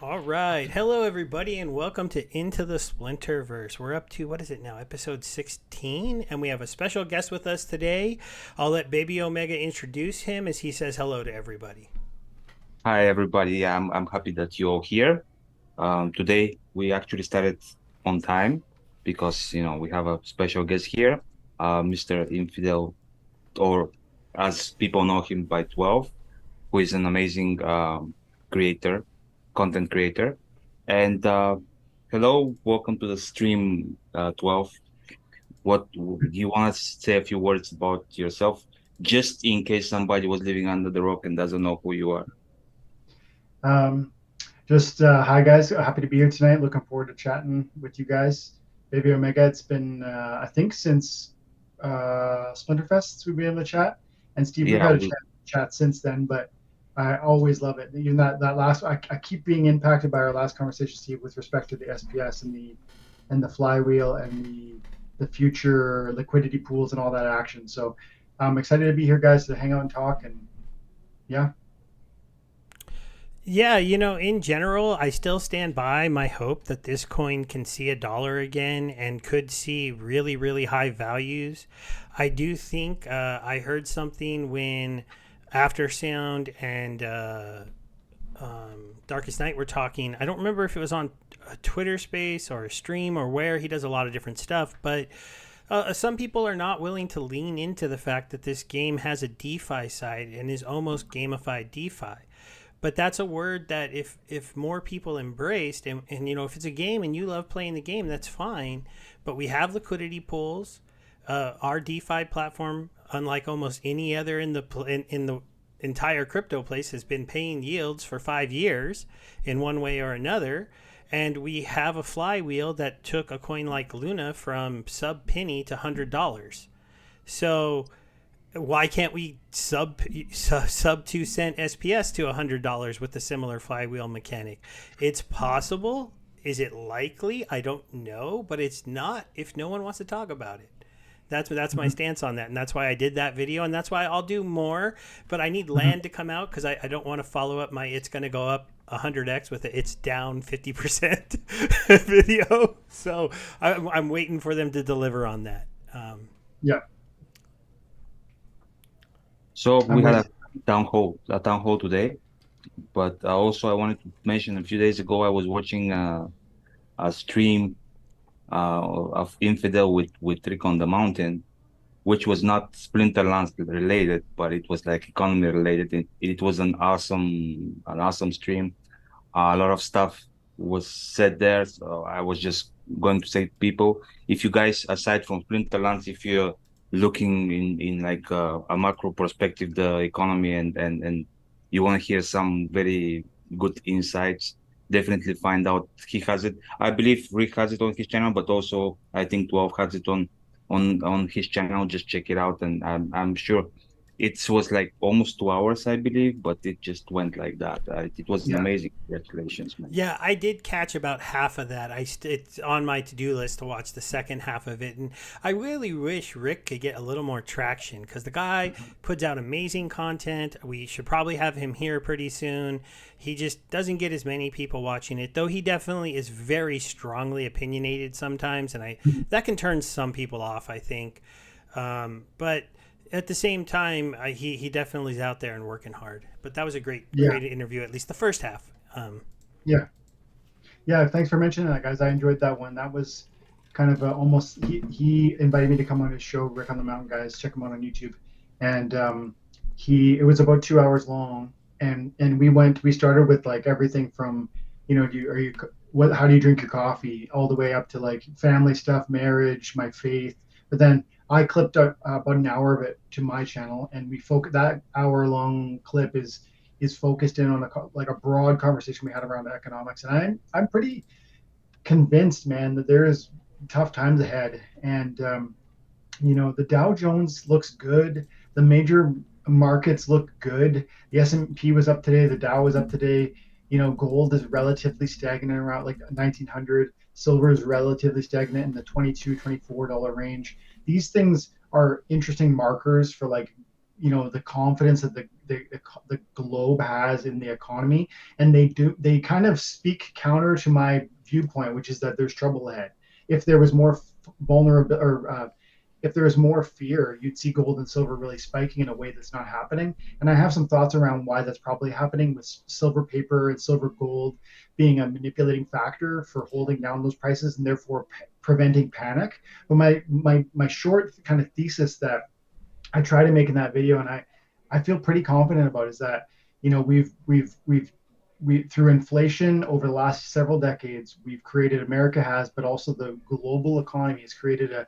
All right. Hello, everybody, and welcome to Into the Splinterverse. We're up to, what is it now, episode 16? And we have a special guest with us today. I'll let Bebeomega introduce him as he says hello to everybody. Hi everybody. I'm happy that you're all here. Today we actually started on time because we have a special guest here, Mr. Infidel, or as people know him by 12, who is an amazing creator, content creator. And hello, welcome to the stream, 12. What do you want to say a few words about yourself, just in case somebody was living under the rock and doesn't know who you are? Um, just hi guys, happy to be here tonight. Looking forward to chatting with you guys. Baby Omega, it's been I think since Splinterfest we've been able to chat, and Steve, we've Yeah, had a chat since then. But I always love it. Even that last, I keep being impacted by our last conversation, Steve, with respect to the SPS and the flywheel and the future liquidity pools and all that action. So I'm excited to be here, guys, to hang out and talk. And yeah. Yeah, in general, I still stand by my hope that this coin can see $1 again and could see really, really high values. I do think I heard something when Aftersound and Darkest Night were talking. I don't remember if it was on a Twitter space or a stream or where. He does a lot of different stuff, but some people are not willing to lean into the fact that this game has a DeFi side and is almost gamified DeFi. But that's a word that if more people embraced, and if it's a game and you love playing the game, that's fine. But we have liquidity pools. Our DeFi platform, unlike almost any other in the entire crypto place, has been paying yields for 5 years in one way or another. And we have a flywheel that took a coin like Luna from sub penny to $100. So why can't we sub 2 cent SPS to $100 with a similar flywheel mechanic? It's possible. Is it likely? I don't know, but it's not if no one wants to talk about it. That's my stance on that, and that's why I did that video, and that's why I'll do more. But I need land to come out because I don't want to follow up my it's going to go up 100x with it's down 50% video. So I'm waiting for them to deliver on that. Yeah. So we had a town hall today, but also I wanted to mention a few days ago I was watching a stream of Infidel with Rick on the Mountain, which was not Splinterlands related, but it was like economy related. It was an awesome stream. A lot of stuff was said there, so I was just going to say to people, if you guys, aside from Splinterlands, if you're looking in like a macro perspective, the economy and you want to hear some very good insights, definitely find out. He has it. I believe Rick has it on his channel, but also I think 12 has it on his channel. Just check it out, and I'm sure it was like almost 2 hours, I believe, but it just went like that. It was an Yeah. amazing. Congratulations, man. Yeah, I did catch about half of that. It's on my to-do list to watch the second half of it, and I really wish Rick could get a little more traction because the guy puts out amazing content. We should probably have him here pretty soon. He just doesn't get as many people watching it, though he definitely is very strongly opinionated sometimes, and that can turn some people off, I think. But at the same time, he definitely is out there and working hard. But that was a great interview, at least the first half. Yeah. Yeah. Thanks for mentioning that, guys. I enjoyed that one. That was kind of almost, he invited me to come on his show, Rick on the Mountain, guys. Check him out on YouTube. And it was about 2 hours long. And we started with like everything from, how do you drink your coffee, all the way up to like family stuff, marriage, my faith. But then I clipped about an hour of it to my channel, and that hour-long clip is focused in on a broad conversation we had around economics. And I'm pretty convinced, man, that there is tough times ahead. And the Dow Jones looks good. The major markets look good. The S&P was up today. The Dow was up today. Gold is relatively stagnant around like 1900. Silver is relatively stagnant in the $22, $24 range. These things are interesting markers for like the confidence that the globe has in the economy, and they kind of speak counter to my viewpoint, which is that there's trouble ahead. If there was more vulnerable, or if there was more fear, you'd see gold and silver really spiking in a way that's not happening. And I have some thoughts around why that's probably happening, with silver paper and silver gold being a manipulating factor for holding down those prices and therefore preventing panic. But my short kind of thesis that I try to make in that video, and I feel pretty confident about, is that we through inflation over the last several decades, we've created, America has, but also the global economy has created a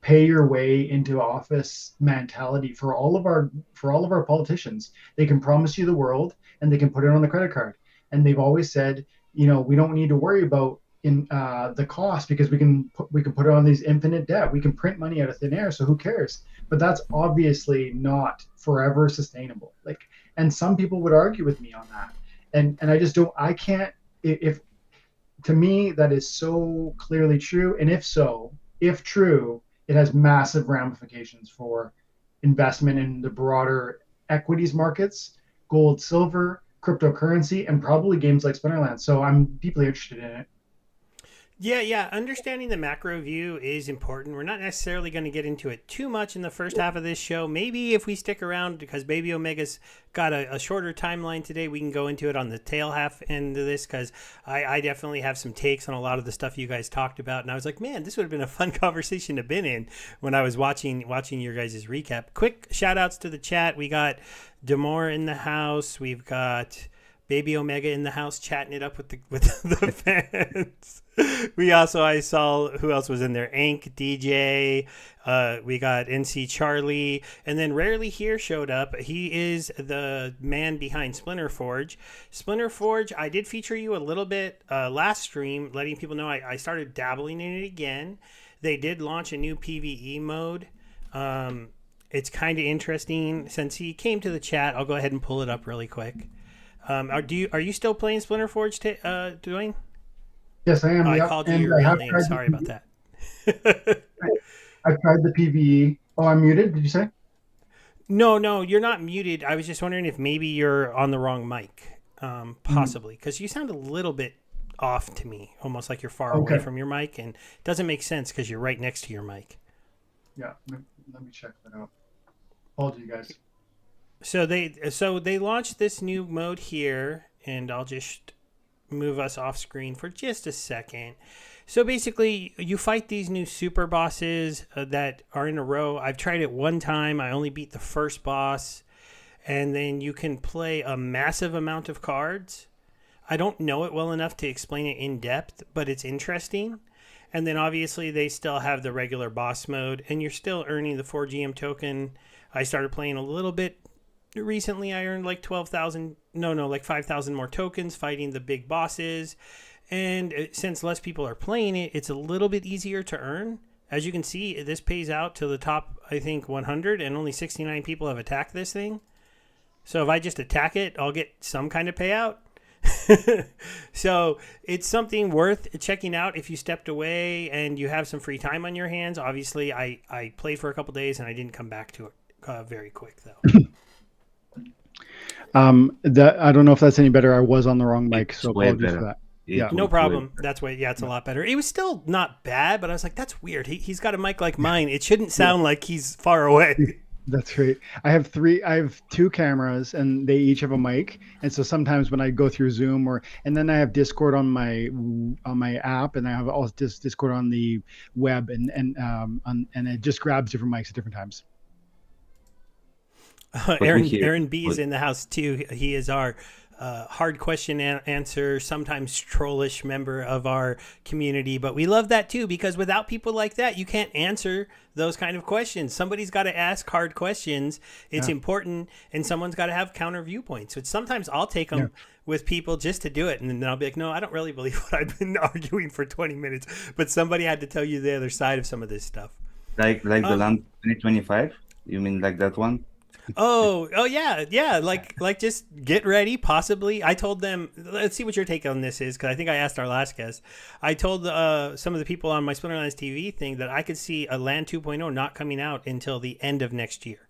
pay your way into office mentality for all of our politicians. They can promise you the world and they can put it on the credit card, and they've always said, we don't need to worry about the cost, because we can put it on these infinite debt. We can print money out of thin air, so who cares? But that's obviously not forever sustainable. And some people would argue with me on that, and I just don't. I can't. If to me that is so clearly true, and if true, it has massive ramifications for investment in the broader equities markets, gold, silver, cryptocurrency, and probably games like Splinterlands. So I'm deeply interested in it. Yeah. Understanding the macro view is important. We're not necessarily going to get into it too much in the first half of this show. Maybe if we stick around, because Bebeomega's got a shorter timeline today, we can go into it on the tail half end of this, because I definitely have some takes on a lot of the stuff you guys talked about. And I was like, man, this would have been a fun conversation to been in when I was watching your guys' recap. Quick shout outs to the chat. We got Demore in the house. We've got Bebeomega in the house chatting it up with the fans. We also, I saw who else was in there. Ank, DJ, we got NC Charlie, and then Rarely Here showed up. He is the man behind Splinterforge. Splinterforge, I did feature you a little bit last stream, letting people know I started dabbling in it again. They did launch a new PvE mode. It's kind of interesting. Since he came to the chat, I'll go ahead and pull it up really quick. Are you still playing Splinterforge, Dwayne? Yes, I am. I called you your real name. Sorry about that. I've tried the PvE. Oh, I'm muted. Did you say? No, you're not muted. I was just wondering if maybe you're on the wrong mic, possibly, because you sound a little bit off to me, almost like you're far away from your mic, and it doesn't make sense because you're right next to your mic. Yeah, let me check that out. Apologies, guys. So they launched this new mode here, and I'll just move us off screen for just a second. So basically, you fight these new super bosses that are in a row. I've tried it one time. I only beat the first boss, and then you can play a massive amount of cards. I don't know it well enough to explain it in depth, but it's interesting. And then obviously they still have the regular boss mode, and you're still earning the 4GM token. I started playing a little bit recently. I earned like 5,000 more tokens fighting the big bosses. And since less people are playing it, it's a little bit easier to earn. As you can see, this pays out to the top, I think, 100, and only 69 people have attacked this thing. So if I just attack it, I'll get some kind of payout. So it's something worth checking out if you stepped away and you have some free time on your hands. Obviously, I played for a couple days and I didn't come back to it very quick, though. I don't know if that's any better. I was on the wrong mic, so apologies for that. Yeah, no problem. That's way. Yeah, it's a lot better. It was still not bad, but I was like, that's weird. He's got a mic like mine. It shouldn't sound like he's far away. That's great. I have two cameras, and they each have a mic. And so sometimes when I go through Zoom, and then I have Discord on my app, and I have also Discord on the web, and it just grabs different mics at different times. Aaron B is in the house too. He is our hard question answer, sometimes trollish member of our community, but we love that too, because without people like that, you can't answer those kind of questions. Somebody's got to ask hard questions. It's important, and someone's got to have counter viewpoints. But sometimes I'll take them with people just to do it, and then I'll be like, no, I don't really believe what I've been arguing for 20 minutes, but somebody had to tell you the other side of some of this stuff. Like the land 2025? You mean like that one? Oh yeah. Like just get ready. Possibly, I told them. Let's see what your take on this is, because I think I asked our last guest. I told some of the people on my Splinterlands TV thing that I could see a Land 2.0 not coming out until the end of next year.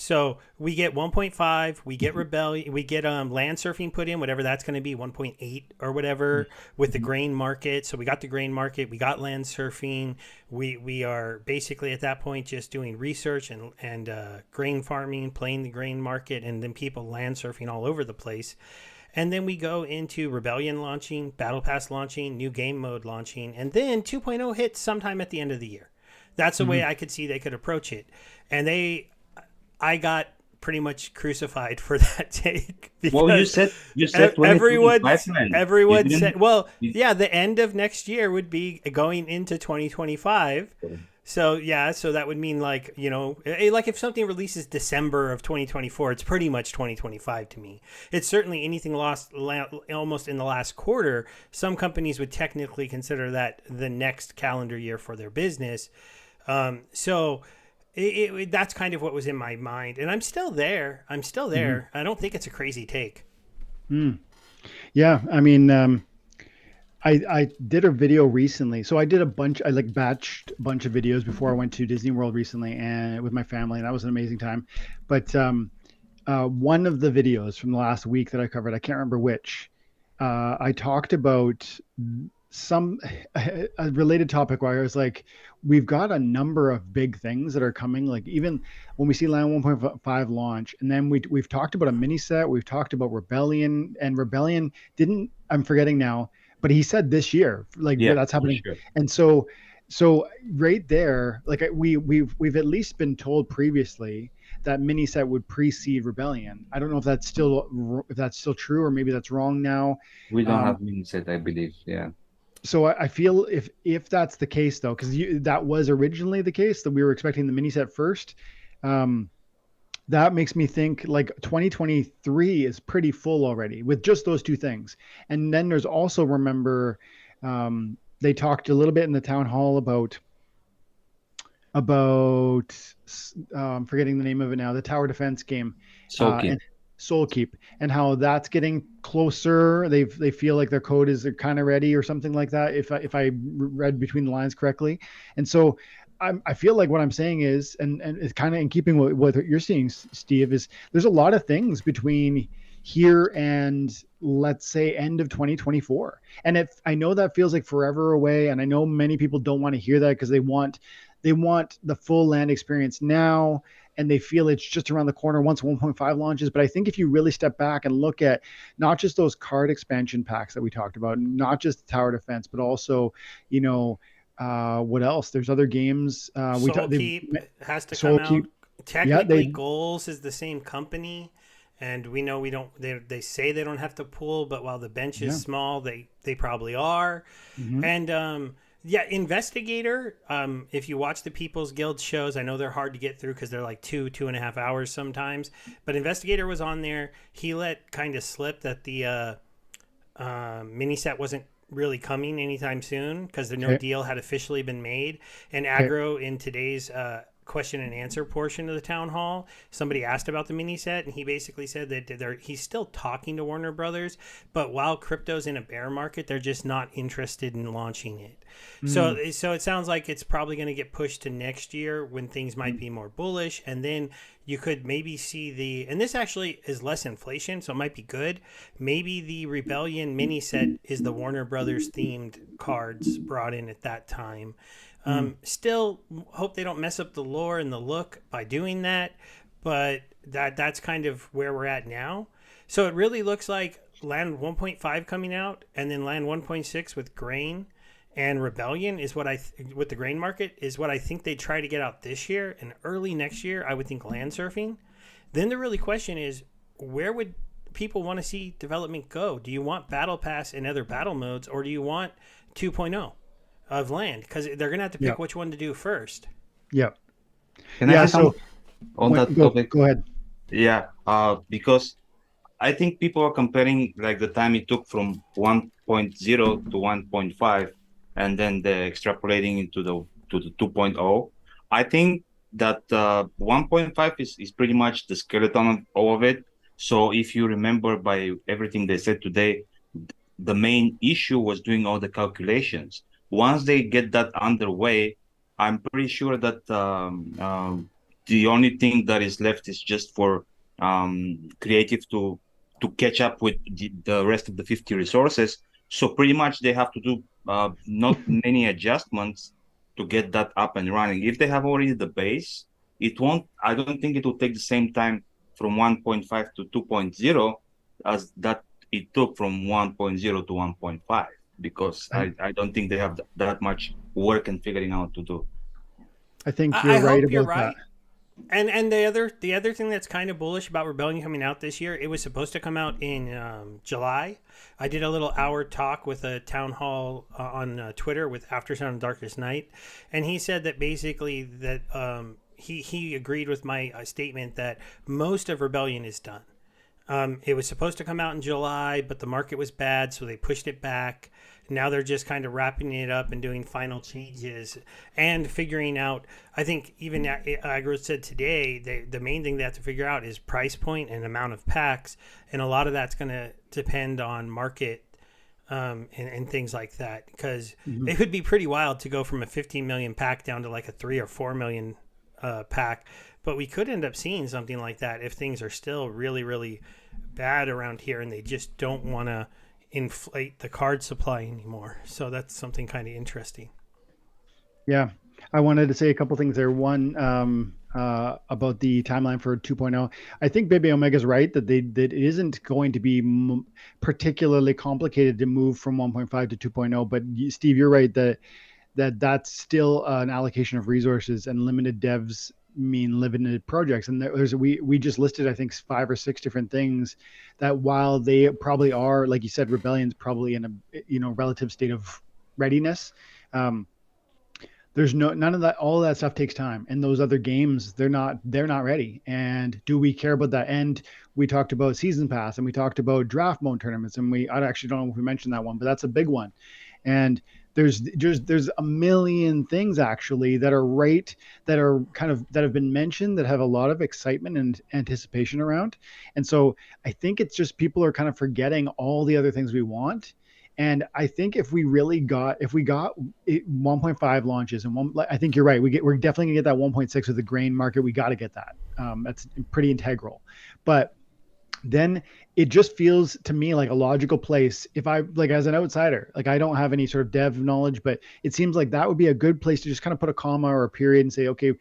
So we get 1.5, we get Rebellion, we get land surfing put in, whatever that's going to be, 1.8 or whatever, with the grain market. So we got the grain market, we got land surfing. We are basically at that point just doing research and grain farming, playing the grain market, and then people land surfing all over the place. And then we go into Rebellion launching, Battle Pass launching, new game mode launching, and then 2.0 hits sometime at the end of the year. That's the way I could see they could approach it. And I got pretty much crucified for that take. Well, you said everyone said, well, yeah, the end of next year would be going into 2025. So yeah, so that would mean like, you know, like if something releases December of 2024, it's pretty much 2025 to me. It's certainly anything lost almost in the last quarter. Some companies would technically consider that the next calendar year for their business. So that's kind of what was in my mind, and I'm still there. I don't think it's a crazy take. Yeah, I mean, I did a video recently. So I did I like batched a bunch of videos before I went to Disney World recently and with my family, and that was an amazing time. But one of the videos from the last week that I covered, I can't remember which, I talked about a related topic where I was like, we've got a number of big things that are coming. Like even when we see Land 1.5 launch, and then we've talked about a mini set, we've talked about Rebellion, and Rebellion I'm forgetting now, but he said this year, like that's happening. Sure. And so right there, like we've at least been told previously that mini set would precede Rebellion. I don't know if that's still true, or maybe that's wrong now. We don't have mini set, I believe. Yeah. So I feel if that's the case, though, because that was originally the case, that we were expecting the mini set first, that makes me think like 2023 is pretty full already with just those two things. And then there's also, remember, they talked a little bit in the town hall about I'm forgetting the name of it now, the tower defense game. Soulkeep, and how that's getting closer. They feel like their code is kind of ready or something like that, if I read between the lines correctly. And so I feel like what I'm saying is, and it's kind of in keeping with what you're seeing, Steve, is there's a lot of things between here and let's say end of 2024. And I know that feels like forever away, and I know many people don't want to hear that because they want the full land experience now, and they feel it's just around the corner once 1.5 launches. But I think if you really step back and look at not just those card expansion packs that we talked about, not just the tower defense, but also, you know, what else? There's other games. Soulkeep has to come out. Technically, Goals is the same company, and we know we don't. They say they don't have to pool, but while the bench is small, they probably are. And yeah, Investigator, if you watch the People's Guild shows, I know they're hard to get through because they're like 2.5 hours sometimes, but Investigator was on there. He let kind of slip that the mini set wasn't really coming anytime soon because no deal had officially been made. And Aggro, in today's question and answer portion of the town hall, somebody asked about the mini set, and he basically said that he's still talking to Warner Brothers, but while crypto's in a bear market, they're just not interested in launching it. So it sounds like it's probably going to get pushed to next year when things might be more bullish, and then you could maybe see and this actually is less inflation, so it might be good. Maybe the Rebellion mini set is the Warner Brothers themed cards brought in at that time. Still hope they don't mess up the lore and the look by doing that, but that's kind of where we're at now. So it really looks like Land 1.5 coming out, and then Land 1.6 with grain and Rebellion is with the grain market is what I think they try to get out this year, and early next year I would think land surfing. Then the really question is, where would people want to see development go? Do you want Battle Pass and other battle modes, or do you want 2.0? Of land, because they're gonna have to pick which one to do first. Yeah. Can I say on that topic? Go ahead. Yeah, because I think people are comparing like the time it took from 1.0 to 1.5, and then they're extrapolating into the 2.0. I think that 1.5 is pretty much the skeleton of all of it. So if you remember by everything they said today, the main issue was doing all the calculations. Once they get that underway, I'm pretty sure that the only thing that is left is just for creative to catch up with the rest of the 50 resources. So pretty much they have to do not many adjustments to get that up and running. If they have already the base, it won't. I don't think it will take the same time from 1.5 to 2.0 as that it took from 1.0 to 1.5, because I don't think they have that much work and figuring out to do. I think you're right hope you're about right. that. And the other thing that's kind of bullish about Rebellion coming out this year, it was supposed to come out in July. I did a little hour talk with a town hall on Twitter with After Sound of Darkest Night, and he said that basically that he agreed with my statement that most of Rebellion is done. It was supposed to come out in July, but the market was bad, so they pushed it back. Now they're just kind of wrapping it up and doing final changes and figuring out. I think even Agro said today, the main thing they have to figure out is price point and amount of packs. And a lot of that's going to depend on market and things like that. Because it would be pretty wild to go from a 15 million pack down to like a 3 or 4 million pack. But we could end up seeing something like that if things are still really, really bad around here and they just don't want to inflate the card supply anymore. So that's something kind of interesting. Yeah, I wanted to say a couple things there. One, about the timeline for 2.0. I think Bebeomega is right that that it isn't going to be particularly complicated to move from 1.5 to 2.0. But Steve, you're right that's still an allocation of resources, and limited devs mean limited projects. And we just listed, I think, 5 or 6 different things that, while they probably are, like you said, Rebellion's probably in a relative state of readiness. There's none of that. All of that stuff takes time, and those other games, they're not ready. And do we care about that? And we talked about season pass, and we talked about draft mode tournaments, and I actually don't know if we mentioned that one, but that's a big one. And there's a million things actually that have been mentioned that have a lot of excitement and anticipation around. And so I think it's just people are kind of forgetting all the other things we want. And I think if we got 1.5 launches and I think you're right. We're definitely gonna get that 1.6 with the grain market. We got to get that. That's pretty integral. But then it just feels to me like a logical place. If I, like, as an outsider, like, I don't have any sort of dev knowledge, but it seems like that would be a good place to just kind of put a comma or a period and say, okay,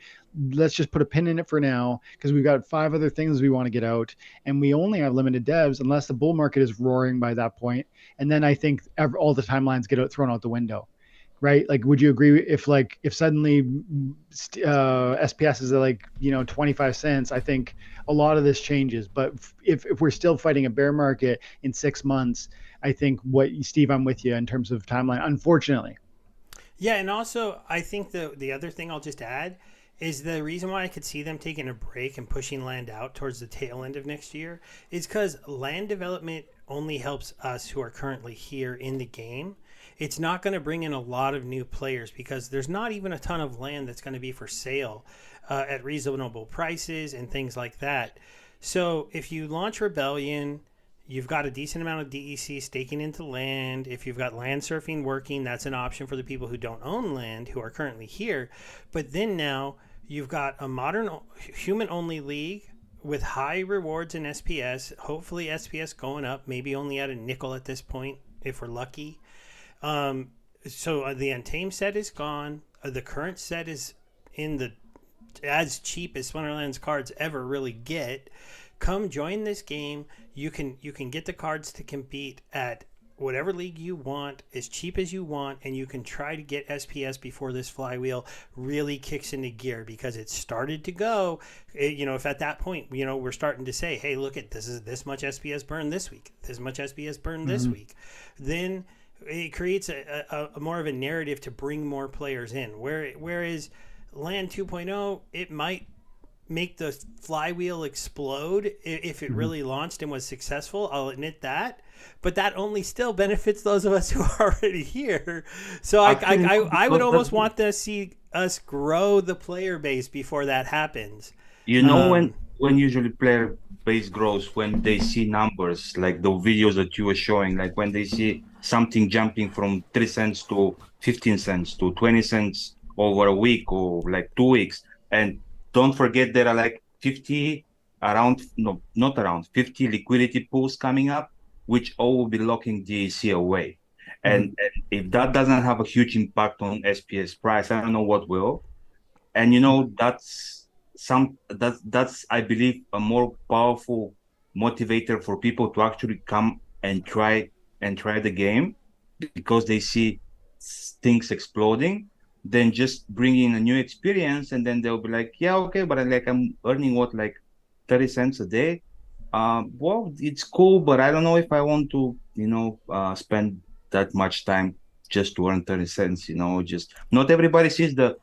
let's just put a pin in it for now, because we've got 5 other things we want to get out, and we only have limited devs unless the bull market is roaring by that point. And then I think all the timelines get thrown out the window. Right? Like, would you agree if suddenly SPS is at 25 cents, I think a lot of this changes. But if we're still fighting a bear market in 6 months, I think Steve, I'm with you in terms of timeline, unfortunately. Yeah. And also I think the other thing I'll just add is the reason why I could see them taking a break and pushing land out towards the tail end of next year is because land development only helps us who are currently here in the game. It's not going to bring in a lot of new players because there's not even a ton of land that's going to be for sale at reasonable prices and things like that. So if you launch Rebellion, you've got a decent amount of DEC staking into land. If you've got land surfing working, that's an option for the people who don't own land who are currently here. But then now you've got a modern human-only league with high rewards in SPS. Hopefully SPS going up, maybe only at a nickel at this point if we're lucky. So the Untamed set is gone. The current set is as cheap as Splinterlands cards ever really get. Come join this game. You can get the cards to compete at whatever league you want, as cheap as you want, and you can try to get SPS before this flywheel really kicks into gear, because it started to go. If at that point, we're starting to say, hey, look at this much SPS burn this week, this much SPS burn this week, then it creates a more of a narrative to bring more players in. Whereas Land 2.0, it might make the flywheel explode if it really launched and was successful. I'll admit that, but that only still benefits those of us who are already here. So I would almost want to see us grow the player base before that happens. When usually player base grows, when they see numbers like the videos that you were showing, like when they see something jumping from 3 cents to 15 cents to 20 cents over a week or like 2 weeks, and don't forget there are like 50 around, no, not around 50 liquidity pools coming up, which all will be locking DAC away. And if that doesn't have a huge impact on SPS price, I don't know what will. And that's I believe a more powerful motivator for people to actually come and try the game, because they see things exploding, than just bringing a new experience, and then they'll be like, yeah, okay, but I'm earning what, like 30 cents a day. Well, it's cool, but I don't know if I want to spend that much time just to earn 30 cents. Just not everybody sees the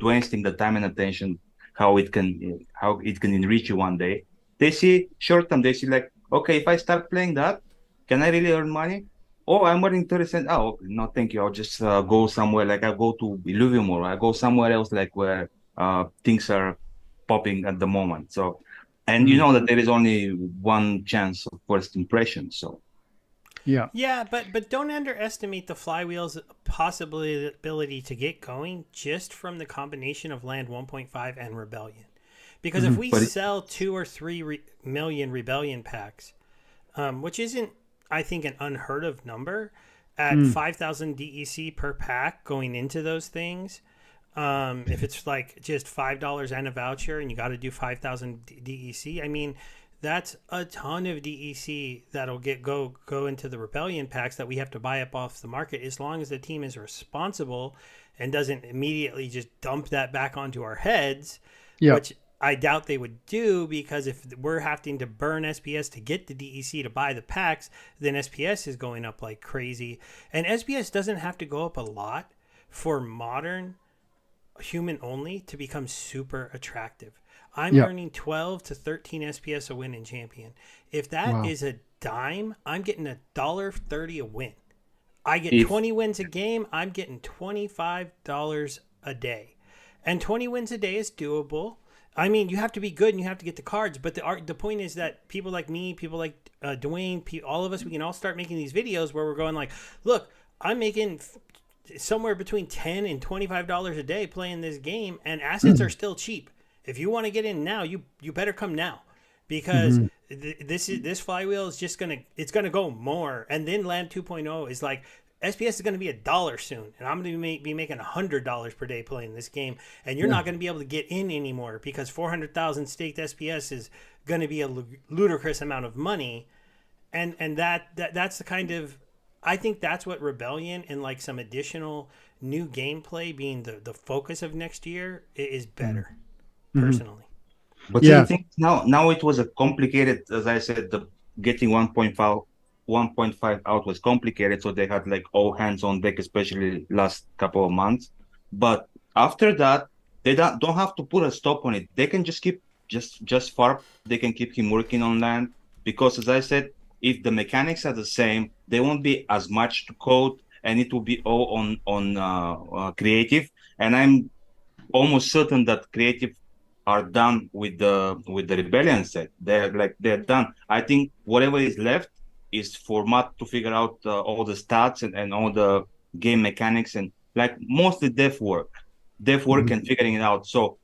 wasting the time and attention, how it can enrich you one day. They see short term. They see like, okay, if I start playing that, can I really earn money? Oh, I'm earning 30 cents. Oh, okay, no, thank you. I'll just go somewhere, like I go to Bebeomega, or I go somewhere else, like where things are popping at the moment. So, and you know that there is only one chance of first impression. So, yeah, but don't underestimate the flywheel's possibility to get going just from the combination of Land 1.5 and Rebellion. Because if we sell 2 or 3 million Rebellion packs, which isn't, I think, an unheard of number, at 5,000 DEC per pack going into those things, if it's like just $5 and a voucher and you got to do 5,000 DEC, I mean, that's a ton of DEC that'll go into the Rebellion packs that we have to buy up off the market, as long as the team is responsible and doesn't immediately just dump that back onto our heads, which I doubt they would do, because if we're having to burn SPS to get the DEC to buy the packs, then SPS is going up like crazy. And SPS doesn't have to go up a lot for modern human only to become super attractive. I'm earning 12 to 13 SPS a win in Champion. If that is a dime, I'm getting $1.30 a win. I get 20 wins a game, I'm getting $25 a day. And 20 wins a day is doable. I mean, you have to be good and you have to get the cards, but the point is that people like me, people like Dwayne, all of us, we can all start making these videos where we're going like, look, I'm making somewhere between $10 and $25 a day playing this game, and assets are still cheap. If you want to get in now, you better come now, because this flywheel is just it's gonna go more. And then Land 2.0 is like, SPS is going to be $1 soon, and I'm going to be making $100 per day playing this game, and you're not going to be able to get in anymore, because 400,000 staked SPS is going to be a ludicrous amount of money, and that's the kind of, I think that's what Rebellion and like some additional new gameplay being the focus of next year is better, personally. But I think now it was a complicated, as I said, the getting 1.5 out was complicated, so they had like all hands on deck, especially last couple of months. But after that, they don't have to put a stop on it. They can just keep just Farp. They can keep him working on Land, because, as I said, if the mechanics are the same, there won't be as much to code, and it will be all on creative. And I'm almost certain that creative are done with the Rebellion set. They're done. I think whatever is left is for Matt to figure out all the stats and all the game mechanics, and like mostly dev work and figuring it out. So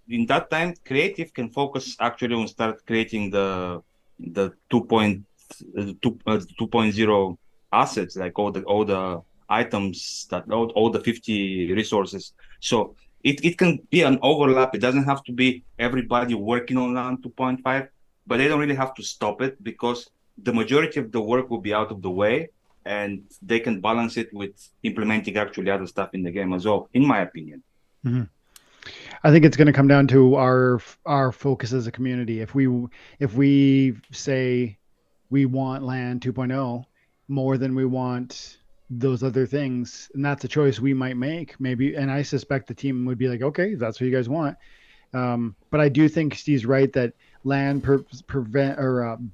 in that time, creative can focus actually on start creating the 2.0 assets, like all the items, that all the 50 resources. So it can be an overlap. It doesn't have to be everybody working on Land 2.5, but they don't really have to stop it, because the majority of the work will be out of the way, and they can balance it with implementing actually other stuff in the game as well, in my opinion. I think it's going to come down to our focus as a community. If we say we want Land 2.0 more than we want those other things, and that's a choice we might make, maybe. And I suspect the team would be like, okay, that's what you guys want. But I do think Steve's right that Land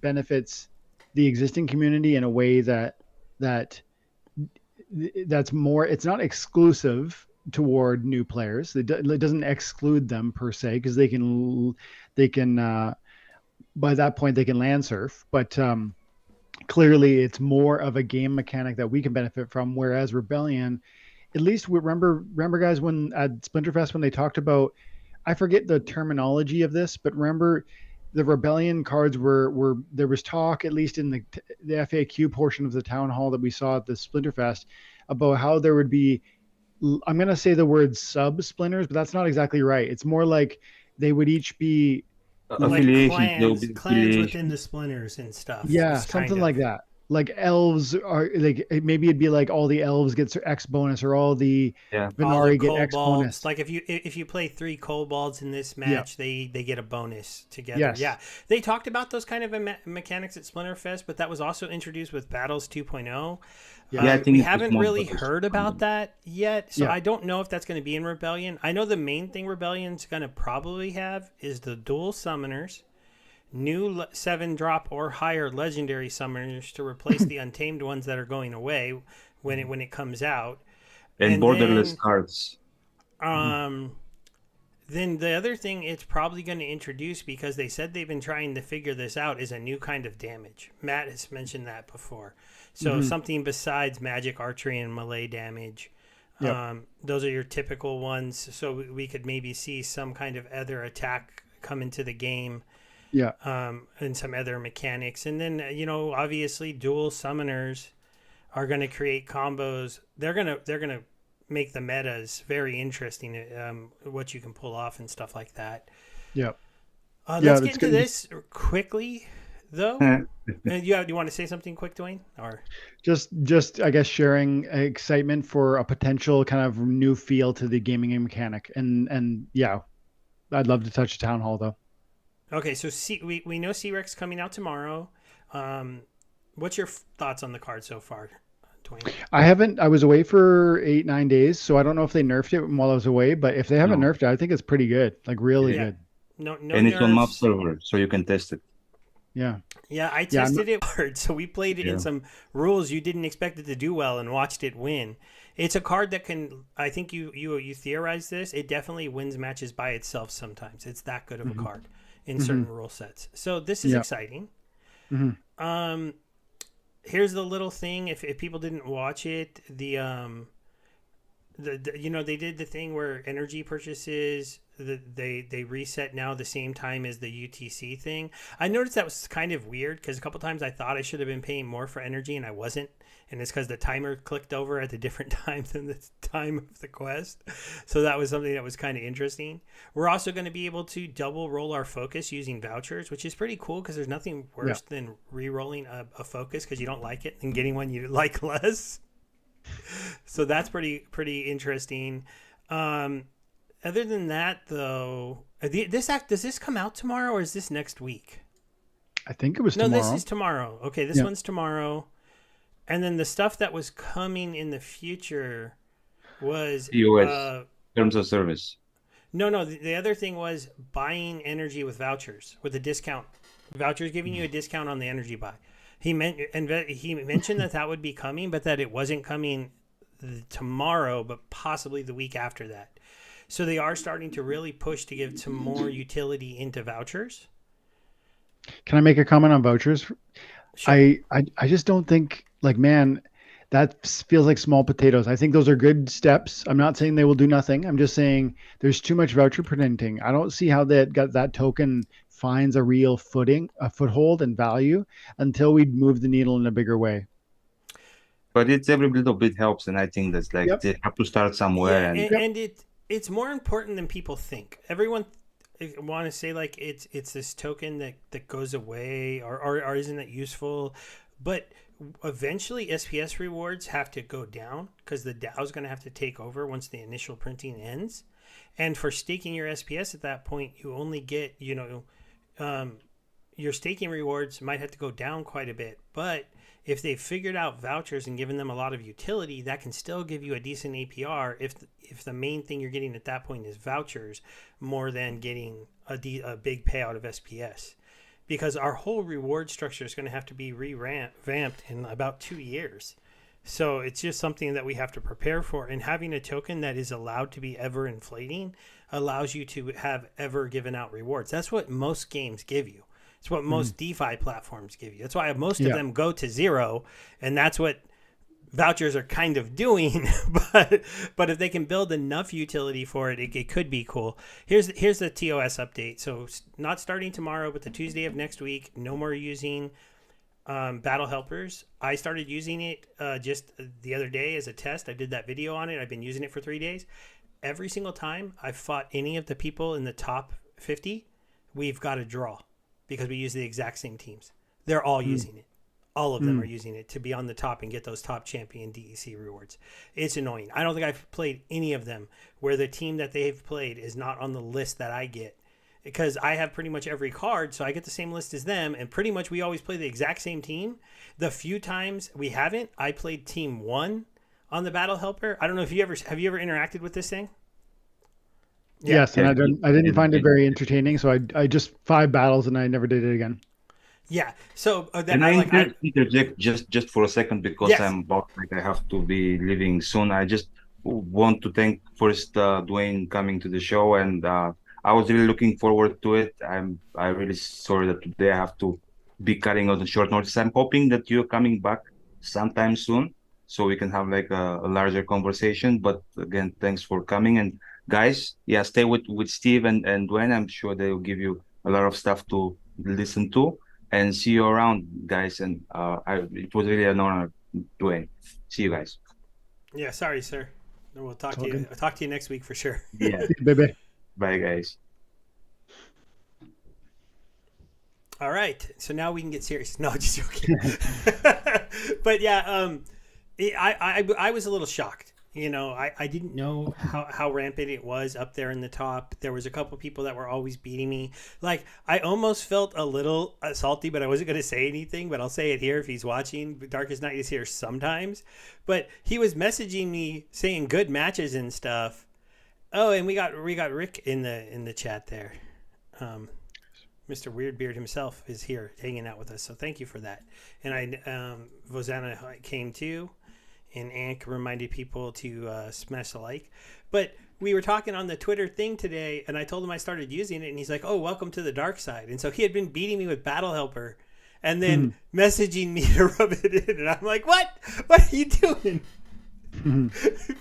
benefits the existing community in a way that's more, it's not exclusive toward new players. It doesn't exclude them per se, because they can by that point they can land surf, but clearly it's more of a game mechanic that we can benefit from, whereas Rebellion, at least we remember guys, when at Splinterfest, when they talked about I forget the terminology of this, but remember the rebellion cards were there was talk, at least in the FAQ portion of the town hall that we saw at the Splinterfest, about how there would be, I'm going to say the word sub splinters, but that's not exactly right. It's more like they would each be Like Affiliations, there will clans, be clans within affiliation. the splinters and stuff. yeah, It's kind something of. like that. Like elves are like, maybe it'd be like all the elves get X bonus, or all the Yeah. All the Venari get X kobolds, bonus. like if you play 3 kobolds in this Yeah. match, they get a bonus together. Yes. Yeah, they talked about those kind of mechanics at Splinterfest, but that was also introduced with Battles 2.0. Yeah. Yeah, I think We it was haven't more really focused heard on about that yet, so Yeah. I don't know if that's going to be in Rebellion. I know the main thing Rebellion's going to probably have is the dual summoners, new 7-drop or higher legendary summoners to replace the untamed ones that are going away when it comes out. and And borderless then- cards. Then the other thing it's probably going to introduce, because they said they've been trying to figure this out, is a new kind of damage. Matt has mentioned that before. So something besides magic, archery, and melee damage. Yep. Those are your typical ones. So we could maybe see some kind of other attack come into the game. Yeah. And some other mechanics. And then, obviously dual summoners are going to create combos. They're going to make the metas very interesting, what you can pull off and stuff like that. Yeah. Let's get into this quickly, though. You want to say something quick, Dwayne? Or Just I guess sharing excitement for a potential kind of new feel to the gaming mechanic, and yeah, I'd love to touch a town hall though. okay, so we know C-Rex coming out tomorrow. What's your thoughts on the card so far, Dwayne? I was away for 8-9 days, so I don't know if they nerfed it while I was away, but if they haven't nerfed it, I think it's pretty good, like really good. No And it's on map nerfs. server, so you can test it. Yeah. Yeah, I tested it hard. So we played it in some rules you didn't expect it to do well and watched it win. It's a card that can, I think you theorized this, it definitely wins matches by itself sometimes. It's that good of a card in certain rule sets. So this is exciting. Here's the little thing, if people didn't watch it, they did the thing where energy purchases, they reset now the same time as the UTC thing. I noticed that was kind of weird, because a couple times I thought I should have been paying more for energy and I wasn't, and it's because the timer clicked over at a different time than the time of the quest. So that was something that was kind of interesting. We're also going to be able to double roll our focus using vouchers, which is pretty cool, because there's nothing worse than re-rolling a focus because you don't like it and getting one you like less. So that's pretty interesting. Other than that, though, does this come out tomorrow, or is this next week? I think it was tomorrow. No, this is tomorrow. Okay, this one's tomorrow. And then the stuff that was coming in the future was POS, terms of service. No. The other thing was buying energy with vouchers, with a discount. Vouchers giving you a discount on the energy buy. He mentioned that would be coming, but that it wasn't coming tomorrow, but possibly the week after that. So they are starting to really push to give some more utility into vouchers. Can I make a comment on vouchers? Sure. I just don't think, like, man, that feels like small potatoes. I think those are good steps. I'm not saying they will do nothing. I'm just saying there's too much voucher printing. I don't see how that token finds a real foothold and value until we move the needle in a bigger way. But it's every little bit helps, and I think that's like they have to start somewhere. And it's more important than people think. Everyone want to say like it's this token that goes away or isn't that useful, but eventually SPS rewards have to go down, because the DAO is going to have to take over once the initial printing ends. And for staking your SPS at that point, you only get, your staking rewards might have to go down quite a bit. But if they've figured out vouchers and given them a lot of utility, that can still give you a decent APR if the main thing you're getting at that point is vouchers, more than getting a big payout of SPS. Because our whole reward structure is going to have to be revamped in about 2 years. So it's just something that we have to prepare for. And having a token that is allowed to be ever inflating allows you to have ever given out rewards. That's what most games give you. It's what most DeFi platforms give you. That's why most of them go to 0. And that's what vouchers are kind of doing, but if they can build enough utility for it, it could be cool. Here's the TOS update. So not starting tomorrow, but the Tuesday of next week, no more using battle helpers. I started using it just the other day as a test. I did that video on it. I've been using it for 3 days. Every single time I've fought any of the people in the top 50, we've got a draw because we use the exact same teams. They're all using it. All of them are using it to be on the top and get those top champion DEC rewards. It's annoying. I don't think I've played any of them where the team that they've played is not on the list that I get, because I have pretty much every card, so I get the same list as them, and pretty much we always play the exact same team. The few times we haven't, I played team 1 on the battle helper. I don't know if you ever interacted with this thing? Yeah. Yes, and I didn't find it very entertaining, so I just 5 battles and I never did it again. Yeah. So then I interject just for a second, because yes. I have to be leaving soon. I just want to thank first Dwayne coming to the show, and I was really looking forward to it. I'm really sorry that today I have to be cutting on the short notice. I'm hoping that you're coming back sometime soon, so we can have like a larger conversation. But again, thanks for coming. And guys, yeah, stay with Steve and Dwayne. I'm sure they will give you a lot of stuff to listen to. And see you around, guys. And it was really an honor, Dwayne. See you guys. Yeah, sorry, sir. We'll talk to you. I'll talk to you next week for sure. Yeah. Bye-bye. Bye, guys. All right. So now we can get serious. No, just joking. But yeah, I was a little shocked. You know, I didn't know how rampant it was up there in the top. There was a couple people that were always beating me. Like, I almost felt a little salty, but I wasn't going to say anything. But I'll say it here if he's watching. Darkest Night is here sometimes. But he was messaging me saying good matches and stuff. Oh, and we got Rick in the chat there. Mr. Weirdbeard himself is here hanging out with us. So thank you for that. And Vozana came too. And Ank reminded people to smash the like. But we were talking on the Twitter thing today, and I told him I started using it, and he's like, oh, welcome to the dark side. And so he had been beating me with Battle Helper and then messaging me to rub it in. And I'm like, what? What are you doing?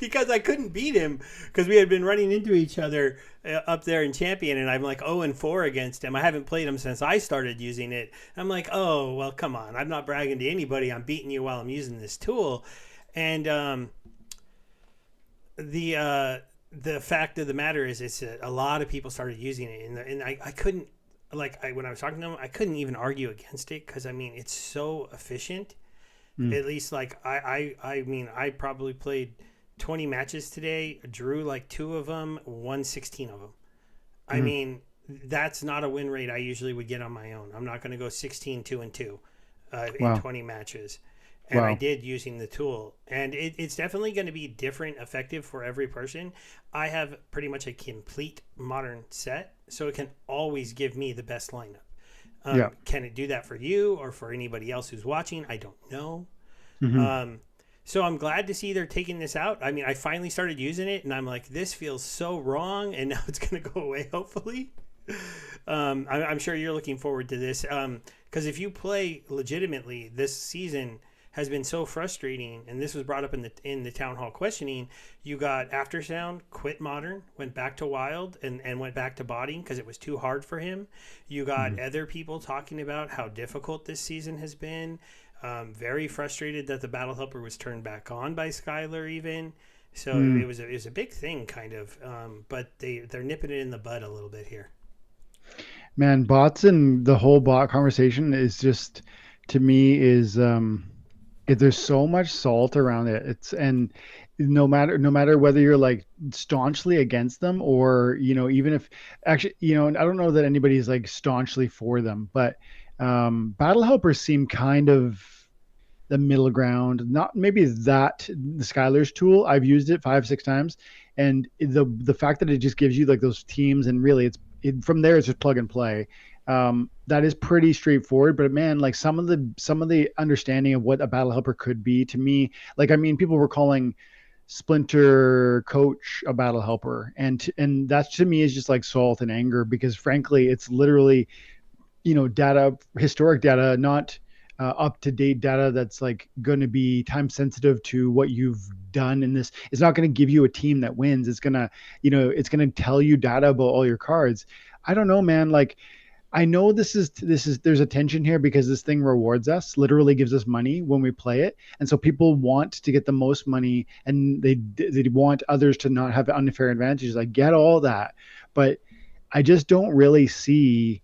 Because I couldn't beat him because we had been running into each other up there in Champion, and I'm like 0-4 against him. I haven't played him since I started using it. I'm like, oh, well, come on. I'm not bragging to anybody. I'm beating you while I'm using this tool. And the fact of the matter is, it's a lot of people started using it, and I couldn't, when I was talking to them, I couldn't even argue against it because I mean it's so efficient. At least I mean I probably played 20 matches today, drew like 2 of them, won 16 of them. I mean that's not a win rate I usually would get on my own. I'm not going to go 16-2-2 in 20 matches. And I did using the tool. And it's definitely going to be different, effective for every person. I have pretty much a complete modern set, so it can always give me the best lineup. Can it do that for you or for anybody else who's watching? I don't know. So I'm glad to see they're taking this out. I mean, I finally started using it, and I'm like, this feels so wrong, and now it's going to go away, hopefully. I'm sure you're looking forward to this. Because if you play legitimately this season has been so frustrating, and this was brought up in the town hall questioning. You got Aftersound quit modern, went back to wild, and went back to botting because it was too hard for him. You got other people talking about how difficult this season has been. Very frustrated that the battle helper was turned back on by Skylar even. So it was a big thing kind of, but they're nipping it in the bud a little bit here. Man, bots and the whole bot conversation is just, to me, is there's so much salt around it. And no matter whether you're like staunchly against them or, you know, even if actually, you know, I don't know that anybody's like staunchly for them, but battle helpers seem kind of the middle ground. Not maybe that the Skylar's tool. I've used it 5-6 times, and the fact that it just gives you like those teams, and really from there it's just plug and play. That is pretty straightforward, but man, like some of the understanding of what a battle helper could be to me, like, I mean, people were calling Splinter Coach a battle helper, and that to me is just like salt and anger, because frankly, it's literally, you know, historic data, not up to date data that's like going to be time sensitive to what you've done in this. It's not going to give you a team that wins. It's gonna, it's going to tell you data about all your cards. I don't know, man. Like, I know this is there's a tension here because this thing rewards us, literally gives us money when we play it, and so people want to get the most money, and they want others to not have unfair advantages. I get all that, but I just don't really see,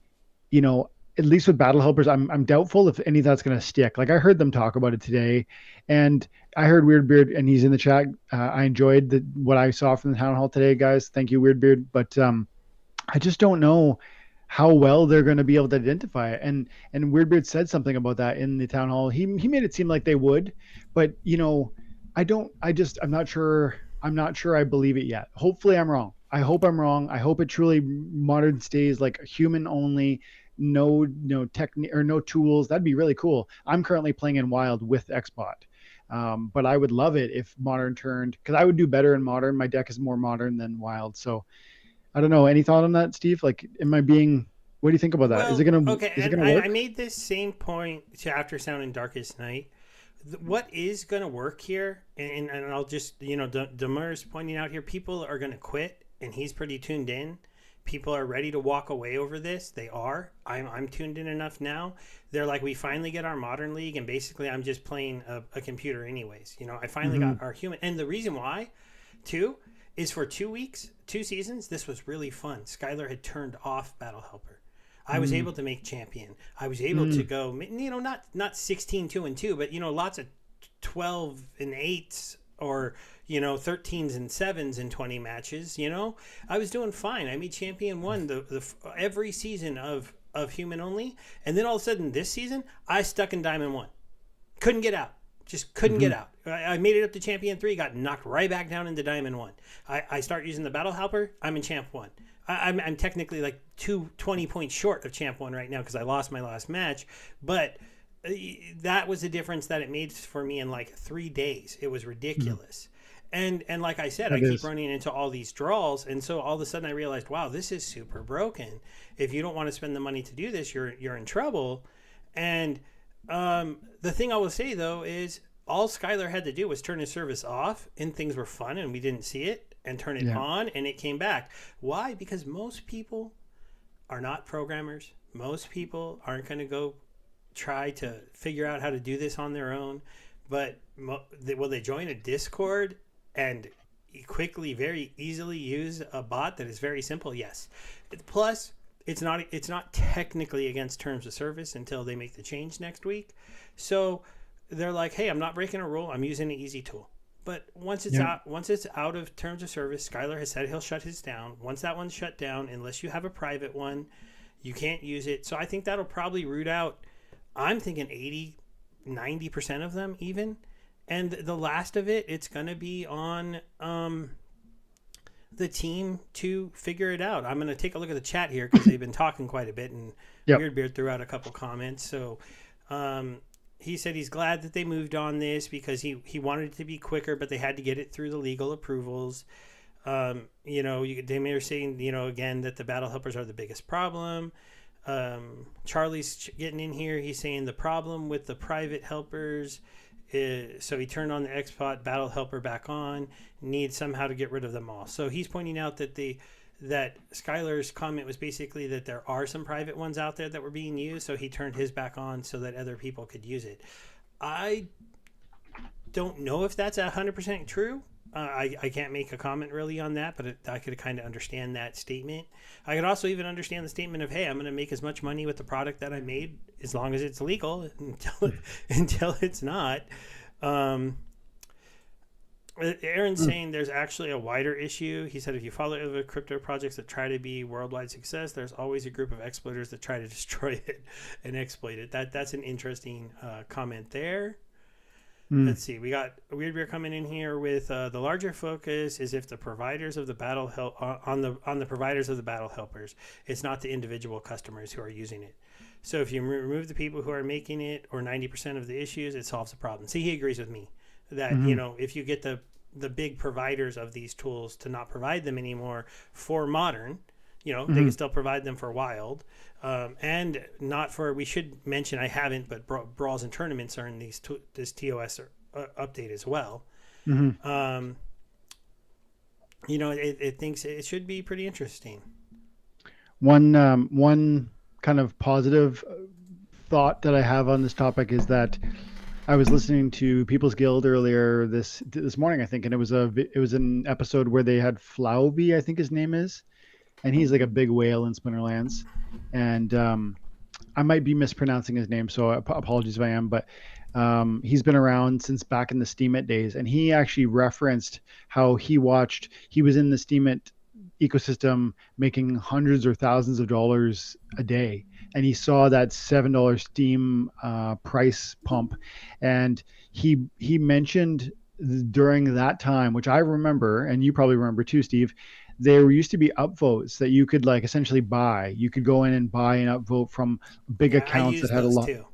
at least with battle helpers, I'm doubtful if any of that's going to stick. Like I heard them talk about it today, and I heard Weirdbeard, and he's in the chat. I enjoyed what I saw from the town hall today, guys. Thank you, Weirdbeard. But I just don't know how well they're going to be able to identify it. And Weirdbeard said something about that in the town hall. He made it seem like they would, but I'm not sure. I'm not sure I believe it yet. Hopefully I'm wrong. I hope I'm wrong. I hope it truly modern stays like human only, no technique or no tools. That'd be really cool. I'm currently playing in Wild with Xbot. But I would love it if modern turned, because I would do better in modern. My deck is more modern than Wild. So I don't know. Any thought on that, Steve? Like, what do you think about that? Well, is it gonna okay? Is it And gonna work? I made this same point to After Sound and Darkest Night. What is gonna work here? And I'll just Demer's pointing out here. People are gonna quit, and he's pretty tuned in. People are ready to walk away over this. They are. I'm tuned in enough now. They're like, we finally get our modern league, and basically I'm just playing a computer anyways. I finally got our human. And the reason why, too, is for 2 weeks, 2 seasons, this was really fun. Skylar had turned off Battle Helper. I was able to make champion. I was able to go, not 16, 2 and 2, but lots of 12 and 8s or 13s and 7s in 20 matches. I was doing fine. I made champion 1 the every season of human only, and then all of a sudden this season I stuck in Diamond 1. Couldn't get out. Just couldn't get out. I made it up to champion 3, got knocked right back down into Diamond 1. I start using the Battle Helper. I'm in champ 1. I'm technically like 20 points short of champ 1 right now because I lost my last match. But that was the difference that it made for me in like 3 days. It was ridiculous. And like I said, I keep running into all these draws. And so all of a sudden I realized, wow, this is super broken. If you don't want to spend the money to do this, you're in trouble. And the thing I will say though is all Skylar had to do was turn his service off and things were fun and we didn't see it, and turn it on and it came back. Why? Because most people are not programmers. Most people aren't going to go try to figure out how to do this on their own. But will they join a Discord and quickly, very easily use a bot that is very simple? Yes. Plus, it's not technically against terms of service until they make the change next week. So they're like, hey, I'm not breaking a rule. I'm using an easy tool. But once it's out of terms of service, Skylar has said he'll shut his down. Once that one's shut down, unless you have a private one, you can't use it. So I think that'll probably root out, I'm thinking 80-90% of them even. And the last of it, it's going to be on the team to figure it out. I'm going to take a look at the chat here because they've been talking quite a bit, and Weirdbeard threw out a couple comments. So he said he's glad that they moved on this because he wanted it to be quicker, but they had to get it through the legal approvals. They may be saying, again, that the battle helpers are the biggest problem. Charlie's getting in here. He's saying the problem with the private helpers so he turned on the Xbot battle helper back on, needs somehow to get rid of them all. So he's pointing out that that Skylar's comment was basically that there are some private ones out there that were being used, so he turned his back on so that other people could use it. I don't know if that's 100% true. I can't make a comment really on that, but I could kind of understand that statement. I could also even understand the statement of, hey, I'm going to make as much money with the product that I made as long as it's legal until it's not. Aaron's saying there's actually a wider issue. He said if you follow other crypto projects that try to be worldwide success, there's always a group of exploiters that try to destroy it and exploit it. That's an interesting comment there. Let's see. We got Weirdbeard coming in here with the larger focus is if the providers of the battle help on the providers of the battle helpers. It's not the individual customers who are using it. So if you remove the people who are making it or 90% of the issues, it solves the problem. See, he agrees with me that if you get the big providers of these tools to not provide them anymore for modern, they can still provide them for Wild, and not for. We should mention, I haven't, but Brawls and Tournaments are in this TOS update as well. It thinks it should be pretty interesting. One kind of positive thought that I have on this topic is that I was listening to People's Guild earlier this morning, I think, and it was an episode where they had Flauvi, I think his name is, and he's like a big whale in Splinterlands, and I might be mispronouncing his name, so apologies if I am, but he's been around since back in the Steemit days, and he actually referenced how he was in the Steemit ecosystem making hundreds or thousands of dollars a day, and he saw that $7 Steam price pump, and he mentioned during that time, which I remember, and you probably remember too, Steve, there used to be upvotes that you could like essentially buy. You could go in and buy an upvote from big accounts that had a lot. Too.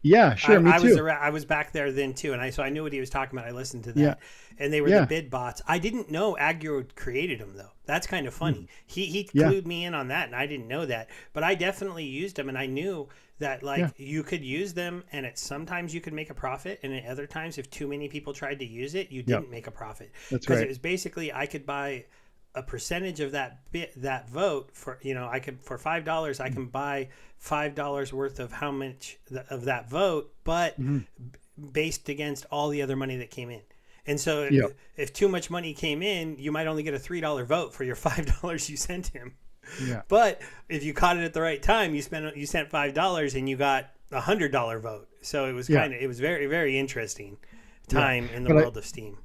Yeah, sure. Me too. I was back there then too, and so I knew what he was talking about. I listened to that, and they were the bid bots. I didn't know Aggro created them though. That's kind of funny. He clued me in on that, and I didn't know that. But I definitely used them, and I knew that you could use them, and sometimes you could make a profit, and at other times, if too many people tried to use it, you didn't make a profit. That's right. Because it was basically I could buy a percentage of that vote for I could for $5 I can buy $5 worth of how much of that vote, but based against all the other money that came in. And so if too much money came in, you might only get a $3 vote for your $5 you sent him. Yeah. But if you caught it at the right time, you sent $5 and you got $100 vote. So it was it was very, very interesting time in the world of Steam.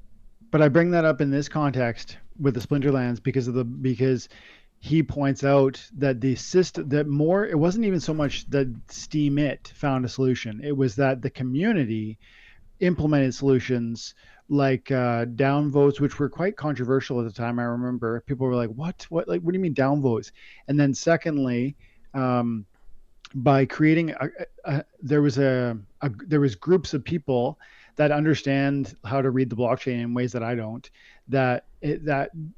But I bring that up in this context with the Splinterlands because he points out that the system it wasn't even so much that Steemit found a solution. It was that the community implemented solutions like downvotes, which were quite controversial at the time. I remember people were like, what do you mean downvotes? And then secondly, by creating there was groups of people that understand how to read the blockchain in ways that I don't, that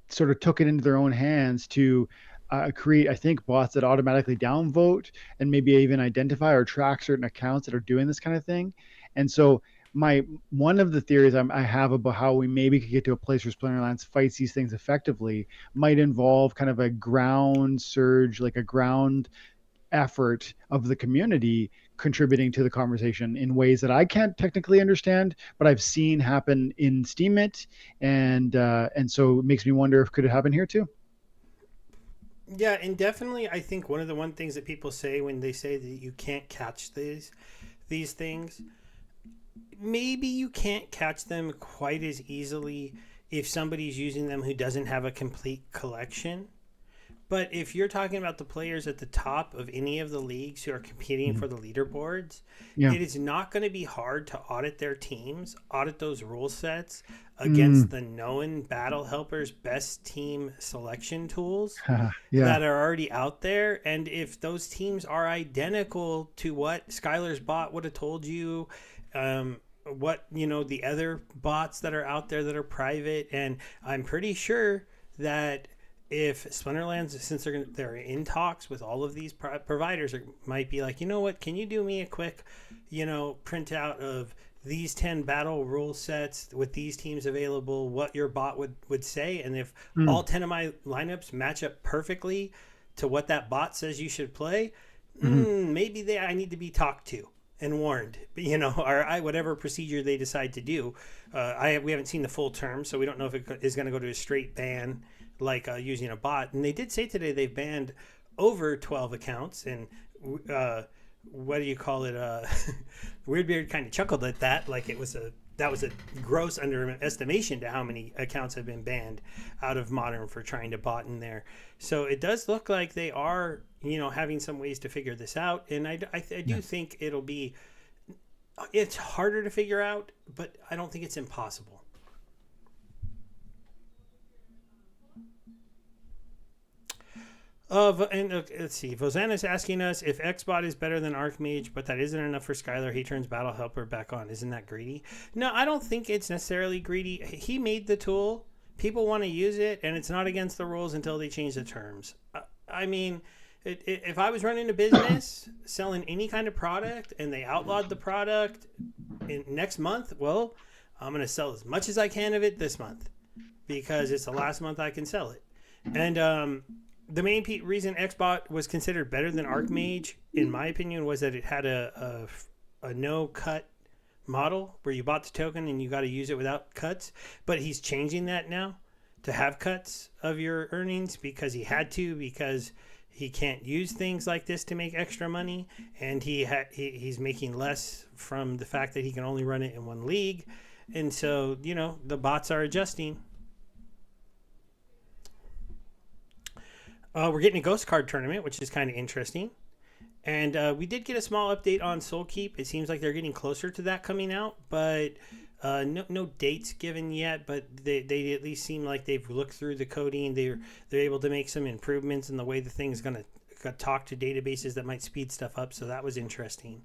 sort of took it into their own hands to create, I think, bots that automatically downvote and maybe even identify or track certain accounts that are doing this kind of thing. And so one of the theories I have about how we maybe could get to a place where Splinterlands fights these things effectively might involve kind of a ground surge, like a ground effort of the community contributing to the conversation in ways that I can't technically understand, but I've seen happen in Steemit, and so it makes me wonder if could it happen here too. Yeah, and definitely I think one of the things that people say when they say that you can't catch these things, maybe you can't catch them quite as easily if somebody's using them who doesn't have a complete collection. But if you're talking about the players at the top of any of the leagues who are competing for the leaderboards, it is not going to be hard to audit their teams, audit those rule sets against the known Battle Helper's best team selection tools that are already out there. And if those teams are identical to what Skylar's bot would have told you, what, the other bots that are out there that are private, and I'm pretty sure that if Splinterlands, since they're in talks with all of these providers, might be like, you know what, can you do me a quick, printout of these 10 battle rule sets with these teams available, what your bot would say, and if all 10 of my lineups match up perfectly to what that bot says you should play, maybe I need to be talked to and warned, or whatever procedure they decide to do. We haven't seen the full term, so we don't know if it is going to go to a straight ban like using a bot. And they did say today they've banned over 12 accounts, and what do you call it? Weirdbeard kind of chuckled at that, like that was a gross underestimation to how many accounts have been banned out of Modern for trying to bot in there. So it does look like they are, having some ways to figure this out. And I do think it's harder to figure out, but I don't think it's impossible. Let's see. Vozana's asking us if Xbot is better than Archmage, but that isn't enough for Skylar. He turns Battle Helper back on. Isn't that greedy? No, I don't think it's necessarily greedy. He made the tool. People want to use it, and it's not against the rules until they change the terms. I mean, if I was running a business selling any kind of product and they outlawed the product next month, well, I'm going to sell as much as I can of it this month because it's the last month I can sell it. And the main reason Xbot was considered better than Archmage, in my opinion, was that it had a no-cut model where you bought the token and you got to use it without cuts. But he's changing that now to have cuts of your earnings because because he can't use things like this to make extra money, and he's making less from the fact that he can only run it in one league. And so, the bots are adjusting. We're getting a ghost card tournament, which is kind of interesting. And we did get a small update on Soul Keep. It seems like they're getting closer to that coming out, but no dates given yet. But they at least seem like they've looked through the coding. They're able to make some improvements in the way the thing's going to talk to databases that might speed stuff up. So that was interesting.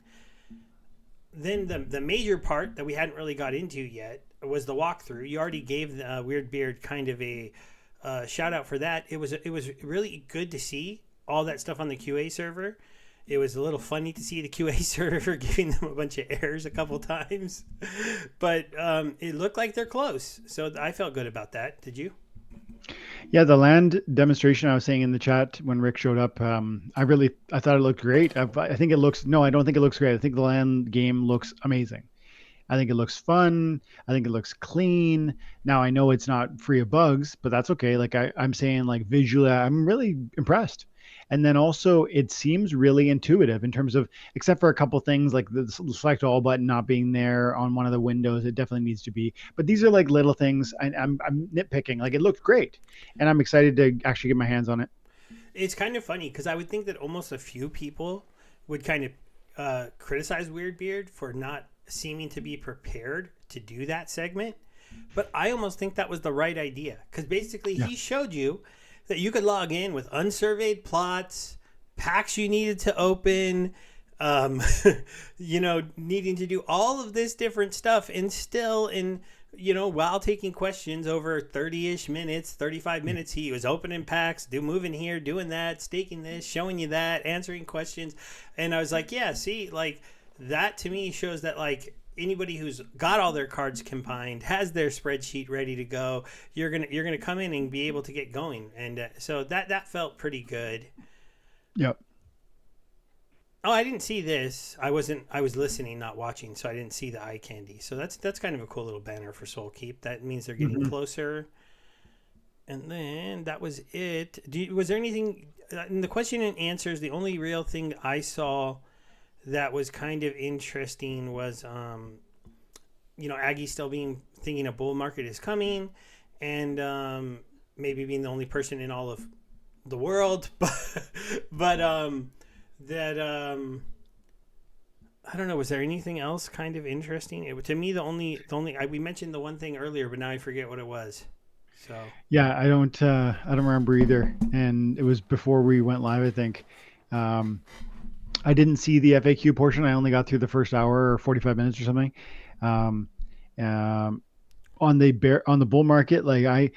Then the major part that we hadn't really got into yet was the walkthrough. You already gave Weirdbeard kind of a shout out for that. It was really good to see all that stuff on the QA server. It was a little funny to see the QA server giving them a bunch of errors a couple times, but it looked like they're close. So I felt good about that. Did you? Yeah, the land demonstration I was saying in the chat when Rick showed up, I thought it looked great. I think it looks, no, I don't think it looks great. I think the land game looks amazing. I think it looks fun. I think it looks clean. Now I know it's not free of bugs, but that's okay. Like I'm saying, like visually, I'm really impressed. And then also it seems really intuitive in terms of, except for a couple things like the select all button not being there on one of the windows. It definitely needs to be, but these are like little things. I'm nitpicking. Like it looked great and I'm excited to actually get my hands on it. It's kind of funny because I would think that almost a few people would kind of criticize Weirdbeard for not seeming to be prepared to do that segment. But I almost think that was the right idea because basically he showed you that you could log in with unsurveyed plots, packs you needed to open, needing to do all of this different stuff and still while taking questions over 30-ish minutes, 35 minutes, he was opening packs, moving here, doing that, staking this, showing you that, answering questions. And I was like, yeah, see, like that to me shows that like anybody who's got all their cards combined has their spreadsheet ready to go. You're gonna come in and be able to get going, and so that felt pretty good. Yep. Oh, I didn't see this. I was listening, not watching, so I didn't see the eye candy. So that's kind of a cool little banner for Soul Keep. That means they're getting closer. And then that was it. Was there anything in the question and answers? The only real thing I saw that was kind of interesting was, Aggie still thinking a bull market is coming, and maybe being the only person in all of the world, but I don't know. Was there anything else kind of interesting? To me, the only we mentioned the one thing earlier, but now I forget what it was. So yeah, I don't remember either, and it was before we went live, I think. I didn't see the FAQ portion. I only got through the first hour or 45 minutes or something. On the bull market, like I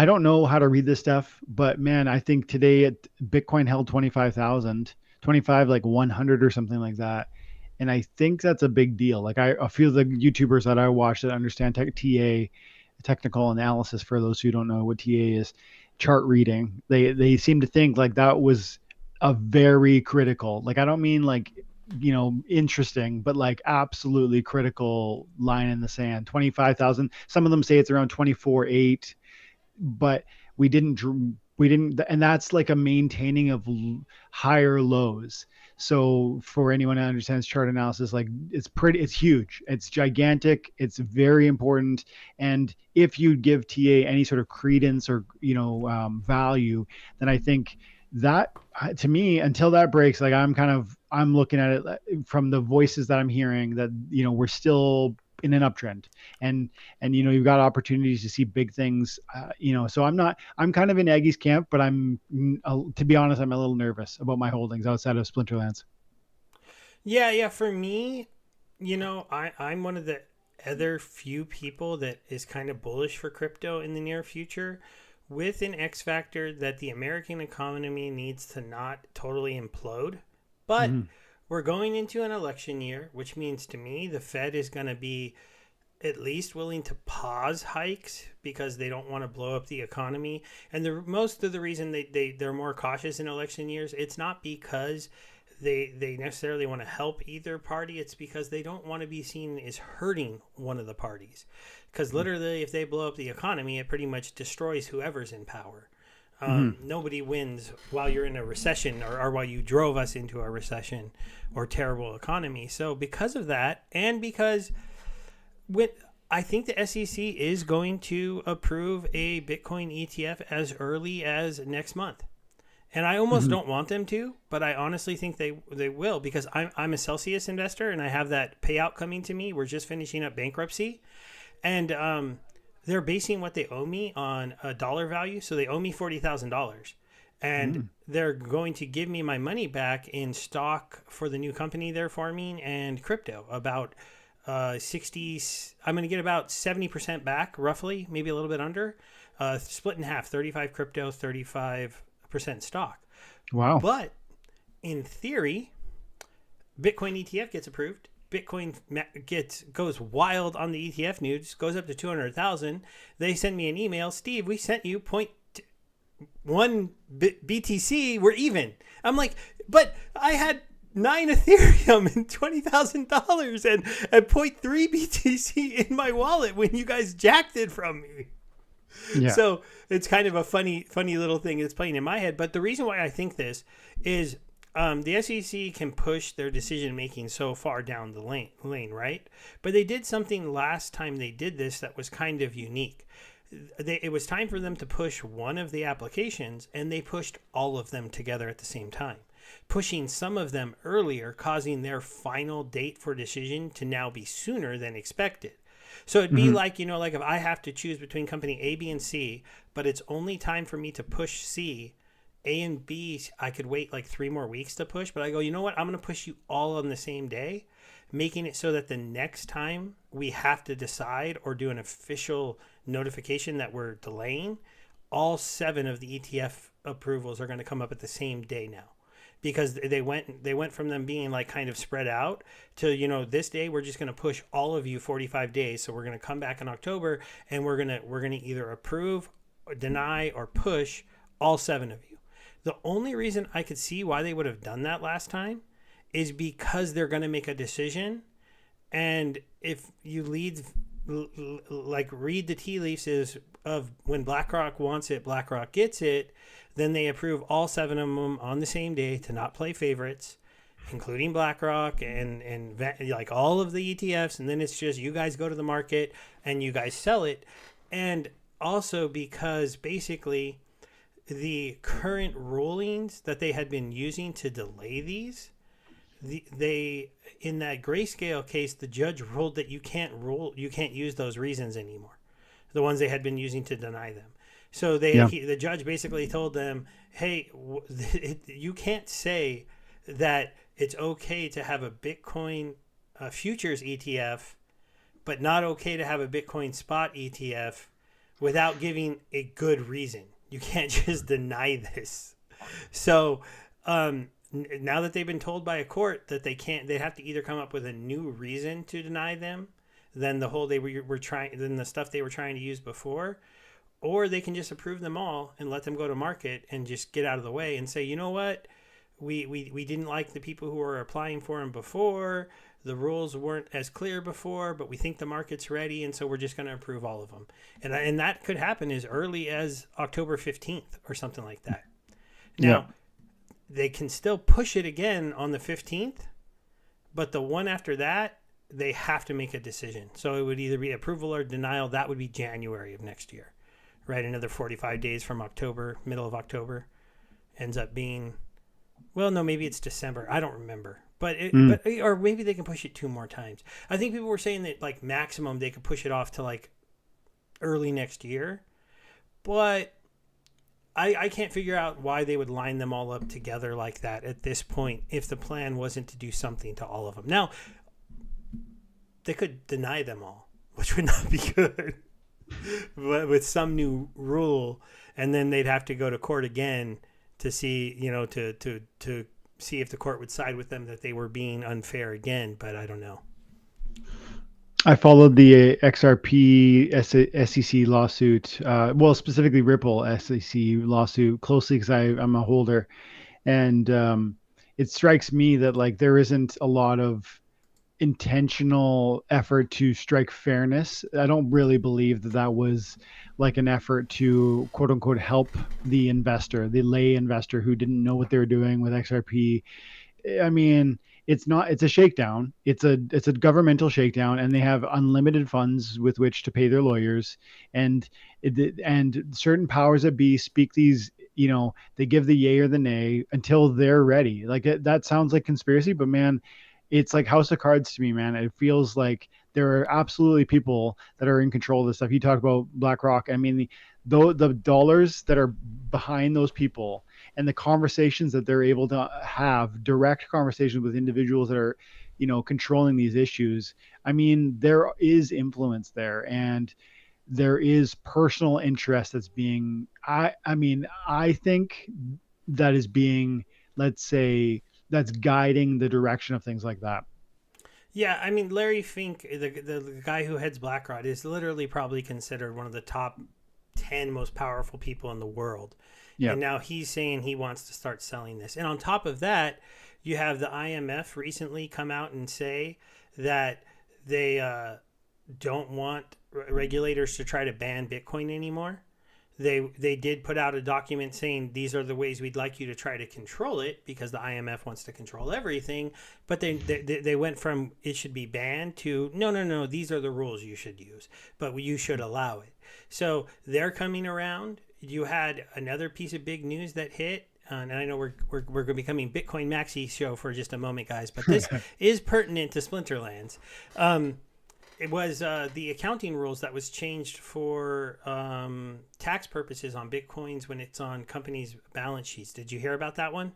don't know how to read this stuff, but man, I think today Bitcoin held 25,000, 25 like 100 or something like that, and I think that's a big deal. Like a few of the YouTubers that I watch that understand TA, technical analysis, for those who don't know what TA is, chart reading, they seem to think like that was a very critical, like I don't mean like interesting, but like absolutely critical line in the sand. 25,000. Some of them say it's around 24.8, but we didn't, and that's like a maintaining of higher lows. So for anyone that understands chart analysis, like it's huge, it's gigantic, it's very important. And if you give TA any sort of credence or value, then I think that, to me, until that breaks, like I'm looking at it from the voices that I'm hearing that we're still in an uptrend, and you've got opportunities to see big things, so I'm kind of in Aggie's camp, but to be honest, I'm a little nervous about my holdings outside of Splinterlands. Yeah, for me, I'm one of the other few people that is kind of bullish for crypto in the near future, with an X factor that the American economy needs to not totally implode. But we're going into an election year, which means to me the Fed is going to be at least willing to pause hikes because they don't want to blow up the economy. And most of the reason they're more cautious in election years, it's not because they necessarily want to help either party. It's because they don't want to be seen as hurting one of the parties. Because literally, if they blow up the economy, it pretty much destroys whoever's in power. Nobody wins while you're in a recession or while you drove us into a recession or terrible economy. So because of that, and because I think the SEC is going to approve a Bitcoin ETF as early as next month. And I almost don't want them to, but I honestly think they will, because I'm a Celsius investor and I have that payout coming to me. We're just finishing up bankruptcy. And they're basing what they owe me on a dollar value. So they owe me $40,000. And they're going to give me my money back in stock for the new company they're forming and crypto. About 60, I'm going to get about 70% back, roughly, maybe a little bit under. Split in half, 35 crypto, 35% stock. Wow. But in theory, Bitcoin ETF gets approved. Bitcoin goes wild on the ETF news, goes up to 200,000. They send me an email, Steve, we sent you 0.1 BTC, we're even. I'm like, but I had 9 Ethereum and $20,000 and 0.3 BTC in my wallet when you guys jacked it from me. Yeah. So it's kind of a funny little thing that's playing in my head. But the reason why I think this is the SEC can push their decision making so far down the lane, right? But they did something last time they did this that was kind of unique. It was time for them to push one of the applications, and they pushed all of them together at the same time, pushing some of them earlier, causing their final date for decision to now be sooner than expected. So it'd be like, like if I have to choose between company A, B, and C, but it's only time for me to push C, A and B, I could wait like 3 more weeks to push, but I go, you know what? I'm going to push you all on the same day, making it so that the next time we have to decide or do an official notification that we're delaying, all 7 of the ETF approvals are going to come up at the same day now. Because they went from them being like kind of spread out to, this day we're just going to push all of you 45 days. So we're going to come back in October and we're going to either approve or deny or push all 7 of you. The only reason I could see why they would have done that last time is because they're going to make a decision. And if you read the tea leaves is of when BlackRock wants it, BlackRock gets it, then they approve all 7 of them on the same day to not play favorites, including BlackRock and like all of the ETFs. And then it's just you guys go to the market and you guys sell it. And also because basically the current rulings that they had been using to delay these, they in that grayscale case, the judge ruled that you can't use those reasons anymore, the ones they had been using to deny them. So the judge basically told them, hey, you can't say that it's okay to have a Bitcoin futures ETF, but not okay to have a Bitcoin spot ETF without giving a good reason. You can't just deny this. So now that they've been told by a court that they have to either come up with a new reason to deny them than the stuff they were trying to use before, or they can just approve them all and let them go to market and just get out of the way and say, you know what, we didn't like the people who were applying for them before. The rules weren't as clear before, but we think the market's ready, and so we're just going to approve all of them. And that could happen as early as October 15th or something like that. Now, they can still push it again on the 15th, but the one after that, they have to make a decision. So it would either be approval or denial. That would be January of next year, right? Another 45 days from October, middle of October, ends up being, well, no, maybe it's December. I don't remember. Or maybe they can push it 2 more times. I think people were saying that like maximum they could push it off to like early next year, but I can't figure out why they would line them all up together like that at this point if the plan wasn't to do something to all of them. Now, they could deny them all, which would not be good. with some new rule, and then they'd have to go to court again to see, to see if the court would side with them that they were being unfair again. But I don't know. I followed the XRP SEC lawsuit, well, specifically Ripple SEC lawsuit closely because I'm a holder, and it strikes me that like there isn't a lot of intentional effort to strike fairness. I don't really believe that that was like an effort to quote unquote help the investor, the lay investor who didn't know what they were doing with XRP. I mean, it's a shakedown. It's a governmental shakedown, and they have unlimited funds with which to pay their lawyers, and certain powers that be speak these. They give the yay or the nay until they're ready. Like that sounds like conspiracy, but man, it's like House of Cards to me, man. It feels like there are absolutely people that are in control of this stuff. You talk about BlackRock. I mean, the dollars that are behind those people and the conversations that they're able to have, direct conversations with individuals that are, controlling these issues. I mean, there is influence there, and there is personal interest that's being. I think that is being, let's say, that's guiding the direction of things like that. Yeah, I mean, Larry Fink, the guy who heads BlackRock, is literally probably considered one of the top 10 most powerful people in the world. Yeah. And now he's saying he wants to start selling this. And on top of that, you have the IMF recently come out and say that they don't want regulators to try to ban Bitcoin anymore. They did put out a document saying these are the ways we'd like you to try to control it, because the IMF wants to control everything. But they went from it should be banned to no, these are the rules you should use, but you should allow it. So they're coming around. You had another piece of big news that hit, and I know we're going to be becoming Bitcoin Maxi show for just a moment, guys, but this is pertinent to Splinterlands. It was the accounting rules that was changed for tax purposes on Bitcoins when it's on companies' balance sheets. Did you hear about that one?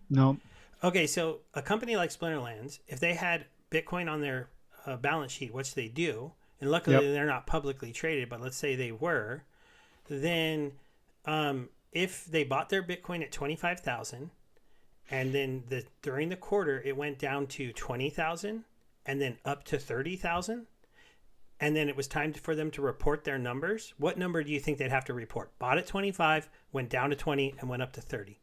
No. Okay, so a company like Splinterlands, if they had Bitcoin on their balance sheet, which they do, and luckily they're not publicly traded, but let's say they were, then if they bought their Bitcoin at 25,000, and then during the quarter it went down to 20,000, and then up to 30,000. And then it was time for them to report their numbers. What number do you think they'd have to report? Bought at 25, went down to 20, and went up to 30.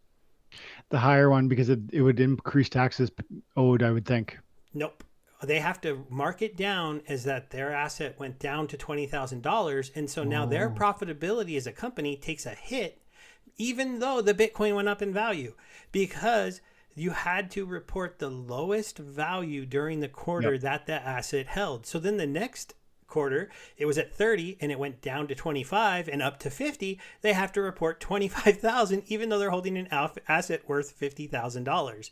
The higher one, because it would increase taxes owed, I would think. Nope. They have to mark it down as that their asset went down to $20,000. And so now their profitability as a company takes a hit, even though the Bitcoin went up in value, because you had to report the lowest value during the quarter that the asset held. So then the next quarter, it was at 30 and it went down to 25 and up to 50. They have to report 25,000, even though they're holding an asset worth $50,000.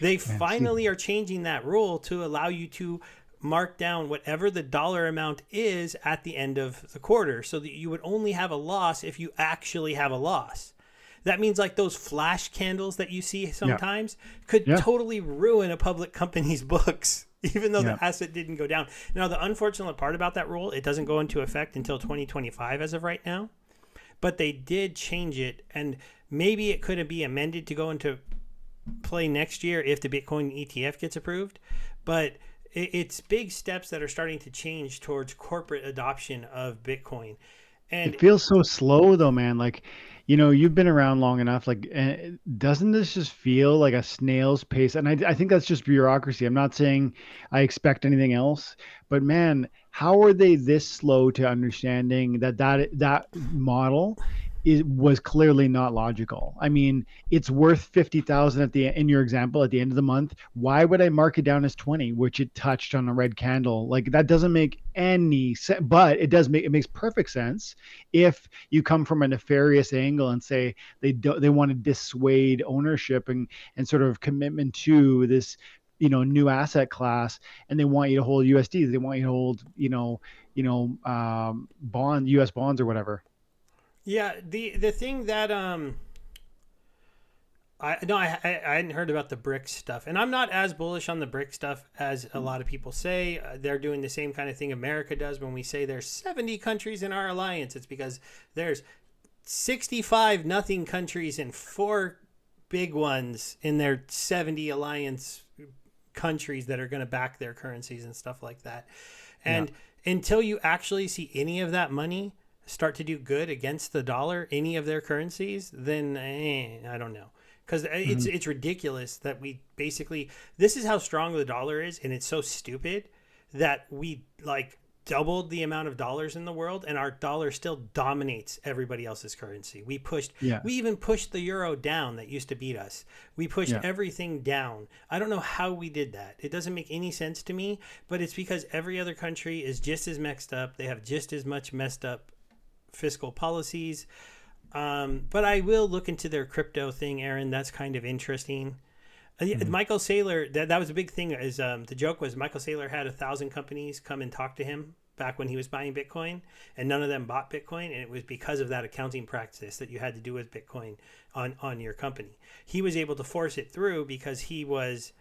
They finally are changing that rule to allow you to mark down whatever the dollar amount is at the end of the quarter, so that you would only have a loss if you actually have a loss. That means like those flash candles that you see sometimes could totally ruin a public company's books, even though the asset didn't go down. Now, the unfortunate part about that rule, it doesn't go into effect until 2025 as of right now, but they did change it, and maybe it could be amended to go into play next year if the Bitcoin ETF gets approved. But it's big steps that are starting to change towards corporate adoption of Bitcoin. And it feels so slow though, man. Like, you've been around long enough. Like, doesn't this just feel like a snail's pace? And I think that's just bureaucracy. I'm not saying I expect anything else, but man, how are they this slow to understanding that model was clearly not logical? I mean, it's worth 50,000 in your example at the end of the month. Why would I mark it down as 20, which it touched on a red candle? Like, that doesn't make any sense, but it makes perfect sense if you come from a nefarious angle and say they want to dissuade ownership and sort of commitment to this new asset class, and they want you to hold USD, they want you to hold US bonds or whatever. Yeah, the thing that I hadn't heard about the BRICS stuff, and I'm not as bullish on the BRICS stuff as a lot of people say. They're doing the same kind of thing America does when we say there's 70 countries in our alliance. It's because there's 65 nothing countries and 4 big ones in their 70 alliance countries that are going to back their currencies and stuff like that. And until you actually see any of that money start to do good against the dollar, any of their currencies, then I don't know. Because it's ridiculous that we basically, this is how strong the dollar is, and it's so stupid that we like doubled the amount of dollars in the world, and our dollar still dominates everybody else's currency. We even pushed the euro down that used to beat us. We pushed everything down. I don't know how we did that. It doesn't make any sense to me, but it's because every other country is just as messed up. They have just as much messed up fiscal policies. But I will look into their crypto thing, Aaron. That's kind of interesting. Michael Saylor, that was a big thing. Is the joke was Michael Saylor had 1,000 companies come and talk to him back when he was buying Bitcoin, and none of them bought Bitcoin, and it was because of that accounting practice that you had to do with Bitcoin on your company. He was able to force it through because he was,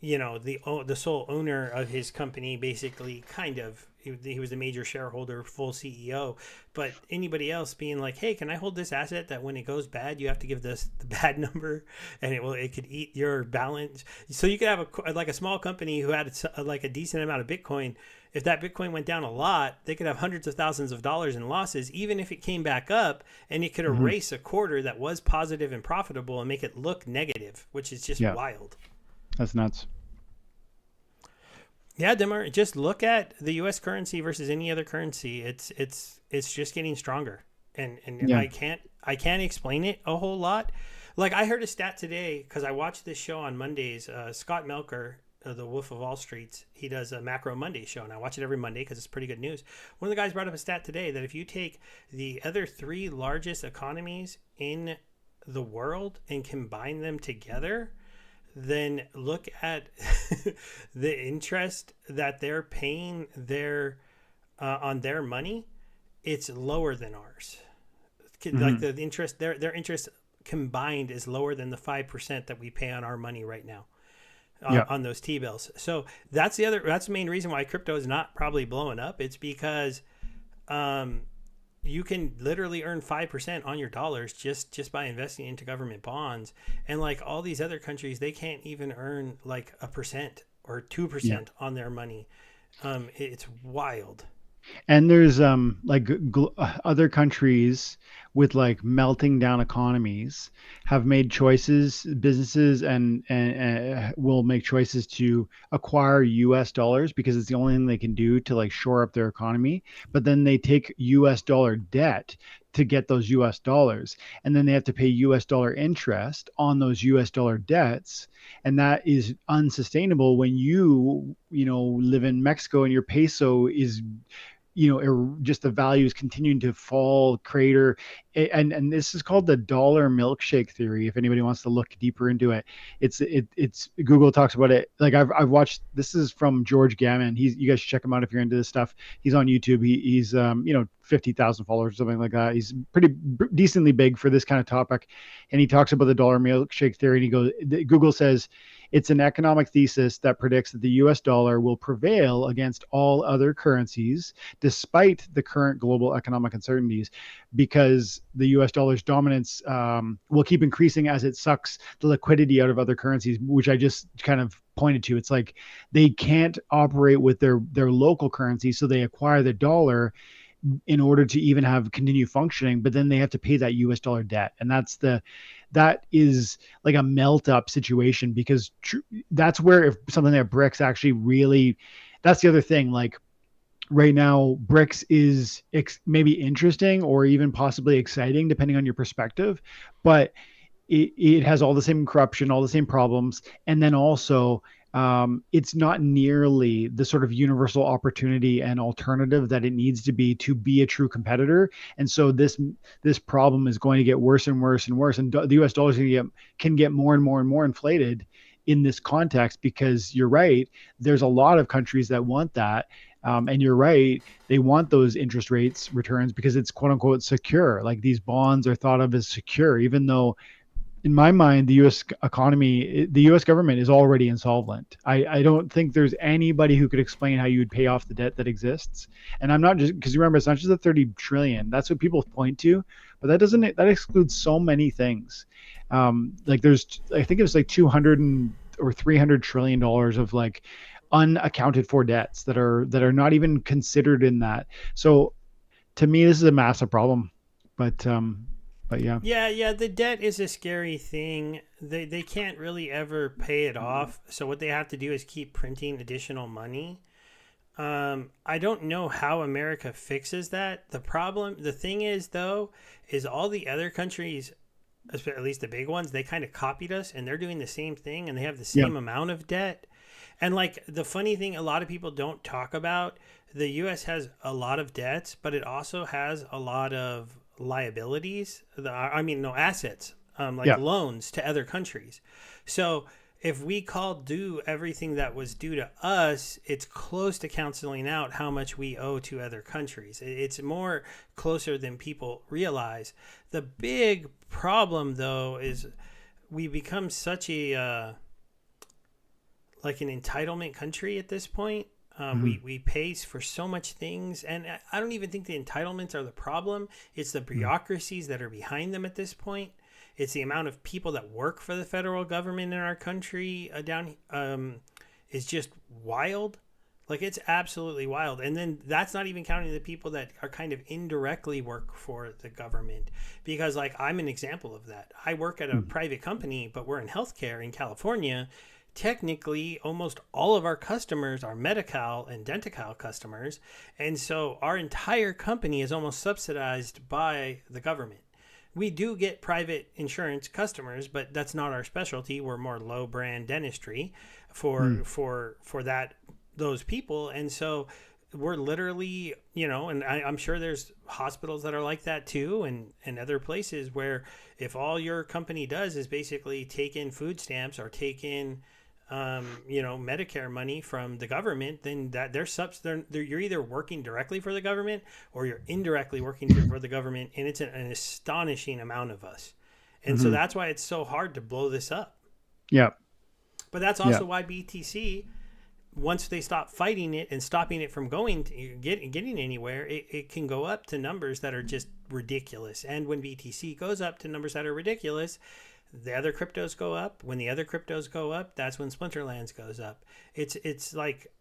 the sole owner of his company, basically, kind of. He was the major shareholder, full CEO. But anybody else being like, hey, can I hold this asset that when it goes bad, you have to give the bad number, and it could eat your balance. So you could have a small company who had a decent amount of Bitcoin. If that Bitcoin went down a lot, they could have hundreds of thousands of dollars in losses, even if it came back up, and it could erase a quarter that was positive and profitable and make it look negative, which is just wild. That's nuts. Yeah, Dimmer, just look at the U.S. currency versus any other currency. It's just getting stronger, and I can't explain it a whole lot. Like, I heard a stat today because I watched this show on Mondays. Scott Melker, the Wolf of Wall Street, he does a Macro Monday show, and I watch it every Monday because it's pretty good news. One of the guys brought up a stat today that if you take the other 3 largest economies in the world and combine them together, then look at the interest that they're paying on their money. It's lower than ours. Like the interest, their interest combined is lower than the 5% that we pay on our money right now on those T-bills. So that's the main reason why crypto is not probably blowing up. It's because you can literally earn 5% on your dollars just by investing into government bonds. And like all these other countries, they can't even earn like 1% or 2% on their money. It's wild. And there's other countries with like melting down economies have made choices, businesses and will make choices to acquire US dollars because it's the only thing they can do to like shore up their economy. But then they take US dollar debt to get those US dollars, and then they have to pay US dollar interest on those US dollar debts. And that is unsustainable when you live in Mexico and your peso is just the value is continuing to fall, crater. And this is called the dollar milkshake theory. If anybody wants to look deeper into it, it's Google talks about it. Like I've watched, this is from George Gammon. You guys should check him out if you're into this stuff. He's on YouTube. He's 50,000 followers or something like that. He's pretty decently big for this kind of topic. And he talks about the dollar milkshake theory. And he goes, Google says, it's an economic thesis that predicts that the US dollar will prevail against all other currencies despite the current global economic uncertainties, because the US dollar's dominance will keep increasing as it sucks the liquidity out of other currencies, which I just kind of pointed to. It's like they can't operate with their local currency, so they acquire the dollar in order to even continue functioning, but then they have to pay that US dollar debt. And that is like a melt up situation, because that's where if something like BRICS actually really, that's the other thing. Like right now, BRICS is maybe interesting or even possibly exciting, depending on your perspective, but it has all the same corruption, all the same problems. And then also, it's not nearly the sort of universal opportunity and alternative that it needs to be a true competitor. And so this problem is going to get worse and worse and worse. And the US dollar can get more and more and more inflated in this context, because you're right, there's a lot of countries that want that. And you're right, they want those interest rates returns because it's quote unquote secure. Like these bonds are thought of as secure, even though in my mind, the U.S. economy, the U.S. government is already insolvent. I don't think there's anybody who could explain how you would pay off the debt that exists. And I'm not just, because remember, it's not just the 30 trillion. That's what people point to, but that excludes so many things. Like there's, I think it was like 200 or 300 trillion dollars of like unaccounted for debts that are not even considered in that. So to me, this is a massive problem. But yeah. Yeah. The debt is a scary thing. They can't really ever pay it off. So what they have to do is keep printing additional money. I don't know how America fixes that. The thing is though, is all the other countries, at least the big ones, they kind of copied us, and they're doing the same thing, and they have the same amount of debt. And like the funny thing, a lot of people don't talk about, the U.S. has a lot of debts, but it also has a lot of liabilities. Assets, loans to other countries. So if we call due everything that was due to us, it's close to canceling out how much we owe to other countries. It's more closer than people realize. The big problem, though, is we become such a like an entitlement country at this point. We pay for so much things, and I don't even think the entitlements are the problem. It's the bureaucracies that are behind them at this point. It's the amount of people that work for the federal government in our country is just wild. Like, it's absolutely wild. And then that's not even counting the people that are kind of indirectly work for the government. Because, like, I'm an example of that. I work at a private company, but we're in healthcare in California. Technically, almost all of our customers are Medi-Cal and Denti-Cal customers. And so our entire company is almost subsidized by the government. We do get private insurance customers, but that's not our specialty. We're more low brand dentistry for those people. And so we're literally, and I'm sure there's hospitals that are like that too, and other places where if all your company does is basically take in food stamps or take in Medicare money from the government, then that you're either working directly for the government or you're indirectly working for the government, and it's an astonishing amount of us. And so that's why it's so hard to blow this up. Yeah. But that's also why BTC, once they stop fighting it and stopping it from getting anywhere, it can go up to numbers that are just ridiculous. And when BTC goes up to numbers that are ridiculous, the other cryptos go up. When the other cryptos go up, that's when Splinterlands goes up. It's like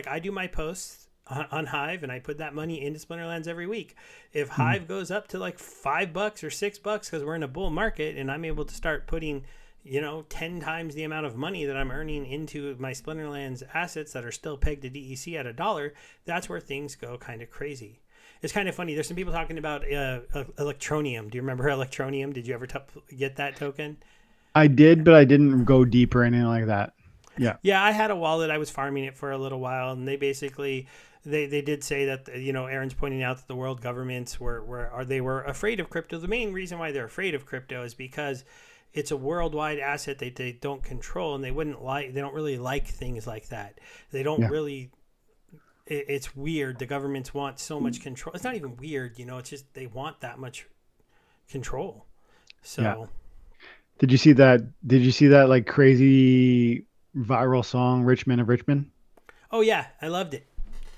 I do my posts on Hive, and I put that money into Splinterlands every week. If Hive goes up to like $5 or $6 because we're in a bull market, and I'm able to start putting 10 times the amount of money that I'm earning into my Splinterlands assets that are still pegged to DEC at $1, that's where things go kind of crazy. It's kind of funny. There's some people talking about Electronium. Do you remember Electronium? Did you ever get that token? I did, but I didn't go deep or anything like that. Yeah. Yeah, I had a wallet. I was farming it for a little while, and they basically they did say that Aaron's pointing out that the world governments were afraid of crypto. The main reason why they're afraid of crypto is because it's a worldwide asset that they don't control, and they don't really like things like that. They don't really. It's weird. The governments want so much control. It's not even weird, it's just they want that much control. So Did you see that like crazy viral song Rich Men of Richmond? Oh yeah, I loved it.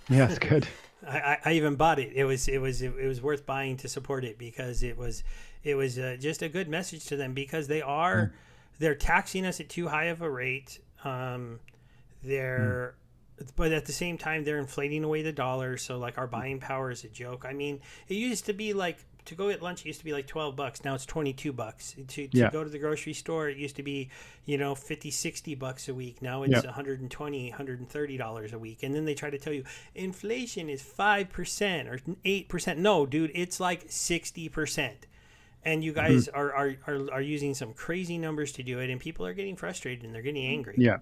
Yeah, it's good. I even bought it. It was worth buying to support it because it was just a good message to them, because they're taxing us at too high of a rate. But at the same time, they're inflating away the dollar. So like our buying power is a joke. I mean, it used to be like, to go get lunch, it used to be like $12. Now it's $22. To go to the grocery store, it used to be, $50-$60 a week. Now it's $120, $130 a week. And then they try to tell you inflation is 5% or 8%. No, dude, it's like 60%. And you guys are using some crazy numbers to do it, and people are getting frustrated and they're getting angry. Yeah.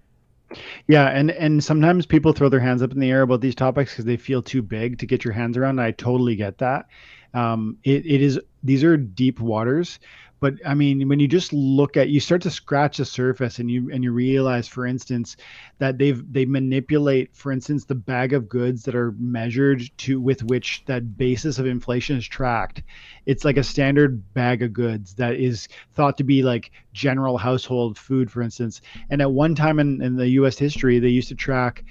Yeah, and sometimes people throw their hands up in the air about these topics because they feel too big to get your hands around. I totally get that. These are deep waters, But I mean, when you just look at, you start to scratch the surface, and you realize, for instance, that they manipulate, for instance, the bag of goods that are measured to, with which that basis of inflation is tracked. It's like a standard bag of goods that is thought to be like general household food, for instance. And at one time in the U.S. history, they used to track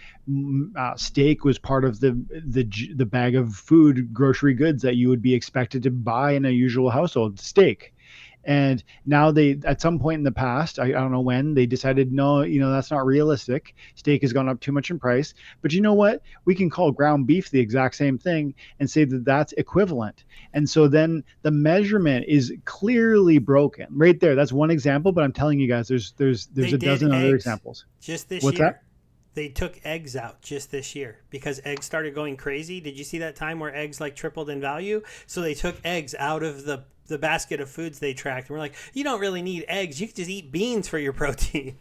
steak was part of the bag of food, grocery goods that you would be expected to buy in a usual household, steak. And now they, at some point in the past, I don't know when, they decided, no, that's not realistic. Steak has gone up too much in price. But you know what? We can call ground beef the exact same thing and say that that's equivalent. And so then the measurement is clearly broken right there. That's one example, but I'm telling you guys, there's a dozen other examples. Just this What's year. that? They took eggs out just this year because eggs started going crazy. Did you see that time where eggs like tripled in value? So they took eggs out of the basket of foods they tracked. And we're like, you don't really need eggs. You can just eat beans for your protein.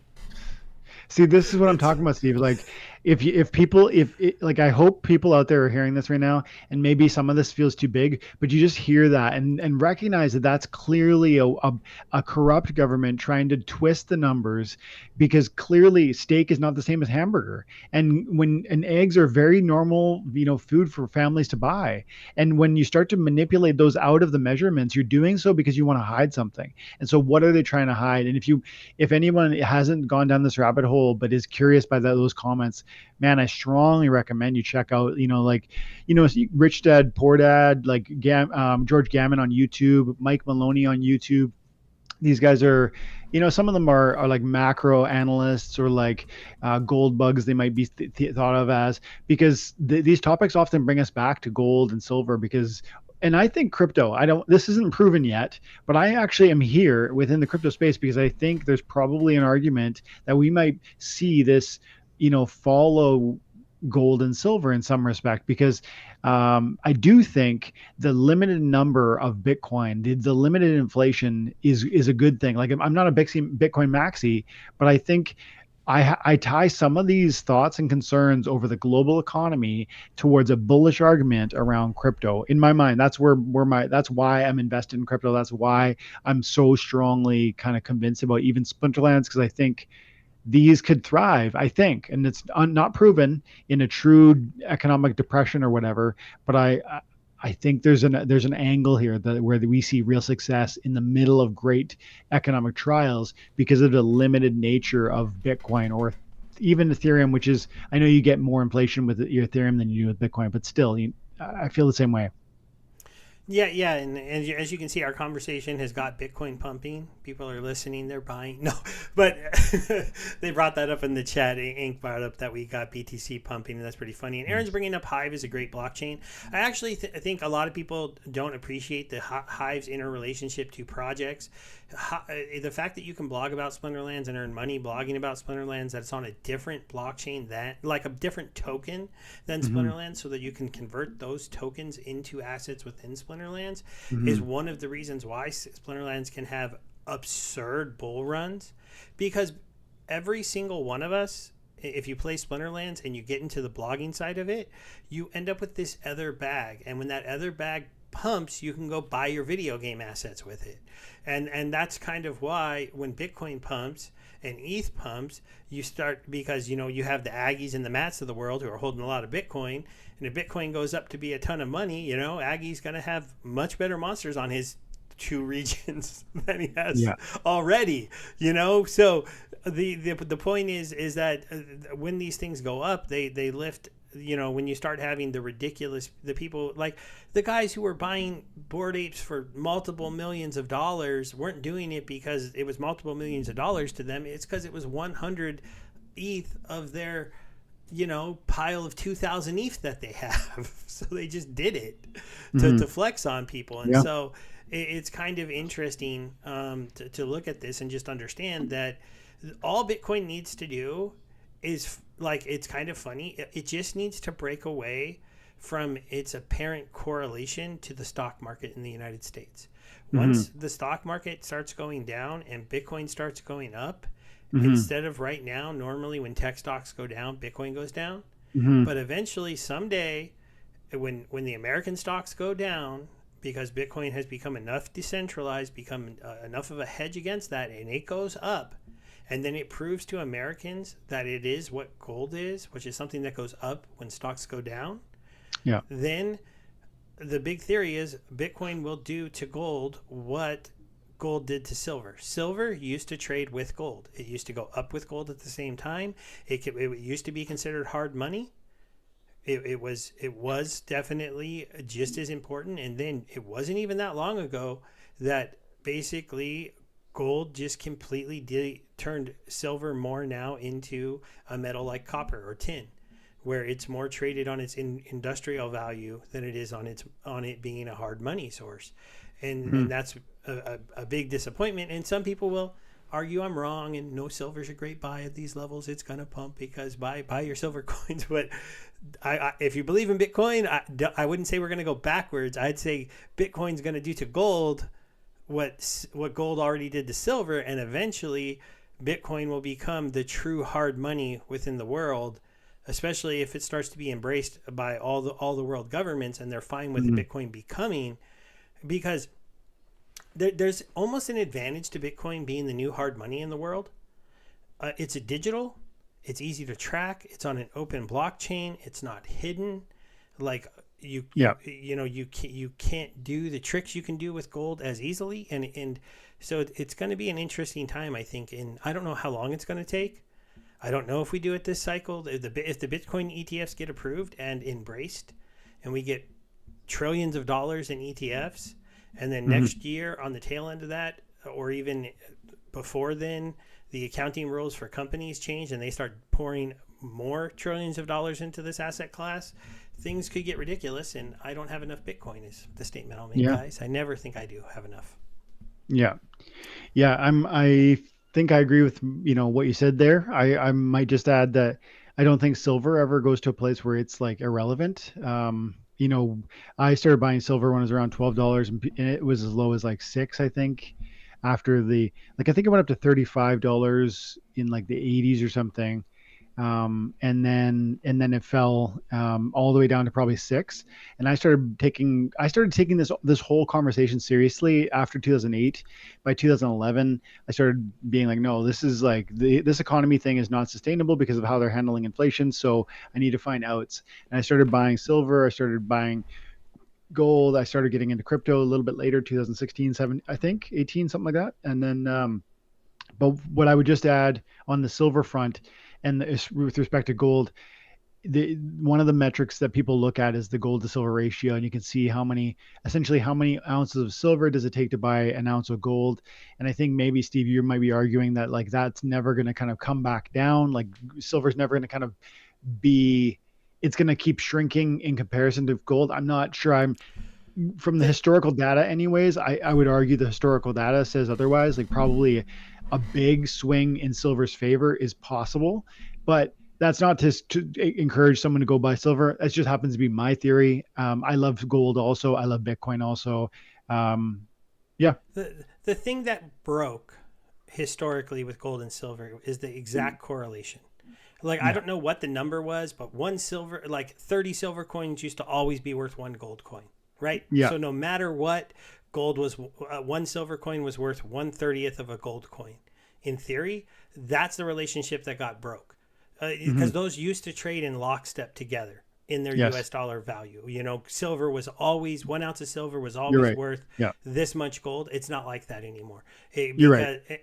See, this is what I'm talking about, Steve. Like, I hope people out there are hearing this right now, and maybe some of this feels too big, but you just hear that and recognize that that's clearly a corrupt government trying to twist the numbers, because clearly steak is not the same as hamburger. And eggs are very normal, food for families to buy. And when you start to manipulate those out of the measurements, you're doing so because you want to hide something. And so what are they trying to hide? And if anyone hasn't gone down this rabbit hole but is curious by those comments, man, I strongly recommend you check out, Rich Dad, Poor Dad, like George Gammon on YouTube, Mike Maloney on YouTube. These guys are, some of them are like macro analysts, or like gold bugs they might be thought of as, because these topics often bring us back to gold and silver. And I think crypto, this isn't proven yet, but I actually am here within the crypto space because I think there's probably an argument that we might see this, follow gold and silver in some respect, because I do think the limited number of Bitcoin, the limited inflation is a good thing. Like, I'm not a Bitcoin maxi, but I think I tie some of these thoughts and concerns over the global economy towards a bullish argument around crypto. In my mind, that's why I'm invested in crypto. That's why I'm so strongly kind of convinced about even Splinterlands, because I think these could thrive, and it's not proven in a true economic depression or whatever, but I think there's an angle here where we see real success in the middle of great economic trials because of the limited nature of Bitcoin, or even Ethereum, which is, I know you get more inflation with your Ethereum than you do with Bitcoin, but still, I feel the same way. Yeah, and as you can see, our conversation has got Bitcoin pumping. People are listening, they're buying. No, but they brought that up in the chat. Ink brought up that we got BTC pumping, and that's pretty funny. And Aaron's bringing up Hive is a great blockchain. I actually think a lot of people don't appreciate the Hive's interrelationship to projects. The fact that you can blog about Splinterlands and earn money blogging about Splinterlands, that it's on a different blockchain, like a different token than Splinterlands, so that you can convert those tokens into assets within Splinterlands, is one of the reasons why Splinterlands can have absurd bull runs, because every single one of us, if you play Splinterlands and you get into the blogging side of it, you end up with this other bag, and when that other bag pumps, you can go buy your video game assets with it. And that's kind of why when Bitcoin pumps and ETH pumps, you start, because you have the Aggies and the Mats of the world who are holding a lot of Bitcoin, and if Bitcoin goes up to be a ton of money, Aggie's going to have much better monsters on his 2 regions than he has already, so the point is that when these things go up, they lift. When you start having the people, like the guys who were buying Bored Apes for multiple millions of dollars, weren't doing it because it was multiple millions of dollars to them. It's because it was 100 ETH of their, pile of 2,000 ETH that they have. So they just did it to flex on people. And so it's kind of interesting to look at this and just understand that all Bitcoin needs to do is, like, it's kind of funny. It just needs to break away from its apparent correlation to the stock market in the United States. Once the stock market starts going down and Bitcoin starts going up, instead of right now, normally when tech stocks go down, Bitcoin goes down. But eventually, someday, when the American stocks go down, because Bitcoin has become enough decentralized, become enough of a hedge against that, and it goes up, and then it proves to Americans that it is what gold is, which is something that goes up when stocks go down. Yeah. Then the big theory is Bitcoin will do to gold what gold did to silver. Silver used to trade with gold. It used to go up with gold at the same time. It used to be considered hard money. It was definitely just as important. And then it wasn't even that long ago that basically gold just completely turned silver more now into a metal like copper or tin, where it's more traded on its industrial value than it is on it being a hard money source. And that's a big disappointment. And some people will argue I'm wrong and no, silver's a great buy at these levels. It's going to pump because buy your silver coins. But if you believe in Bitcoin, I wouldn't say we're going to go backwards. I'd say Bitcoin's going to do to gold what gold already did to silver. And eventually Bitcoin will become the true hard money within the world, especially if it starts to be embraced by all the world governments and they're fine with Bitcoin becoming, because there's almost an advantage to Bitcoin being the new hard money in the world. It's a digital, it's easy to track, it's on an open blockchain, it's not hidden. Like you can't do the tricks you can do with gold as easily, and so it's going to be an interesting time, I think. And I don't know how long it's going to take. I don't know if we do it this cycle. If the Bitcoin ETFs get approved and embraced, and we get trillions of dollars in ETFs, and then next year on the tail end of that, or even before then, the accounting rules for companies change and they start pouring more trillions of dollars into this asset class, things could get ridiculous. And I don't have enough Bitcoin is the statement I'll make, guys. I never think I do have enough. Yeah. I think I agree with what you said there. I might just add that I don't think silver ever goes to a place where it's like irrelevant. I started buying silver when it was around $12 and it was as low as like $6, I think, after I think it went up to $35 in like the 80s or something. And then it fell all the way down to probably $6. And I started taking this whole conversation seriously after 2008. By 2011, I started being like, no, this is like this economy thing is not sustainable because of how they're handling inflation. So I need to find outs. And I started buying silver. I started buying gold. I started getting into crypto a little bit later, 2016, 17, I think 18, something like that. And then, but what I would just add on the silver front, and with respect to gold, one of the metrics that people look at is the gold to silver ratio, and you can see how many ounces of silver does it take to buy an ounce of gold. And I think maybe, Steve, you might be arguing that like that's never going to kind of come back down. Like silver's never going to kind of it's going to keep shrinking in comparison to gold. I'm not sure. From the historical data anyways, I would argue the historical data says otherwise. Like probably a big swing in silver's favor is possible, but that's not to encourage someone to go buy silver. That just happens to be my theory. I love gold also. I love Bitcoin also. The thing that broke historically with gold and silver is the exact correlation. Like, I don't know what the number was, but 30 silver coins used to always be worth one gold coin, right? Yeah. So no matter what, gold was one silver coin was worth 1/30th of a gold coin. In theory, that's the relationship that got broke, because those used to trade in lockstep together in their US dollar value. Silver was always 1 ounce of silver was always worth this much gold. It's not like that anymore.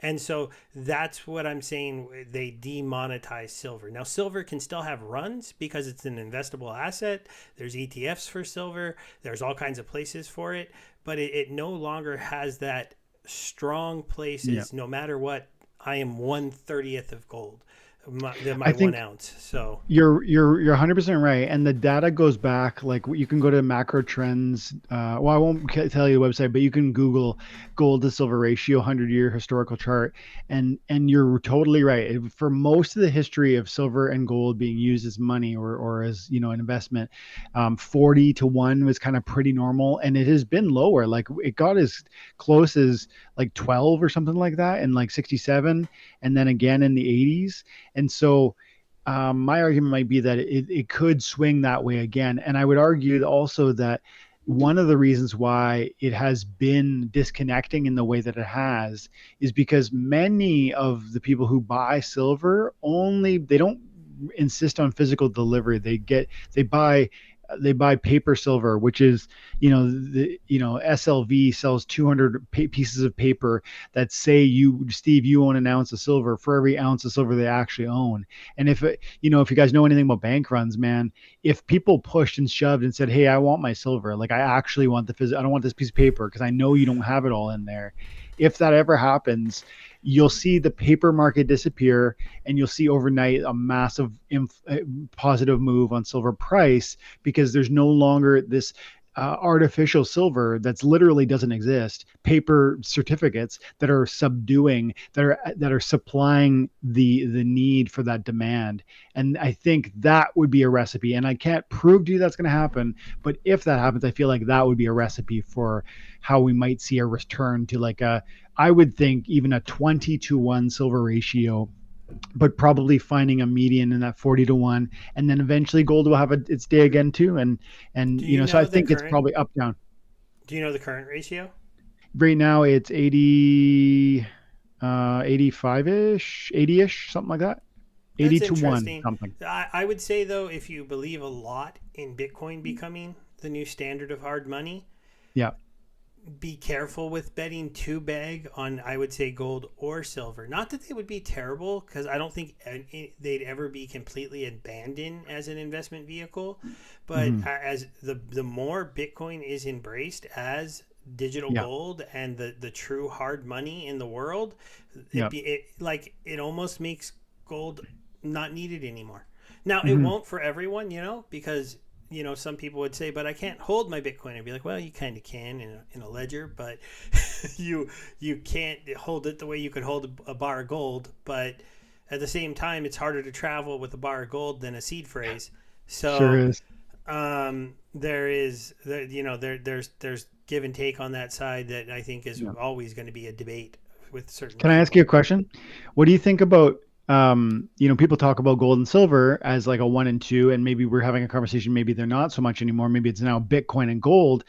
And so that's what I'm saying. They demonetize silver. Now, silver can still have runs because it's an investable asset. There's ETFs for silver. There's all kinds of places for it, but it no longer has that strong places. No matter what, I am 1/30th of gold. My 1 ounce. So you're 100% right, and the data goes back. Like you can go to macro trends. I won't tell you the website, but you can Google gold to silver ratio 100-year historical chart, and you're totally right. For most of the history of silver and gold being used as money or as an investment, 40-1 was kind of pretty normal, and it has been lower. Like it got as close as like 12 or something like that in like 67, and then again in the 80s. And so my argument might be that it could swing that way again. And I would argue also that one of the reasons why it has been disconnecting in the way that it has is because many of the people who buy silver they don't insist on physical delivery. They buy paper silver, which is, SLV sells 200 pieces of paper that say Steve, you own an ounce of silver for every ounce of silver they actually own. And if you guys know anything about bank runs, man, if people pushed and shoved and said, hey, I want my silver, like I actually want I don't want this piece of paper because I know you don't have it all in there. If that ever happens, you'll see the paper market disappear, and you'll see overnight a massive positive move on silver price, because there's no longer this artificial silver that's literally doesn't exist, paper certificates that are supplying the need for that demand. And I think that would be a recipe, and I can't prove to you that's going to happen, but if that happens, I feel like that would be a recipe for how we might see a return to I would think even a 20-to-1 silver ratio, but probably finding a median in that 40-to-1, and then eventually gold will have its day again too. And so I think it's probably up down. Do you know the current ratio? Right now it's 80, 85-ish, 80-ish, something like that. 80-to-1 something. I would say though, if you believe a lot in Bitcoin becoming the new standard of hard money, yeah, be careful with betting too big on, I would say, gold or silver. Not that they would be terrible, because I don't think they'd ever be completely abandoned as an investment vehicle. But as the more Bitcoin is embraced as digital gold and the true hard money in the world, it almost makes gold not needed anymore. Now, it won't for everyone, because some people would say, but I can't hold my Bitcoin. I'd be like, well, you kind of can in a ledger, but you can't hold it the way you could hold a bar of gold. But at the same time, it's harder to travel with a bar of gold than a seed phrase. So sure is. There's give and take on that side that I think is always going to be a debate with certain. Can I ask you a question? What do you think about people talk about gold and silver as like a 1 and 2, and maybe we're having a conversation, maybe they're not so much anymore, maybe it's now Bitcoin and gold.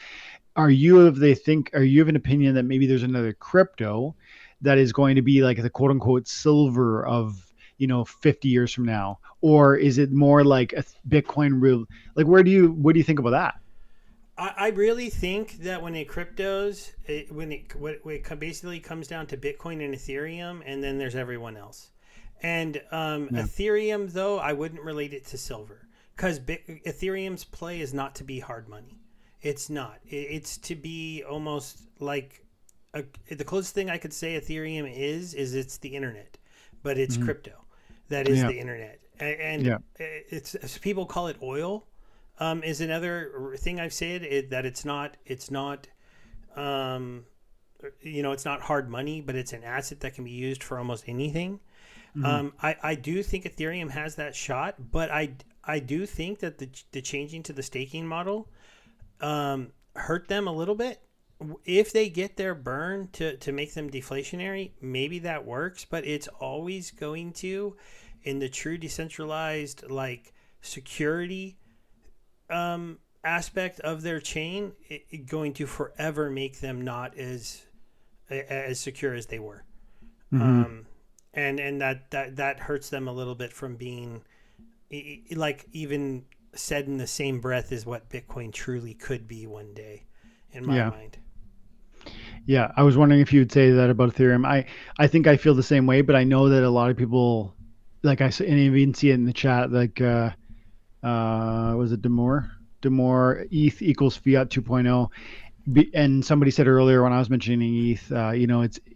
Are you of an opinion that maybe there's another crypto that is going to be like the quote unquote silver of 50 years from now? Or is it more like a Bitcoin real, like what do you think about that? I really think that when it basically comes down to Bitcoin and Ethereum, and then there's everyone else. And Ethereum, though, I wouldn't relate it to silver, because Ethereum's play is not to be hard money. It's not. It's to be almost like the closest thing I could say Ethereum is it's the internet, but it's crypto. That is the internet. And it's people call it oil. Is another thing I've said, that it's not it's not hard money, but it's an asset that can be used for almost anything. I do think Ethereum has that shot, but I do think that the changing to the staking model hurt them a little bit. If they get their burn to make them deflationary, maybe that works, but it's always going to, in the true decentralized security aspect of their chain, going to forever make them not as secure as they were. And that hurts them a little bit from being even said in the same breath as what Bitcoin truly could be one day, in my mind. Yeah, I was wondering if you would say that about Ethereum. I think I feel the same way, but I know that a lot of people, and I even see it in the chat, was it Demore ETH equals Fiat 2.0. And somebody said earlier when I was mentioning ETH,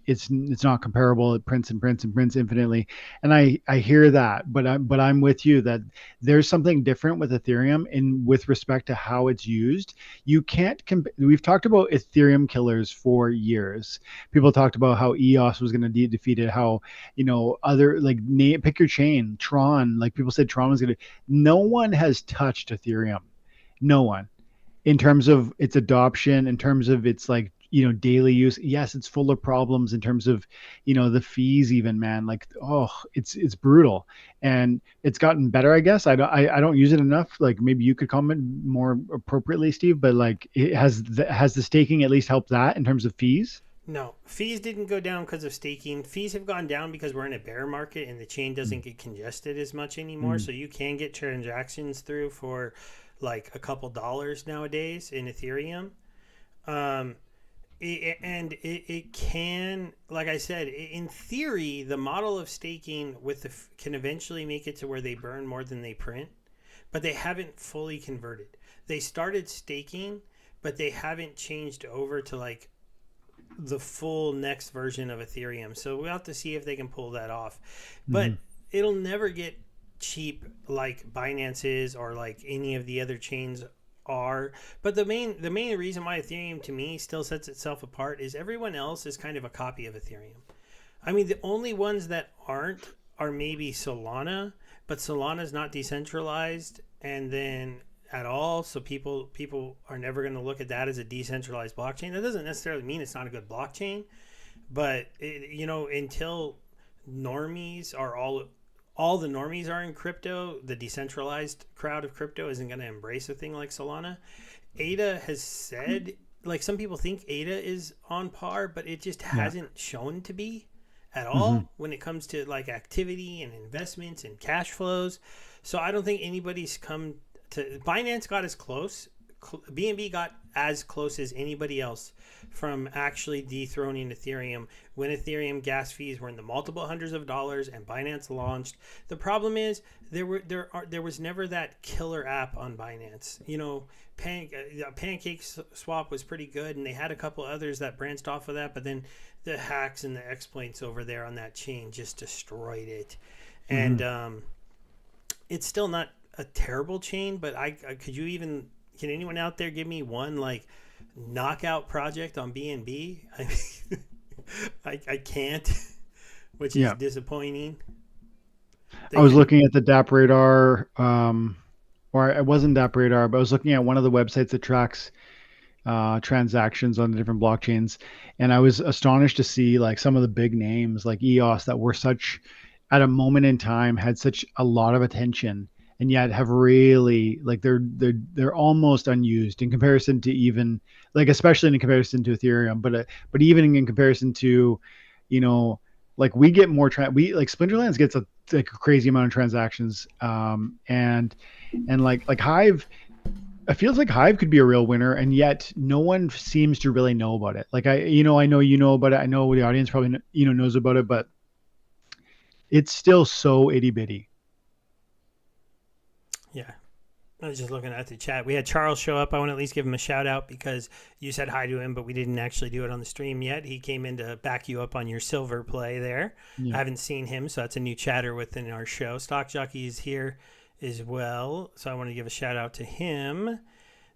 it's not comparable. It prints infinitely, and I hear that, but I'm with you that there's something different with Ethereum with respect to how it's used. You can't. We've talked about Ethereum killers for years. People talked about how EOS was going to be defeated. How other pick your chain, Tron. People said Tron was going to. No one has touched Ethereum. No one. In terms of its adoption, in terms of its daily use. Yes, it's full of problems in terms of, the fees even, man. Like, oh, it's brutal. And it's gotten better, I guess. I don't use it enough. Like, maybe you could comment more appropriately, Steve, but like, has the staking at least helped that in terms of fees? No, fees didn't go down because of staking. Fees have gone down because we're in a bear market and the chain doesn't get congested as much anymore. So you can get transactions through for like a couple dollars nowadays in Ethereum. It can, like I said, in theory, the model of staking can eventually make it to where they burn more than they print, but they haven't fully converted. They started staking, but they haven't changed over to like the full next version of Ethereum. So we'll have to see if they can pull that off. But it'll never get cheap like Binance is or like any of the other chains are. But the main reason why Ethereum to me still sets itself apart is everyone else is kind of a copy of Ethereum. I mean, the only ones that aren't are maybe Solana, but Solana's not decentralized and then at all, so people are never going to look at that as a decentralized blockchain. That doesn't necessarily mean it's not a good blockchain, but until normies are all the normies are in crypto, the decentralized crowd of crypto isn't going to embrace a thing like Solana. ADA has said, like, some people think ADA is on par, but it just hasn't shown to be at all when it comes to like activity and investments and cash flows. So I don't think anybody's come to. Binance got as close, BNB got as close as anybody else from actually dethroning Ethereum when Ethereum gas fees were in the multiple hundreds of dollars and Binance launched. The problem is there was never that killer app on Binance. Pancake Swap was pretty good, and they had a couple others that branched off of that, but then the hacks and the exploits over there on that chain just destroyed it. And it's still not a terrible chain, but can anyone out there give me one like knockout project on BNB? I can't, which is disappointing. I was looking at the DApp Radar, or it wasn't DApp Radar, but I was looking at one of the websites that tracks transactions on the different blockchains, and I was astonished to see like some of the big names like EOS that were such at a moment in time had such a lot of attention, and yet have really like they're almost unused in comparison to even like, especially in comparison to Ethereum, but even in comparison to, like we get more like Splinterlands gets a crazy amount of transactions, and like Hive, it feels like Hive could be a real winner, and yet no one seems to really know about it. Like I know you know about it. I know the audience probably knows about it, but it's still so itty bitty. Yeah. I was just looking at the chat. We had Charles show up. I want to at least give him a shout out because you said hi to him, but we didn't actually do it on the stream yet. He came in to back you up on your silver play there. I haven't seen him, so that's a new chatter within our show. Stock Jockey is here as well, so I want to give a shout out to him.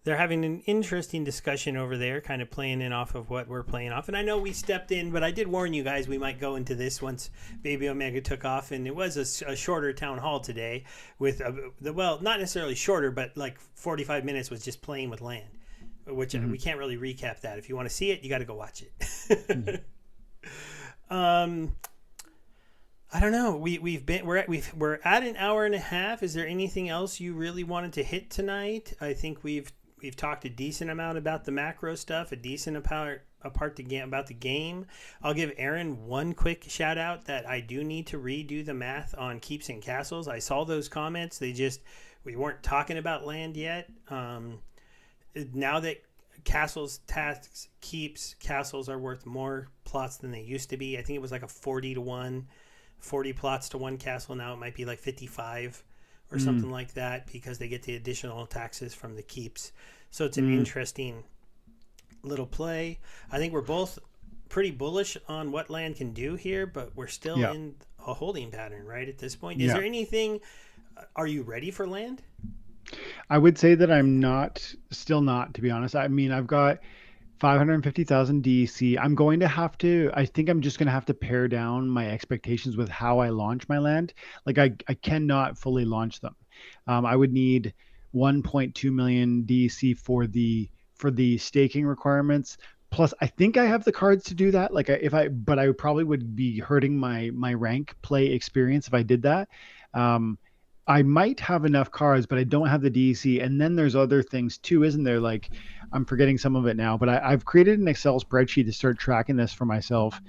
They're having an interesting discussion over there, kind of playing in off of what we're playing off. And I know we stepped in, but I did warn you guys we might go into this once Bebeomega took off. And it was a shorter town hall today with, not necessarily shorter, but like 45 minutes was just playing with land, which we can't really recap that. If you want to see it, you got to go watch it. I don't know. We're at an hour and a half. Is there anything else you really wanted to hit tonight? I think we've talked a decent amount about the macro stuff, a decent about the game. I'll give Aaron one quick shout out that I do need to redo the math on keeps and castles. I saw those comments. We weren't talking about land yet. Now that castles tasks keeps, castles are worth more plots than they used to be. I think it was like a 40 plots to one castle. Now it might be like 55 or something like that because they get the additional taxes from the keeps. So it's an interesting little play. I think we're both pretty bullish on what land can do here, but we're still in a holding pattern, right, at this point. Is there anything, are you ready for land? I would say that I'm still not, to be honest. I mean, I've got 550,000 DC. I think I'm just going to have to pare down my expectations with how I launch my land. Like I cannot fully launch them. I would need 1.2 million DC for the staking requirements, plus I think I have the cards to do that. Like but I probably would be hurting my rank play experience if I did that. I might have enough cards, but I don't have the DEC. And then there's other things too, isn't there? Like I'm forgetting some of it now, but I've created an Excel spreadsheet to start tracking this for myself.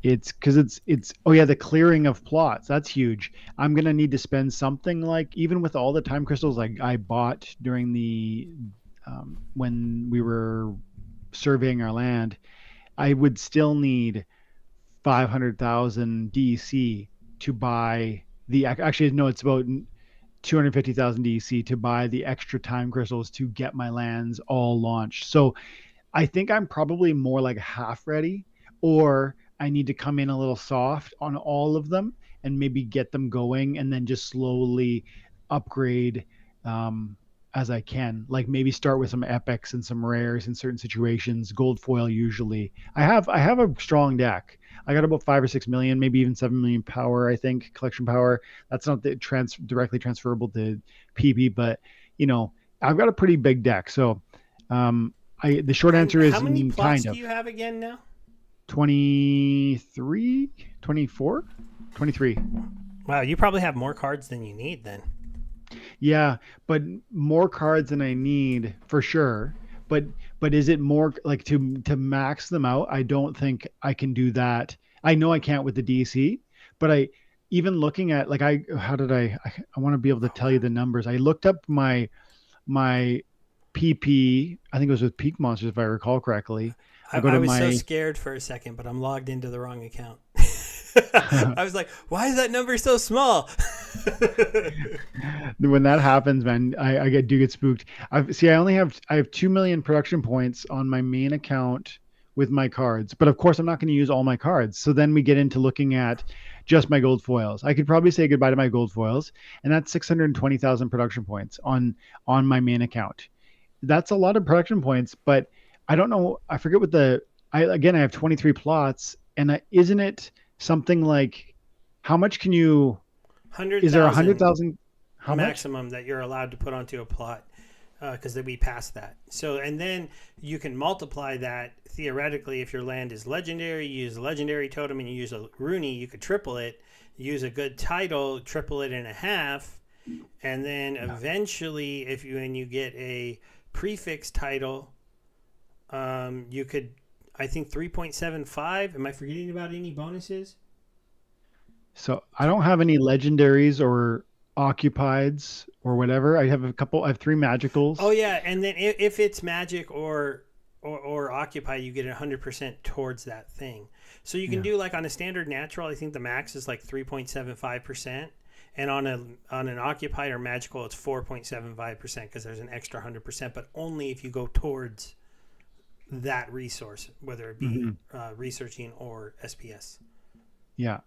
It's because it's oh yeah, the clearing of plots, that's huge. I'm gonna need to spend something like, even with all the time crystals I bought during the when we were surveying our land, I would still need 500,000 DEC to buy actually no, it's about 250,000 DEC to buy the extra time crystals to get my lands all launched. So I think I'm probably more like half ready, or I need to come in a little soft on all of them and maybe get them going and then just slowly upgrade as I can. Like maybe start with some epics and some rares in certain situations, gold foil usually. I have a strong deck. I got about 5 or 6 million, maybe even 7 million power, I think, collection power. That's not directly transferable to PP, but I've got a pretty big deck. So the short answer is how many plots kind of. do you have again now? 23, 24, 23. Wow, you probably have more cards than you need then. Yeah, but more cards than I need for sure. But is it more like to max them out? I don't think I can do that. I know I can't with the DC, but even looking at like I want to be able to tell you the numbers. I looked up my PP. I think it was with Peak Monsters if I recall correctly. I was so scared for a second, but I'm logged into the wrong account. I was like, why is that number so small? When that happens, man, I do get spooked. I have 2 million production points on my main account with my cards, but of course I'm not going to use all my cards. So then we get into looking at just my gold foils. I could probably say goodbye to my gold foils, and that's 620,000 production points on my main account. That's a lot of production points, but I don't know. I forget what I have 23 plots, and isn't it something like, how much can you? 100,000. Is there 100,000 maximum that you're allowed to put onto a plot? Because then we passed that. So, and then you can multiply that theoretically. If your land is legendary, you use a legendary totem, and you use a Rooney, you could triple it. Use a good title, triple it in a half, and then eventually, when you get a prefix title, you could, I think 3.75. Am I forgetting about any bonuses? So I don't have any legendaries or occupieds or whatever. I have 3 magicals. Oh yeah, and then if it's magic or occupy, you get 100% towards that thing. So you can do like on a standard natural, I think the max is like 3.75%, and on an occupied or magical, it's 4.75% because there's an extra 100%, but only if you go towards that resource, whether it be researching or SPS. Yeah.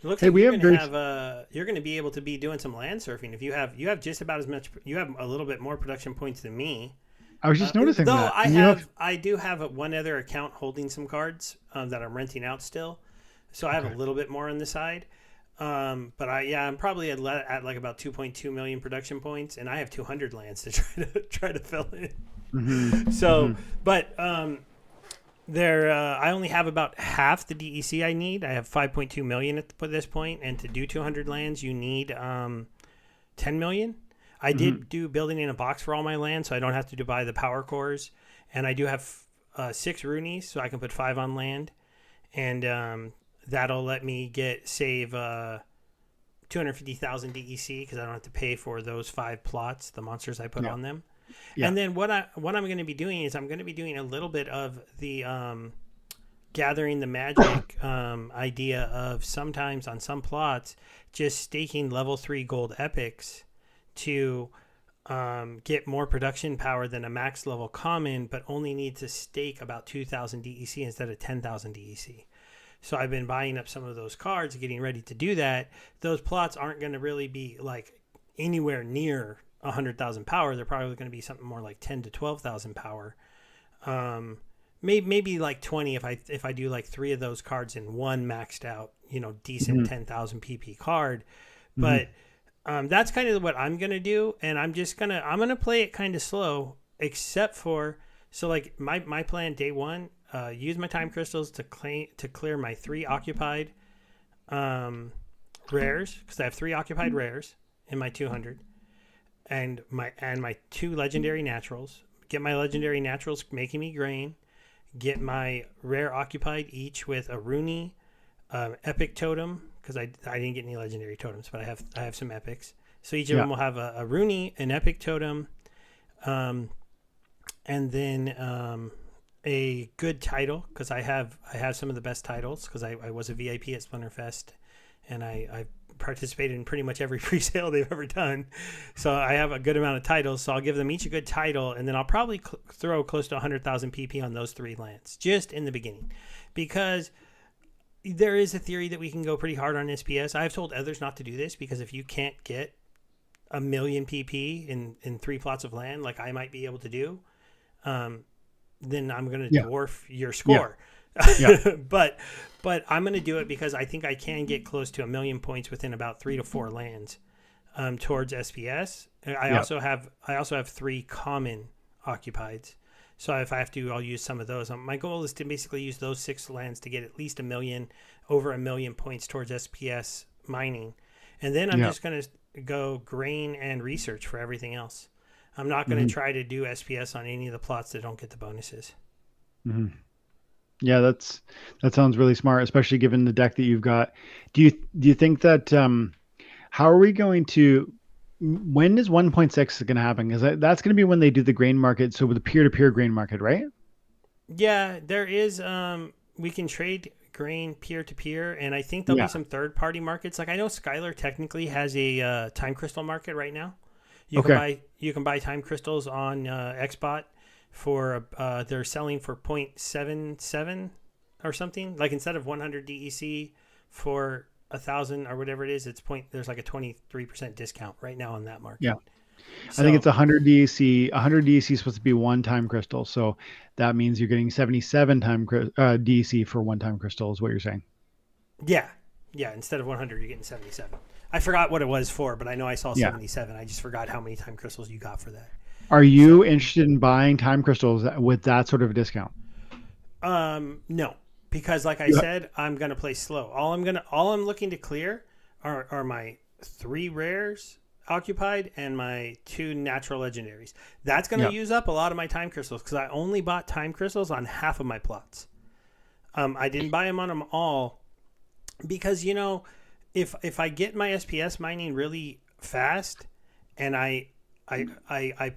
It looks like you're going to be able to be doing some land surfing if you have just about as much. You have a little bit more production points than me. I was just noticing though that. I do have one other account holding some cards that I'm renting out still, so I have a little bit more on the side. But I'm probably at like about 2.2 million production points, and I have 200 lands to try to fill in. So, but I only have about half the DEC I need. I have 5.2 million at this point, and to do 200 lands, you need 10 million. I did do building in a box for all my land, so I don't have to buy the power cores, and I do have 6 Roonies, so I can put 5 on land, and that'll let me save 250,000 DEC because I don't have to pay for those 5 plots, the monsters I put on them. Yeah. And then what I'm going to be doing is I'm going to be doing a little bit of the gathering the magic idea of sometimes on some plots just staking level 3 gold epics to get more production power than a max level common, but only need to stake about 2,000 DEC instead of 10,000 DEC. So I've been buying up some of those cards, getting ready to do that. Those plots aren't going to really be like anywhere near 100,000 power. They're probably going to be something more like 10 to 12,000 power. Maybe like 20 if I do like 3 of those cards in one maxed out, decent 10,000 PP card. But that's kind of what I'm going to do, and I'm going to play it kind of slow, except for So like my plan day one, use my time crystals to clear my 3 occupied rares, because I have 3 occupied rares in my 200, and my 2 legendary naturals. Get my legendary naturals making me grain. Get my rare occupied each with a Rooney, epic totem, because I didn't get any legendary totems, but I have some epics. So each of them will have a Rooney, an epic totem, and then a good title, because I have some of the best titles, because I was a VIP at Splinterfest, and I participated in pretty much every pre-sale they've ever done. So I have a good amount of titles, so I'll give them each a good title, and then I'll probably throw close to 100,000 PP on those 3 lands, just in the beginning, because there is a theory that we can go pretty hard on SPS. I've told others not to do this, because if you can't get 1 million PP in 3 plots of land, like I might be able to do, then I'm going to dwarf your score. Yeah. but I'm going to do it because I think I can get close to 1 million points within about 3 to 4 lands towards SPS. I also have 3 common occupieds. So if I have to, I'll use some of those. My goal is to basically use those 6 lands to get at least over 1 million points towards SPS mining. And then I'm just going to go grain and research for everything else. I'm not going to try to do SPS on any of the plots that don't get the bonuses. Mm-hmm. Yeah, that sounds really smart, especially given the deck that you've got. Do you think that how are we going to? When is 1.6 going to happen? Because that's going to be when they do the grain market. So with the peer-to-peer grain market, right? Yeah, there is. We can trade grain peer-to-peer, and I think there'll be some third-party markets. Like I know Skylar technically has a time crystal market right now. You can buy time crystals on Xbot for they're selling for 0.77 or something. Like instead of 100 DEC for 1,000 or whatever it is, there's like a 23% discount right now on that market. Yeah. So, I think it's 100 DEC. 100 DEC is supposed to be 1 time crystal. So that means you're getting 77 time DEC for 1 time crystal is what you're saying. Yeah. Yeah. Instead of 100, you're getting 77. I forgot what it was for, but I know I saw 77. I just forgot how many time crystals you got for that. Are you interested in buying time crystals with that sort of a discount? No, because like I said, I'm going to play slow. All I'm looking to clear are my 3 rares occupied and my 2 natural legendaries. That's going to use up a lot of my time crystals, because I only bought time crystals on half of my plots. I didn't buy them on them all because, if I get my SPS mining really fast, and I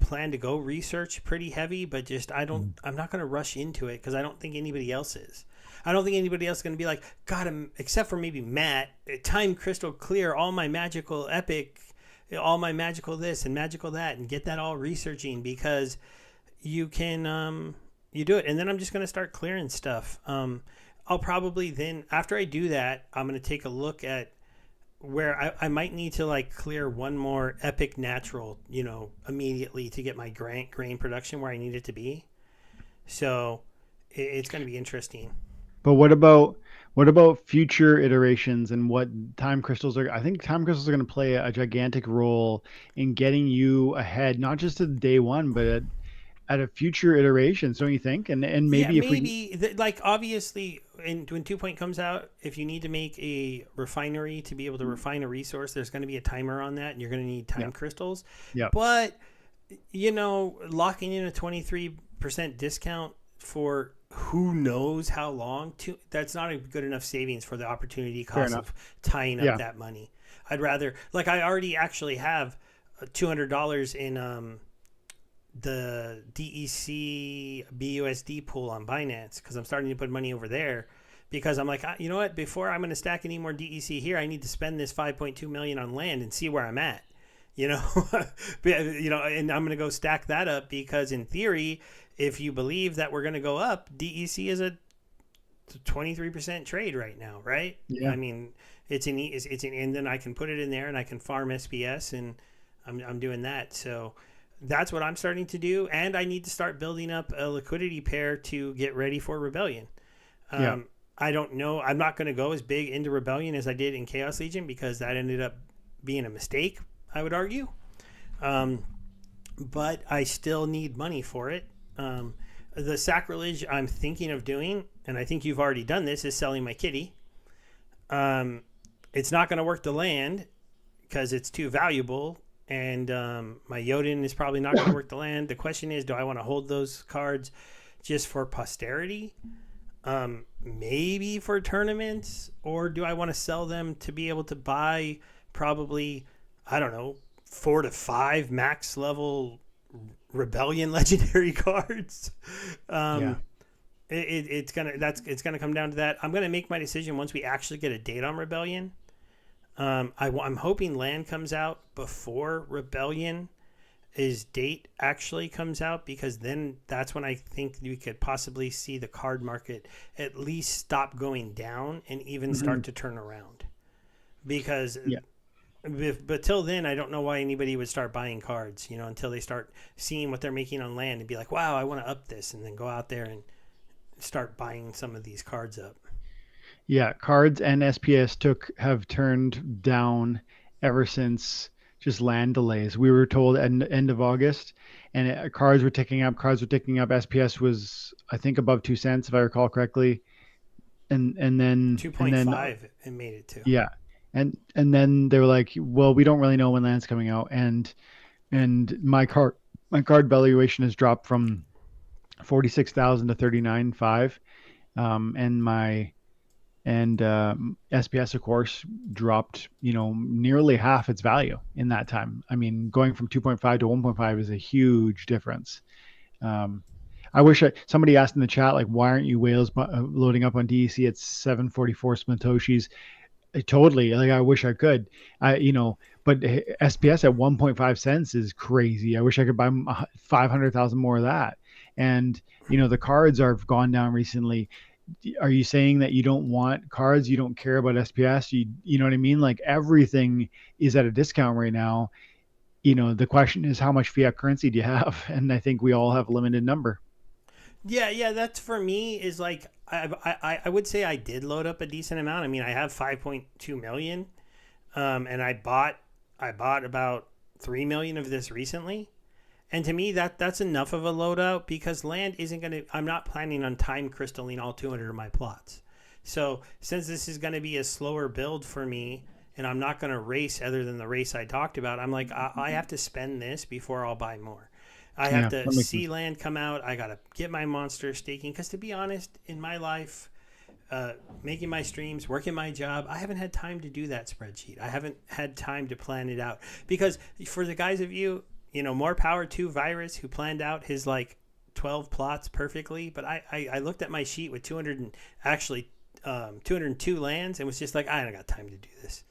plan to go research pretty heavy, but I'm not going to rush into it, because I don't think anybody else is. I don't think anybody else is going to be like, God, except for maybe Matt, time crystal clear all my magical epic, all my magical this and magical that, and get that all researching, because you can you do it. And then I'm just going to start clearing stuff. I'll probably then, after I do that, I'm going to take a look at where I might need to like clear 1 more epic natural, immediately to get my grain production where I need it to be. So it's going to be interesting. But what about future iterations and what time crystals are? I think time crystals are going to play a gigantic role in getting you ahead, not just at day 1, but at a future iteration, don't you think? And maybe like obviously when 2 comes out, if you need to make a refinery to be able to refine a resource, there's going to be a timer on that, and you're going to need time crystals. Yeah. But locking in a 23% discount for who knows how long, that's not a good enough savings for the opportunity cost of tying up that money. I'd rather, like, I already actually have $200 in the DEC BUSD pool on Binance, because I'm starting to put money over there, because I'm like, you know what, before I'm going to stack any more DEC here, I need to spend this 5.2 million on land and see where I'm at, and I'm going to go stack that up, because in theory, if you believe that we're going to go up, DEC is a 23% trade right now, right? Yeah. I mean, and then I can put it in there and I can farm SPS, and I'm doing that. So that's what I'm starting to do, and I need to start building up a liquidity pair to get ready for Rebellion. I don't know. I'm not going to go as big into Rebellion as I did in Chaos Legion, because that ended up being a mistake, I would argue. But I still need money for it. the sacrilege I'm thinking of doing, and I think you've already done this, is selling my kitty. It's not going to work the land because it's too valuable, and my Jotun is probably not going to work the land. The question is, do I want to hold those cards just for posterity? Maybe for tournaments, or do I want to sell them to be able to buy probably, I don't know, 4 to 5 max level Rebellion legendary cards? It's gonna come down to that. I'm gonna make my decision once we actually get a date on Rebellion. I'm hoping land comes out before Rebellion date actually comes out, because then that's when I think we could possibly see the card market at least stop going down and even start to turn around. Because but till then, I don't know why anybody would start buying cards, until they start seeing what they're making on land and be like, wow, I want to up this, and then go out there and start buying some of these cards up. Yeah, cards and SPS have turned down ever since just land delays. We were told end of August, and cards were ticking up. SPS was, I think, above 2 cents, if I recall correctly. And then 2.5 it made it to. Yeah. And then they were like, well, we don't really know when land's coming out. And my card valuation has dropped from 46,000 to 39.5. And SPS, of course, dropped, nearly half its value in that time. I mean, going from 2.5 to 1.5 is a huge difference. I wish somebody asked in the chat, like, why aren't you whales loading up on DEC at 744 Splintoshis? Totally. Like, I wish I could, but SPS at 1.5 cents is crazy. I wish I could buy 500,000 more of that. And, the cards have gone down recently. Are you saying that you don't want cards? You don't care about SPS? You know what I mean? Like, everything is at a discount right now. The question is, how much fiat currency do you have? And I think we all have a limited number. Yeah. That's, for me, is like, I would say I did load up a decent amount. I mean, I have 5.2 million, and I bought about 3 million of this recently. And to me, that's enough of a loadout, because land isn't going to, I'm not planning on time crystalling all 200 of my plots. So since this is going to be a slower build for me, and I'm not going to race other than the race I talked about, I'm like, I have to spend this before I'll buy more. I have to see land come out. I got to get my monster staking. Because to be honest, in my life, making my streams, working my job, I haven't had time to do that spreadsheet. I haven't had time to plan it out. Because for the guys of you, more power to Virus, who planned out his 12 plots perfectly. But I looked at my sheet with 202 lands and was just like, I don't got time to do this.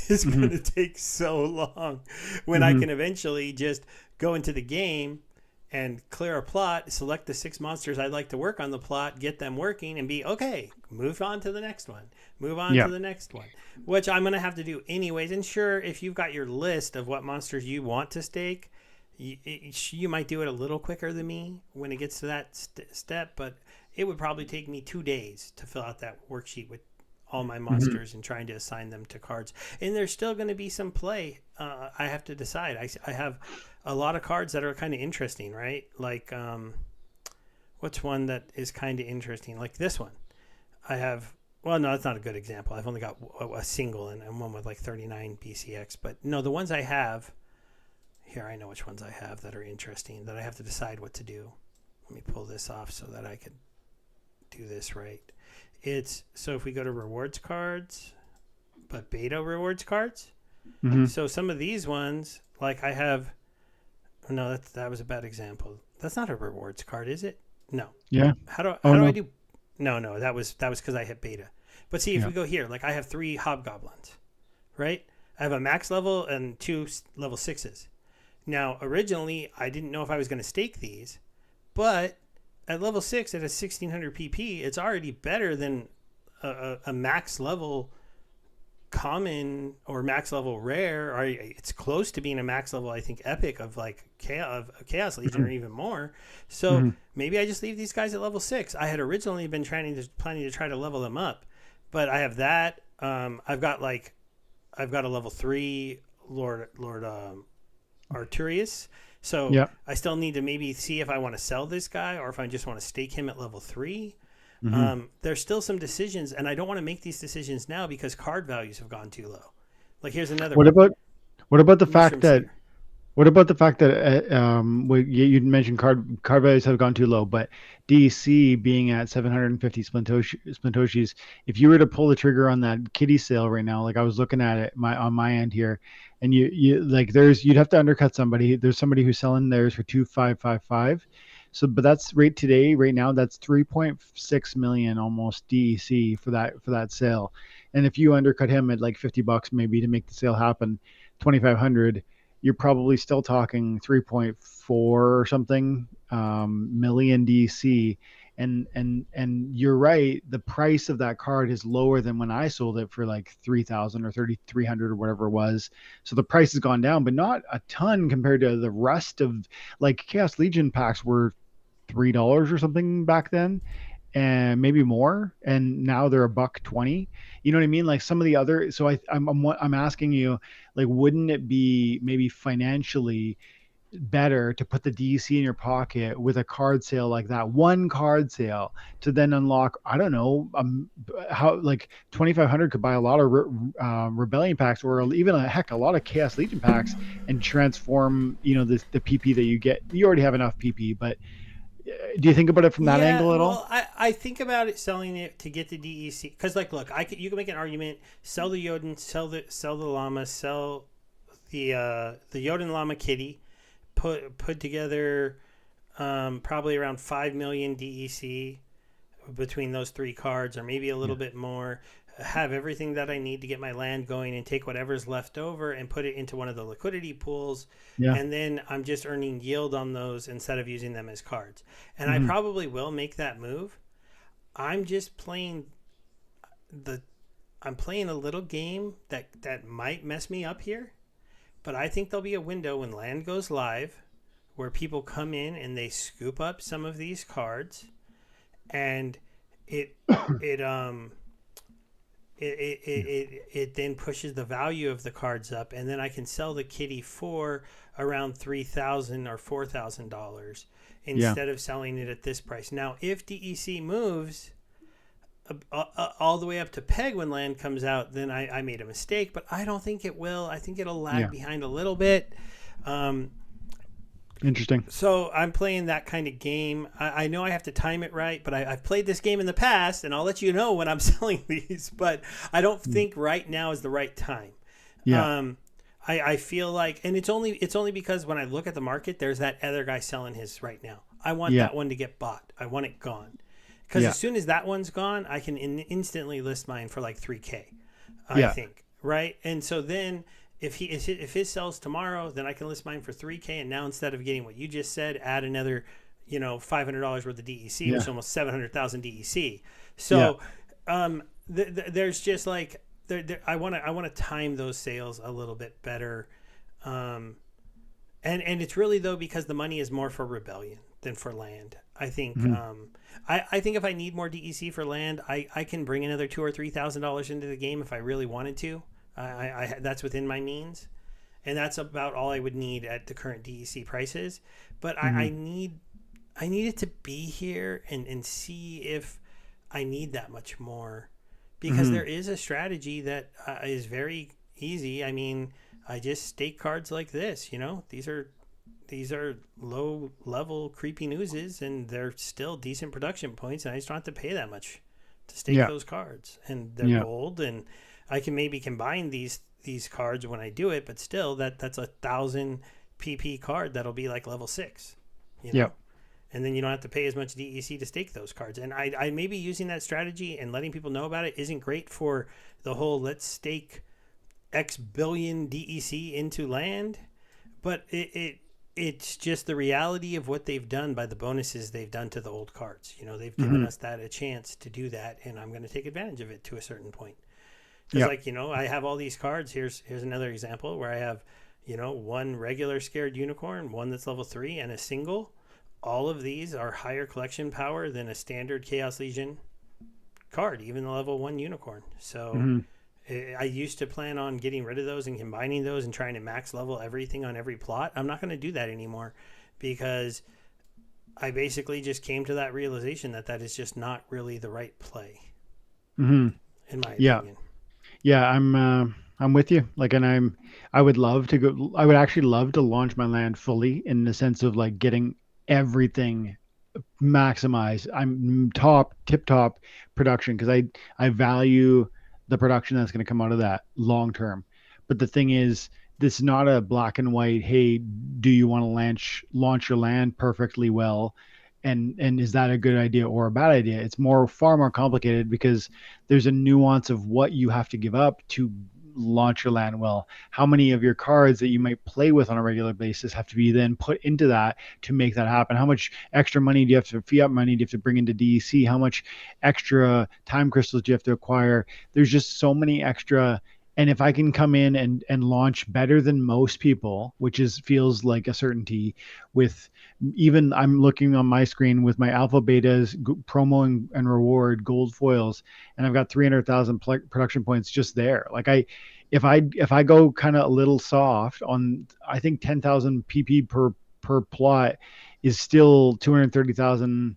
It's going to take so long when I can eventually just go into the game and clear a plot, select the 6 monsters I'd like to work on the plot, get them working, and be okay, move on to the next one, to the next one, which I'm going to have to do anyways. And sure, if you've got your list of what monsters you want to stake, you might do it a little quicker than me when it gets to that step, but it would probably take me 2 days to fill out that worksheet with all my monsters and trying to assign them to cards. And there's still going to be some play. I have to decide. I have a lot of cards that are kind of interesting, right? Like, what's one that is kind of interesting? Like this one. I have, well, no, that's not a good example. I've only got a single and one with 39 BCX. But no, the ones I have, here, I know which ones I have that are interesting, that I have to decide what to do. Let me pull this off so that I could do this right. So if we go to rewards cards, but beta rewards cards. So some of these ones, like I have, no, that was a bad example. That's not a rewards card, is it? No. Yeah. How do I do? No, that was because I hit beta. But see, if we go here, I have 3 hobgoblins, right? I have a max level and 2 level 6s. Now, originally, I didn't know if I was going to stake these, but at level 6 at a 1600 PP, it's already better than a max level common or max level rare, or it's close to being a max level, I think, epic of Chaos Legion or even more. So maybe I just leave these guys at level 6. I had originally been planning to try to level them up, but I have that. I've got a level 3 Lord Arturius. So Yeah. I still need to maybe see if I want to sell this guy or if I just want to stake him at level 3. There's still some decisions, and I don't want to make these decisions now because card values have gone too low. Like here's another What one. about the Mushroom fact that Seer. What about the fact that you mentioned card values have gone too low, but DC being at 750 Splintoshis, if you were to pull the trigger on that kitty sale right now, like I was looking at it on my end here, and you like you'd have to undercut somebody. There's somebody who's selling theirs for 2,555. So, but that's right now, that's 3.6 million almost DEC for that sale. And if you undercut him at like $50 maybe to make the sale happen, 2,500, you're probably still talking 3.4 or something million DC. And you're right, the price of that card is lower than when I sold it for like 3,000 or 3,300 or whatever it was. So the price has gone down, but not a ton compared to the rest of, like, Chaos Legion packs were $3 or something back then, and maybe more, and now they're $1.20. You know what I mean? Like some of the other. So I'm asking you, like, wouldn't it be maybe financially better to put the DC in your pocket with a card sale like that, one card sale, to then unlock, I don't know, how like 2,500 could buy a lot of Rebellion packs, or even a lot of Chaos Legion packs, and transform, the PP that you get. You already have enough PP, but do you think about it from that angle at all? I think about it selling it to get the DEC because, like, look, you can make an argument: sell the Jotun, sell the llama, sell the Jotun llama kitty, put together probably around 5 million DEC between those 3 cards, or maybe a little bit more. Have everything that I need to get my land going, and take whatever's left over and put it into one of the liquidity pools. Yeah. And then I'm just earning yield on those instead of using them as cards. And I probably will make that move. I'm just playing I'm playing a little game that might mess me up here, but I think there'll be a window when land goes live where people come in and they scoop up some of these cards, and it then pushes the value of the cards up, and then I can sell the kitty for around $3,000 or $4,000 instead of selling it at this price. Now, if DEC moves all the way up to peg when land comes out, then I made a mistake, but I don't think it will. I think it'll lag behind a little bit. Interesting. So I'm playing that kind of game. I know I have to time it right, but I've played this game in the past, and I'll let you know when I'm selling these. But I don't think right now is the right time. Yeah. I feel like, and it's only because when I look at the market, there's that other guy selling his right now. I want that one to get bought. I want it gone, because as soon as that one's gone, I can instantly list mine for like 3K. I think, right? And so then, if his sells tomorrow, then I can list mine for 3K. And now, instead of getting what you just said, add another, $500 worth of DEC, which is almost 700,000 DEC. So, there's just like I want to time those sales a little bit better, and it's really, though, because the money is more for Rebellion than for land. I think I think if I need more DEC for land, I can bring another $2,000 or $3,000 into the game if I really wanted to. I that's within my means, and that's about all I would need at the current DEC prices. But I need it to be here and see if I need that much more, because there is a strategy that is very easy. I mean, I just stake cards like this. These are low level creepy newses, and they're still decent production points, and I just don't have to pay that much to stake those cards, and they're gold, and I can maybe combine these cards when I do it, but still that's 1,000 PP card that'll be like level 6, and then you don't have to pay as much DEC to stake those cards. And I may be using that strategy, and letting people know about it isn't great for the whole let's stake X billion DEC into land, but it's just the reality of what they've done by the bonuses they've done to the old cards. They've given us a chance to do that, and I'm going to take advantage of it to a certain point. Because, I have all these cards. Here's another example where I have, one regular scared unicorn, one that's level 3, and a single. All of these are higher collection power than a standard Chaos Legion card, even the level 1 unicorn. So I used to plan on getting rid of those and combining those and trying to max level everything on every plot. I'm not going to do that anymore because I basically just came to that realization that that is just not really the right play, Mm-hmm. in my Yeah. opinion. Yeah, I'm with you. Like, and I would love to go. I would actually love to launch my land fully in the sense of like getting everything maximized. I'm tip top production because I value the production that's going to come out of that long term. But the thing is, this is not a black and white. Hey, do you want to launch your land perfectly well? And is that a good idea or a bad idea? It's far more complicated because there's a nuance of what you have to give up to launch your land well. How many of your cards that you might play with on a regular basis have to be then put into that to make that happen? How much extra money do you have to fiat money do you have to bring into DEC? How much extra time crystals do you have to acquire? There's just so many extra. And if I can come in and launch better than most people, which feels like a certainty, with even I'm looking on my screen with my alpha betas promo and reward gold foils, and I've got 300,000 production points just there. Like if I go kind of a little soft on, I think 10,000 PP per plot is still 230,000.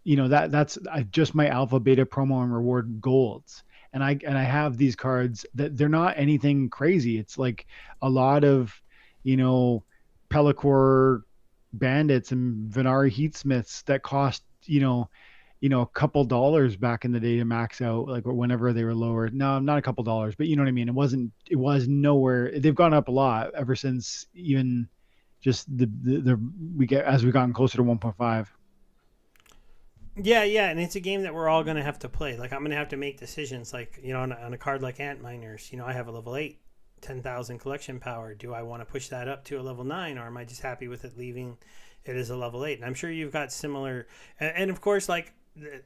That's just my alpha beta promo and reward golds. And I have these cards that they're not anything crazy. It's like a lot of, Pellicor bandits and Venari Heatsmiths that cost, a couple dollars back in the day to max out, like whenever they were lower. No, not a couple dollars, but you know what I mean? It was nowhere. They've gone up a lot ever since even just as we've gotten closer to 1.5. Yeah, and it's a game that we're all going to have to play. Like, I'm going to have to make decisions. Like, on a card like Ant Miners, I have a level 8, 10,000 collection power. Do I want to push that up to a level 9, or am I just happy with it leaving it as a level 8? And I'm sure you've got similar. And of course, like,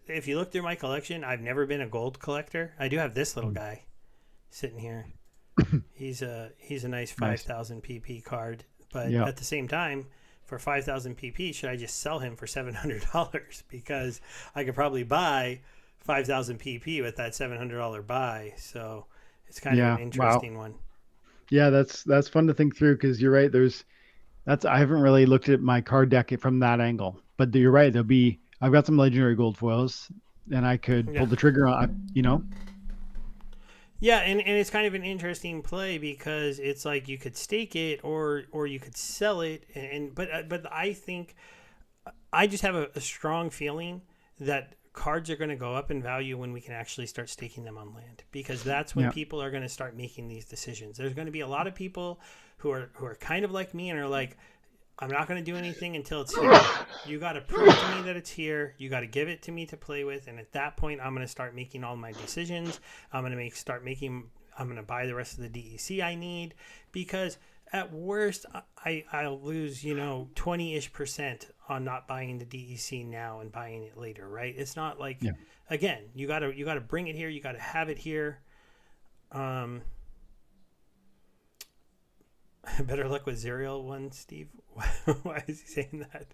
if you look through my collection, I've never been a gold collector. I do have this little guy sitting here. He's a nice 5,000 PP card. But at the same time, for 5,000 PP, should I just sell him for $700? Because I could probably buy 5,000 PP with that $700 buy. So it's kind of an interesting one. Yeah, that's fun to think through because you're right. I haven't really looked at my card deck from that angle, but you're right. I've got some legendary gold foils, and I could pull the trigger on. Yeah, and it's kind of an interesting play because it's like you could stake it or you could sell it, but I think I just have a strong feeling that cards are going to go up in value when we can actually start staking them on land, because that's when people are going to start making these decisions. There's going to be a lot of people who are kind of like me and are like, I'm not going to do anything until it's here. You got to prove to me that it's here. You got to give it to me to play with. And at that point, I'm going to start making all my decisions. I'm going to buy the rest of the DEC I need, because at worst, I'll lose, 20-ish% on not buying the DEC now and buying it later, right? It's not like, again, you got to bring it here. You got to have it here. Better luck with Zerial one, Steve. Why is he saying that?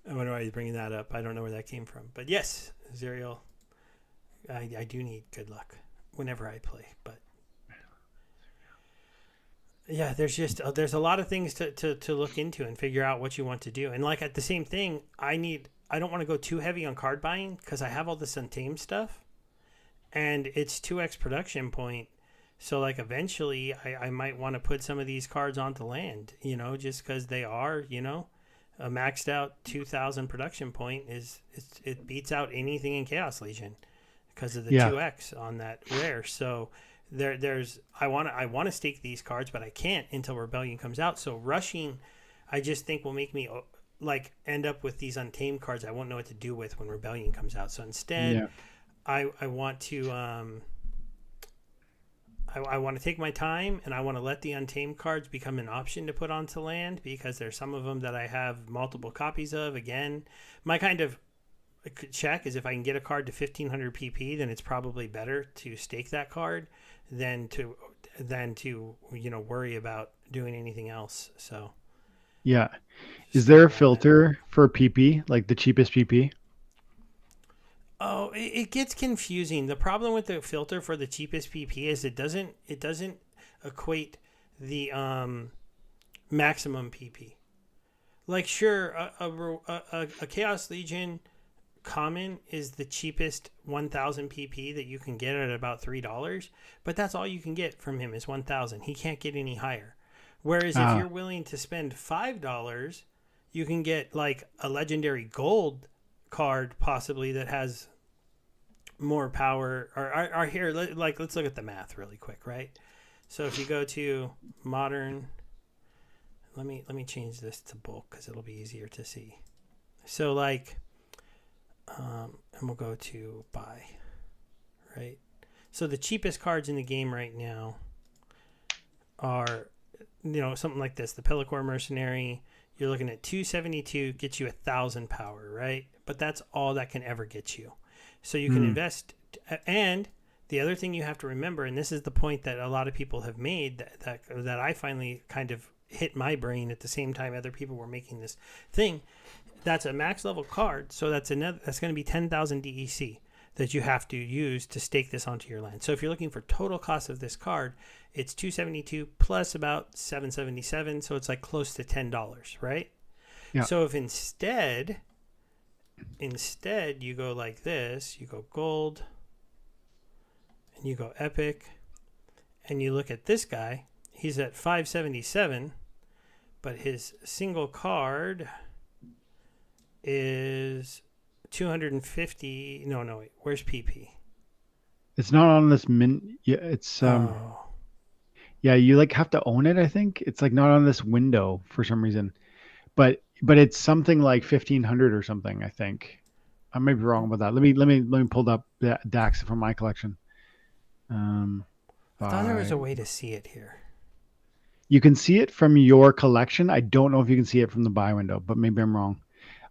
I wonder why he's bringing that up. I don't know where that came from. But yes, Zerial, I do need good luck whenever I play. But yeah, there's a lot of things to look into and figure out what you want to do. And like at the same thing, I don't want to go too heavy on card buying because I have all this Untamed stuff. And it's 2x production point. So, like, eventually I might want to put some of these cards onto land, just because they are, a maxed out 2,000 production point it beats out anything in Chaos Legion because of the 2x on that rare. So I want to stake these cards, but I can't until Rebellion comes out. So rushing, I just think will make me like end up with these Untamed cards I won't know what to do with when Rebellion comes out. So instead, I want to. I want to take my time, and I want to let the Untamed cards become an option to put onto land, because there's some of them that I have multiple copies of. Again, my kind of check is if I can get a card to 1,500 PP, then it's probably better to stake that card than to worry about doing anything else. So yeah, is there a filter for PP, like the cheapest PP? Oh, it gets confusing. The problem with the filter for the cheapest PP is it doesn't equate the maximum PP. Like, sure, a Chaos Legion common is the cheapest 1000 PP that you can get at about $3, but that's all you can get from him is 1000. He can't get any higher. Whereas if you're willing to spend $5, you can get like a legendary gold card possibly that has more power. Or here, let's look at the math really quick, right? So if you go to modern, let me change this to bulk because it'll be easier to see. So like, and we'll go to buy, right? So the cheapest cards in the game right now are, something like this. The Pellicor Mercenary, you're looking at 272, gets you 1000 power, right? But that's all that can ever get you. So you can invest. And the other thing you have to remember, and this is the point that a lot of people have made that I finally kind of hit my brain at the same time other people were making this thing. That's a max level card, so that's going to be 10,000 DEC that you have to use to stake this onto your land. So if you're looking for total cost of this card, it's 272 plus about 777, so it's like close to $10, right? Yeah. So if instead you go like this, you go gold, and you go epic, and you look at this guy, he's at 577, but his single card is 250. No, wait, where's PP? It's not on this yeah, it's yeah, you like have to own it, I think. It's like not on this window for some reason. But it's something like 1500 or something, I think. I may be wrong about that. Let me pull up the DAX from my collection. I thought there was a way to see it here. You can see it from your collection. I don't know if you can see it from the buy window, but maybe I'm wrong.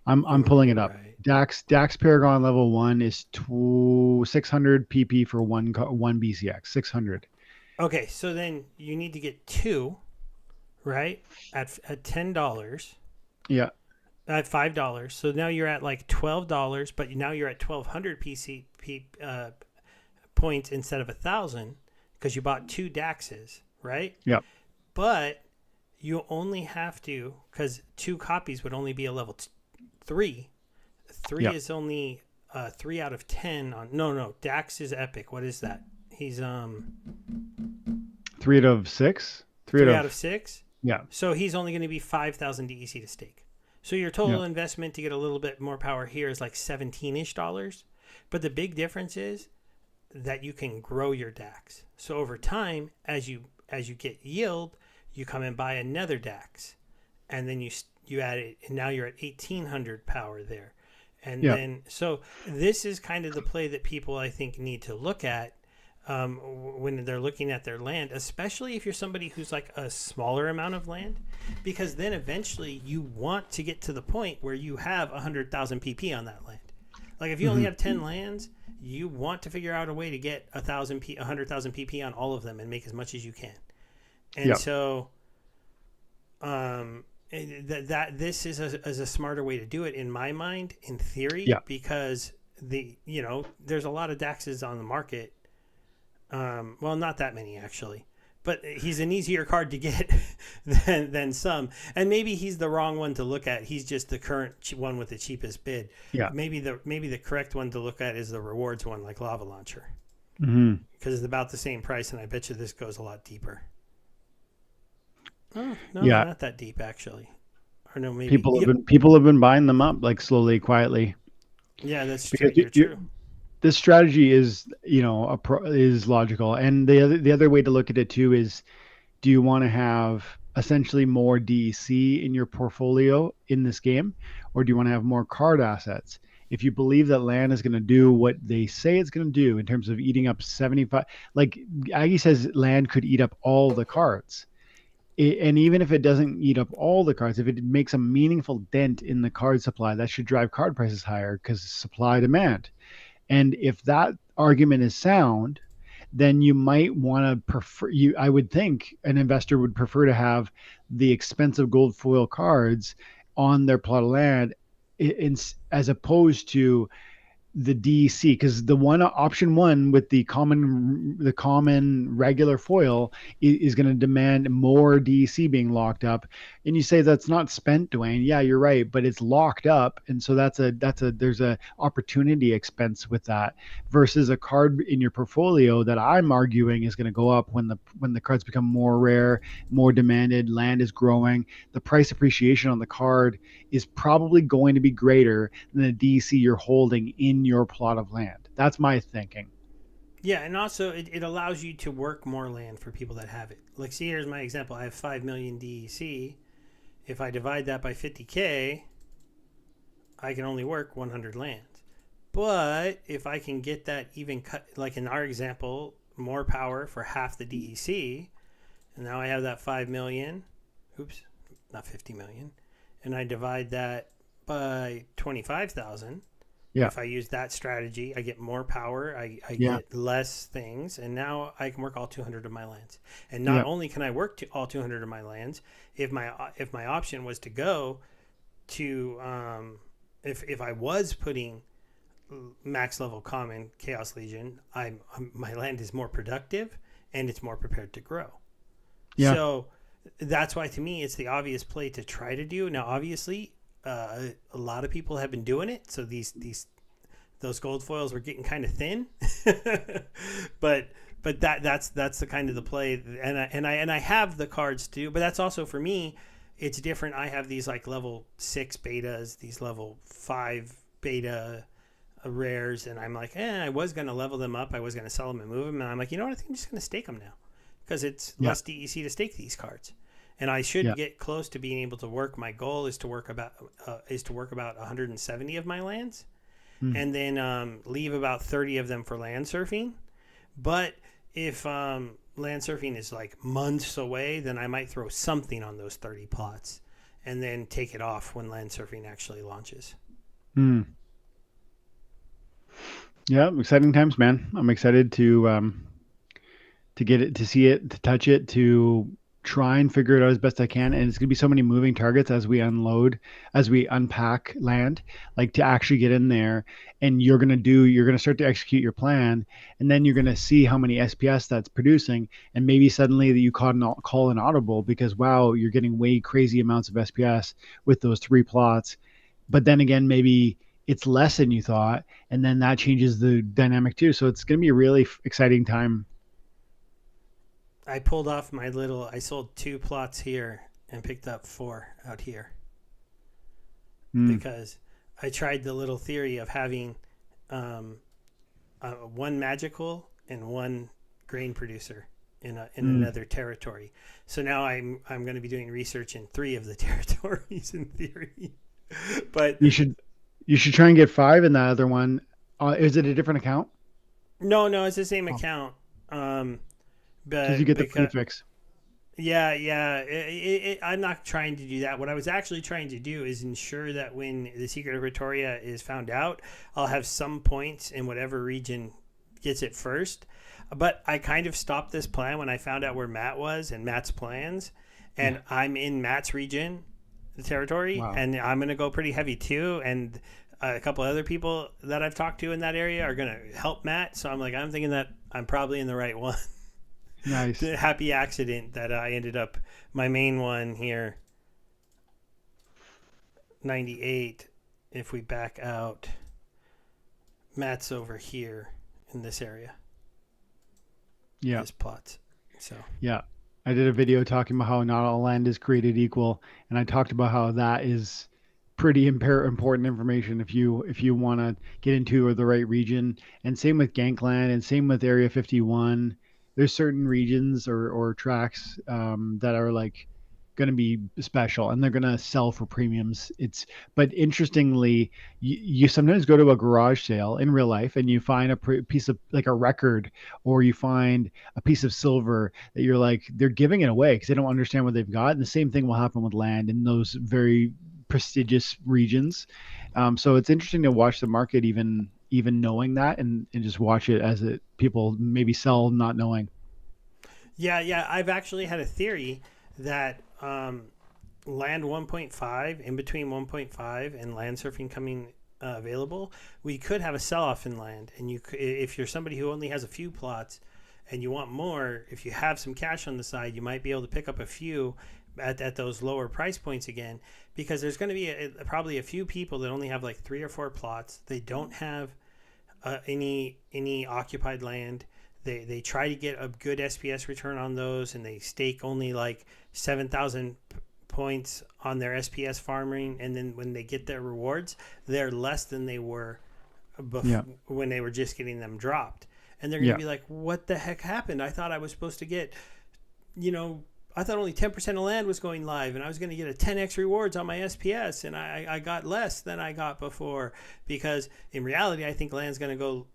I'm pulling it up. Right. DAX Paragon level 1 is 600 PP for one BCX. 600. Okay, so then you need to get 2, right? At $10. Yeah. At $5. So now you're at like $12, but now you're at 1200 points instead of 1000 because you bought 2 DAXs, right? Yeah. But you only have to, because 2 copies would only be a level 3. 3 is only 3 out of 10 on. No, Dax is epic. What is that? He's 3 out of 6. 3 out of 6. Yeah. So he's only going to be 5,000 DEC to stake. So your total investment to get a little bit more power here is like $17-ish. But the big difference is that you can grow your DAX. So over time, as you get yield, you come and buy another DAX, and then you add it, and now you're at 1,800 power there. And then, so this is kind of the play that people, I think, need to look at when they're looking at their land, especially if you're somebody who's like a smaller amount of land, because then eventually you want to get to the point where you have 100,000 PP on that land. Like if you only have 10 lands, you want to figure out a way to get 100,000 PP on all of them and make as much as you can. And so this is a smarter way to do it in my mind, in theory, because there's a lot of DAXs on the market. Well, not that many actually, but he's an easier card to get than some. And maybe he's the wrong one to look at. He's just the current one with the cheapest bid. Yeah. Maybe the correct one to look at is the rewards one, like Lava Launcher, because it's about the same price, and I bet you this goes a lot deeper. Oh, no, not that deep actually. Or no, maybe people have been buying them up like slowly, quietly. Yeah, that's true. This strategy is, is logical, and the other way to look at it too is, do you want to have essentially more DEC in your portfolio in this game, or do you want to have more card assets? If you believe that land is going to do what they say it's going to do in terms of eating up 75, like Aggie says, land could eat up all the cards. And even if it doesn't eat up all the cards, if it makes a meaningful dent in the card supply, that should drive card prices higher because supply demand. And if that argument is sound, then you might want to prefer, I would think an investor would prefer to have the expensive gold foil cards on their plot of land as opposed to the DEC, because the one option one with the common regular foil is going to demand more DEC being locked up. And you say that's not spent, Dwayne. Yeah, you're right, but it's locked up, and so there's a opportunity expense with that versus a card in your portfolio that I'm arguing is going to go up when the cards become more rare, more demanded, land is growing. The price appreciation on the card is probably going to be greater than the DEC you're holding in your plot of land. That's my thinking. Yeah, and also it allows you to work more land for people that have it. Like, see, here's my example. I have 5 million DEC. If I divide that by 50K, I can only work 100 lands. But if I can get that even cut, like in our example, more power for half the DEC, and now I have that 5 million, oops, not 50 million, and I divide that by 25,000. Yeah. If I use that strategy, I get more power, I Yeah. get less things, and now I can work all 200 of my lands. And not Yeah. only can I work all 200 of my lands, if my option was to go to if I was putting max level common Chaos Legion, my land is more productive and it's more prepared to grow. Yeah. So that's why, to me, it's the obvious play to try to do. Now, obviously, a lot of people have been doing it, so those gold foils were getting kind of thin, but that's the kind of the play, and I have the cards too. But that's also, for me, it's different. I have these like level 6 betas, these level 5 beta rares, and I'm like, I was gonna level them up, I was gonna sell them and move them, and I'm like, you know what? I think I'm just gonna stake them now, because it's less DEC to stake these cards, and I should get close to being able to work. My goal is to work about 170 of my lands, and then leave about 30 of them for land surfing. But if land surfing is like months away, then I might throw something on those 30 plots, and then take it off when land surfing actually launches. Yeah, exciting times, man. I'm excited to get it, to see it, to touch it, to try and figure it out as best I can. And it's gonna be so many moving targets as we unpack land, like to actually get in there. And you're gonna start to execute your plan, and then you're gonna see how many SPS that's producing, and maybe suddenly that you call an audible because wow, you're getting way crazy amounts of SPS with those 3 plots. But then again, maybe it's less than you thought, and then that changes the dynamic too. So it's going to be a really exciting time. I pulled off I sold 2 plots here and picked up 4 out here, because I tried the little theory of having 1 magical and 1 grain producer in another territory. So now I'm going to be doing research in 3 of the territories in theory. But you should try and get 5 in that other one. Is it a different account? No, it's the same account. But you get the prefix. Yeah. I'm not trying to do that. What I was actually trying to do is ensure that when the Secret of Pretoria is found out, I'll have some points in whatever region gets it first. But I kind of stopped this plan when I found out where Matt was and Matt's plans, and I'm in Matt's region, the territory, and I'm going to go pretty heavy too. And a couple other people that I've talked to in that area are going to help Matt. So I'm thinking that I'm probably in the right one. Nice. Happy accident that I ended up my main one here. 98. If we back out, Matt's over here in this area. Yeah. This plot. So. Yeah. I did a video talking about how not all land is created equal, and I talked about how that is pretty important information if you want to get into the right region. And same with Gankland, and same with Area 51. There's certain regions or tracks that are like going to be special, and they're going to sell for premiums. But interestingly, you sometimes go to a garage sale in real life and you find a piece of like a record, or you find a piece of silver that you're like, they're giving it away because they don't understand what they've got. And the same thing will happen with land in those very prestigious regions. So it's interesting to watch the market even knowing that, and just watch it as people maybe sell not knowing. Yeah. I've actually had a theory that land 1.5, in between 1.5 and land surfing coming available, we could have a sell-off in land. And if you're somebody who only has a few plots and you want more, if you have some cash on the side, you might be able to pick up a few at those lower price points again, because there's going to be probably a few people that only have like 3 or 4 plots. They don't have any occupied land. They try to get a good SPS return on those, and they stake only like 7,000 points on their SPS farming, and then when they get their rewards, they're less than they were before, when they were just getting them dropped. And they're going to be like, what the heck happened? I thought I was supposed to get, I thought only 10% of land was going live, and I was going to get a 10x rewards on my SPS, and I got less than I got before. Because in reality, I think land's going to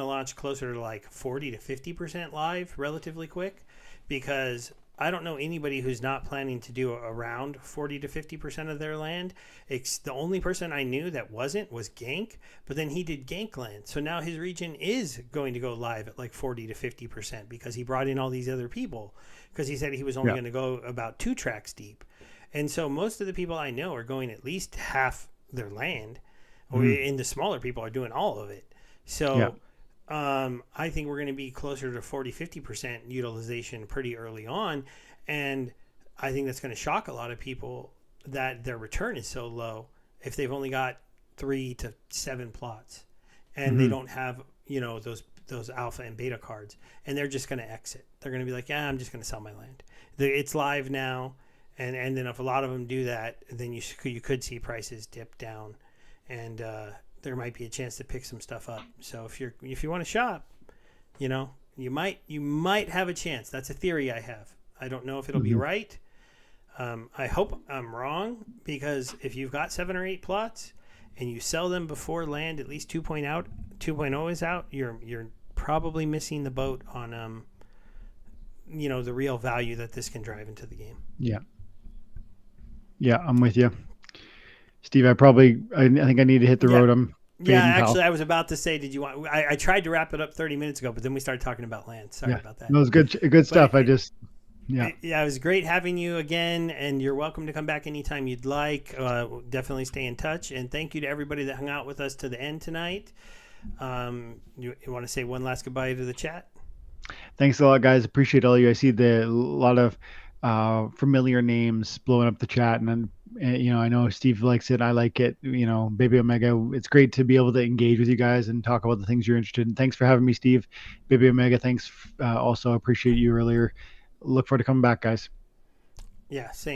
launch closer to like 40 to 50% live relatively quick, because I don't know anybody who's not planning to do around 40 to 50% of their land. The only person I knew that wasn't was Gank, but then he did Gank land. So now his region is going to go live at like 40 to 50% because he brought in all these other people, because he said he was only going to go about 2 tracks deep. And so most of the people I know are going at least half their land, and the smaller people are doing all of it. So I think we're going to be closer to 40, 50% utilization pretty early on. And I think that's going to shock a lot of people that their return is so low if they've only got 3 to 7 plots and they don't have, those alpha and beta cards, and they're just going to exit. They're going to be like, I'm just going to sell my land. It's live now. And then if a lot of them do that, then you could see prices dip down, and there might be a chance to pick some stuff up. So if you want to shop, you might have a chance. That's a theory I have. I don't know if it'll be right. I hope I'm wrong, because if you've got 7 or 8 plots and you sell them before land at least 2.0 is out, you're probably missing the boat on the real value that this can drive into the game. Yeah, I'm with you, Steve. I think I need to hit the road. I'm actually, I was about to say, did you want? I tried to wrap it up 30 minutes ago, but then we started talking about land. Sorry about that. No, it was good stuff. It was great having you again, and you're welcome to come back anytime you'd like. Definitely stay in touch, and thank you to everybody that hung out with us to the end tonight. You want to say one last goodbye to the chat? Thanks a lot, guys. Appreciate all of you. I see a lot of familiar names blowing up the chat, and I know Steve likes it. I like it. Bebeomega. It's great to be able to engage with you guys and talk about the things you're interested in. Thanks for having me, Steve. Bebeomega, thanks. Also appreciate you earlier. Look forward to coming back, guys. Yeah, same.